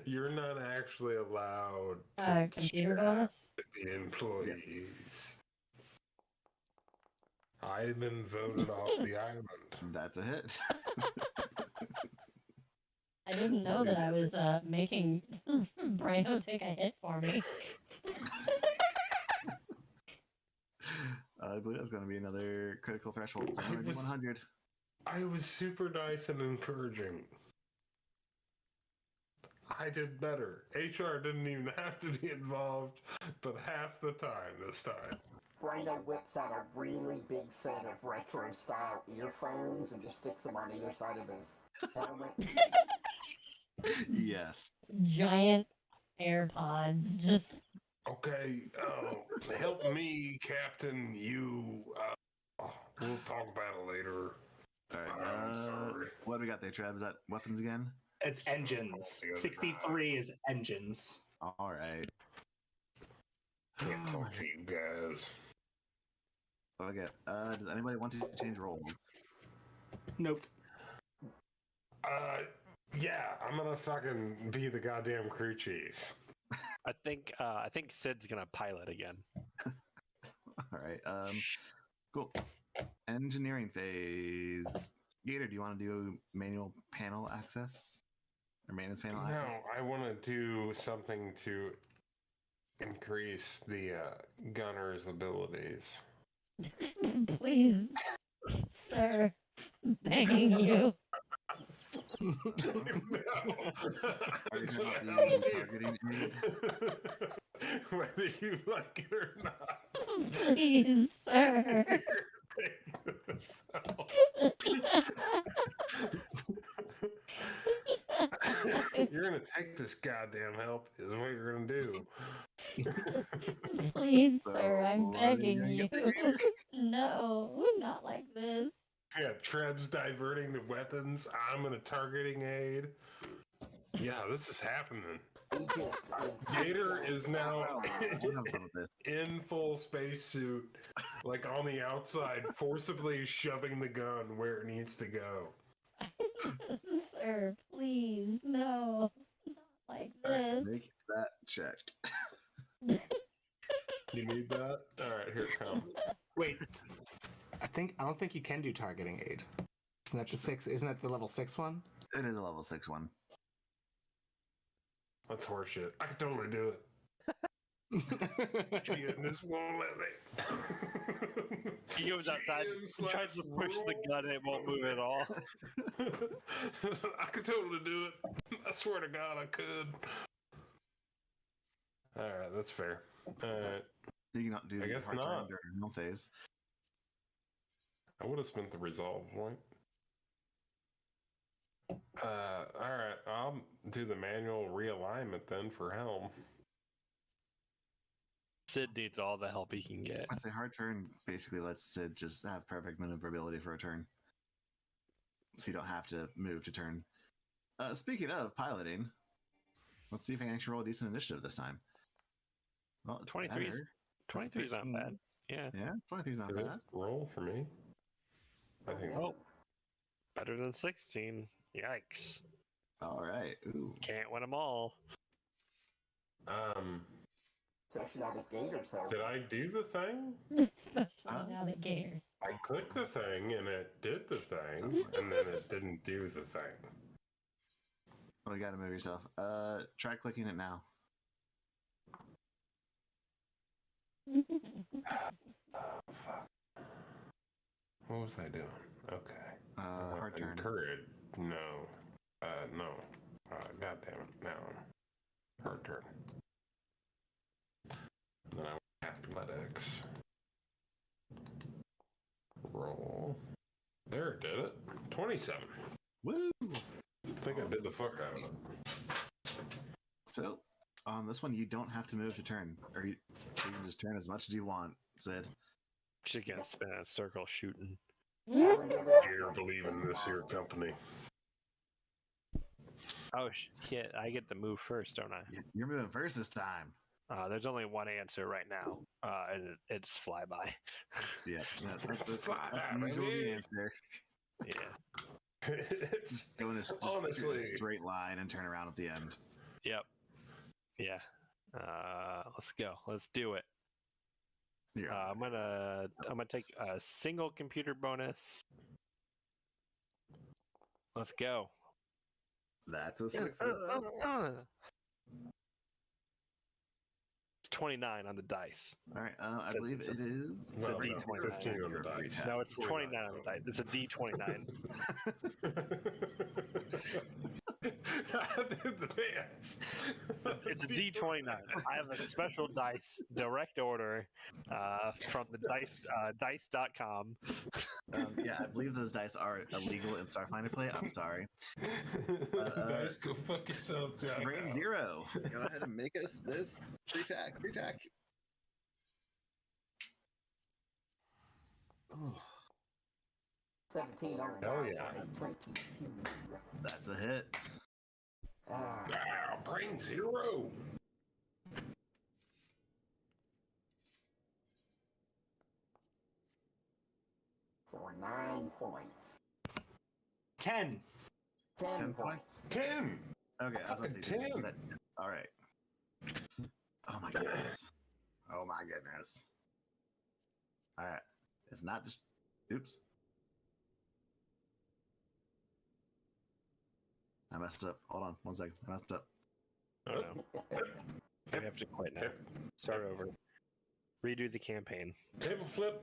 You're not actually allowed to Computer bonus? the employees. I've been voted off the island. That's a hit. I didn't know that I was making Brano take a hit for me. I believe that's going to be another critical threshold. 100. I was super nice and encouraging. I did better. HR didn't even have to be involved, but half the time this time. Brando whips out a really big set of retro-style earphones and just sticks them on either side of his helmet. Yes. Giant AirPods, just... Okay, help me, Captain. You, we'll talk about it later. All right. I'm sorry. What do we got there, Trev? Is that weapons again? It's engines. 63 is engines. All right. Can't talk to you guys. Okay. Does anybody want to change roles? Nope. Yeah, I'm gonna fucking be the goddamn crew chief. I think Sid's gonna pilot again. All right. Cool. Engineering phase. Gator, do you want to do manual panel access or maintenance panel No, access? I want to do something to increase the gunner's abilities. Please, sir, begging you. Are you not the targeting aid? whether you like it or not. Please, sir. You're gonna take this goddamn help, is what you're gonna do. Please, So, sir, I'm what are you begging gonna you. get No, not like this. Yeah, Treb's diverting the weapons. I'm gonna targeting aid. Yeah, this is happening. Aegis is Gator is now I'm done with this. in full spacesuit, like on the outside, forcibly shoving the gun where it needs to go. Sir, please, no. Not like this. Make that check. You need that? Alright, here it comes. Wait, I don't think you can do targeting aid. Isn't that the six? Isn't that the level 6 one? It is a level 6 one. That's horseshit. I can totally do it. Shit, this won't let me. He goes outside, GM tries to push the rules. gun, it won't move at all. I could totally do it. I swear to God, I could. Alright, that's fair. Alright. You cannot do I the guess hard not. turn during no phase. I would have spent the resolve point. Alright, I'll do the manual realignment then for Helm. Sid needs all the help he can get. I say hard turn basically lets Sid just have perfect maneuverability for a turn. So you don't have to move to turn. Speaking of piloting, let's see if I can actually roll a decent initiative this time. Well, it's 23 's better. 23's not bad. Yeah. Yeah, 23's not Good bad. roll for me. I think. Oh, better than 16. Yikes. All right. Ooh. Can't win them all. especially now that Gators have. Did I do the thing? Especially now that Gators. I clicked the thing and it did the thing, and then it didn't do the thing. Oh, you gotta move yourself. Try clicking it now. Fuck. What was I doing? Okay. Hard turn. Encourage. No. No. God damn it. No. Hard turn. Then I went athletics. Roll. There it did it. 27. Woo! I think I did the fuck out of it. So, on this one, you don't have to move to turn. Or you can just turn as much as you want, Sid. Just gonna spin in a circle shooting. Gator believe in this here company. Oh shit! I get to move first, don't I? You're moving first this time. There's only one answer right now, and it's flyby. Yeah, that's fine, usually the baby. answer. Yeah. It's Go in a honestly. straight line and turn around at the end. Yep. Yeah. Let's go. Let's do it. Yeah. I'm gonna take a single computer bonus. Let's go. That's a success. It's 29 on the dice. All right, I believe it is. No, D no, 29. 15 on the dice. No, it's 29 on the dice. It's a D29. I did the best. It's a D29. I have a special dice, direct order, from the dice.com. Yeah, I believe those dice are illegal in Starfinder play. I'm sorry. Dice, go fuck yourself, Jack. Brain Zero, go ahead and make us this free tack. Oh, 17 on the Hell die yeah. for a 22. that's a hit. Brain Zero. For 9 points. 10. 10 10 points. 10. Okay, I was Fucking gonna say 10. that. All right. Oh my goodness. Oh my goodness. All right. It's not just. Oops. I messed up. Hold on, 1 second. I messed up. Oh no. We have to quit now. Start over. Redo the campaign. Table flip.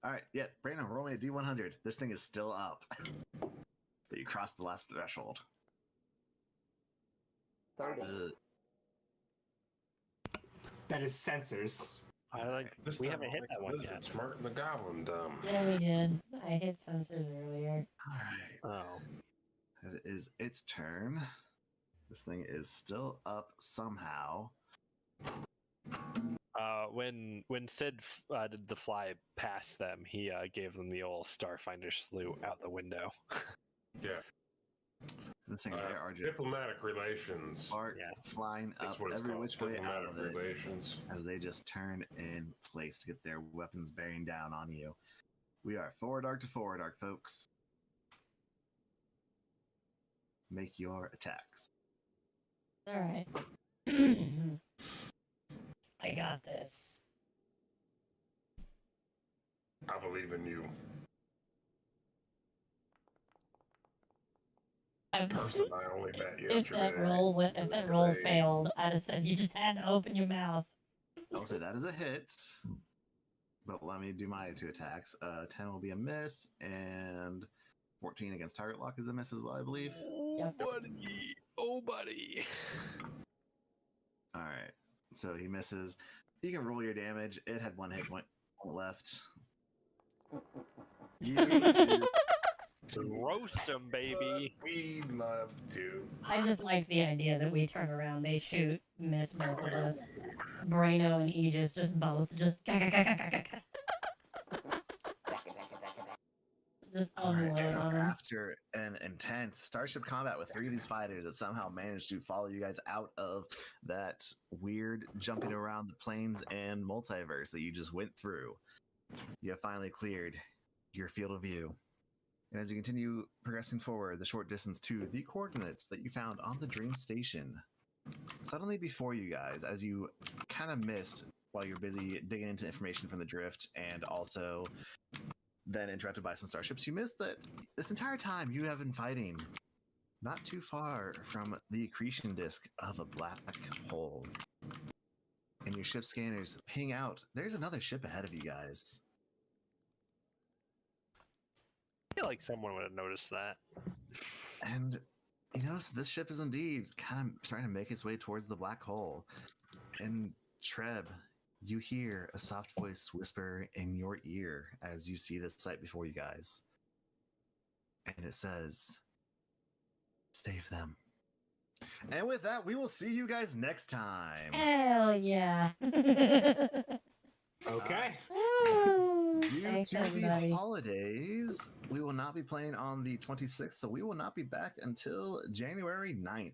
All right, yeah, Brandon, roll me a D100. This thing is still up, but you crossed the last threshold. 30. That is sensors. I like. This We time haven't I'll hit make that the one lizard yet. smart and the goblin dumb. Yeah, we did. I hit sensors earlier. All right. Oh. It is its turn. This thing is still up somehow. When Sid did the fly past them, he gave them the old Starfinder salute out the window. Yeah. This thing, there are just Diplomatic relations. sparks flying That's up what it's every called. which way out Diplomatic of it relations. as they just turn in place to get their weapons bearing down on you. We are forward arc to forward arc, folks. Make your attacks. All right. I got this. I believe in you. Person I only met yesterday. If that roll failed, I'd have said you just had to open your mouth. I'll say that is a hit. But let me do my 2 attacks. 10 will be a miss, and 14 against target lock is a miss as well, I believe. Oh, buddy. Oh, buddy. All right. So he misses. You can roll your damage. It had 1 hit point left. You Roast them, baby. We love to. I just like the idea that we turn around, they shoot, miss both of us. Braino and Aegis just both just unload on them. After an intense starship combat with 3 of these fighters that somehow managed to follow you guys out of that weird jumping around the planes and multiverse that you just went through, you have finally cleared your field of view. And as you continue progressing forward the short distance to the coordinates that you found on the Dream Station, suddenly before you guys, as you kind of missed while you're busy digging into information from the drift and also then interrupted by some starships, you missed that this entire time you have been fighting not too far from the accretion disk of a black hole. And your ship scanners ping out, there's another ship ahead of you guys. I feel like someone would have noticed that. And you notice that this ship is indeed kind of starting to make its way towards the black hole. And Treb, you hear a soft voice whisper in your ear as you see this sight before you guys. And it says, save them. And with that, we will see you guys next time. Hell yeah. Okay. Due Thanks, to everybody. the holidays, we will not be playing on the 26th, so we will not be back until January 9th.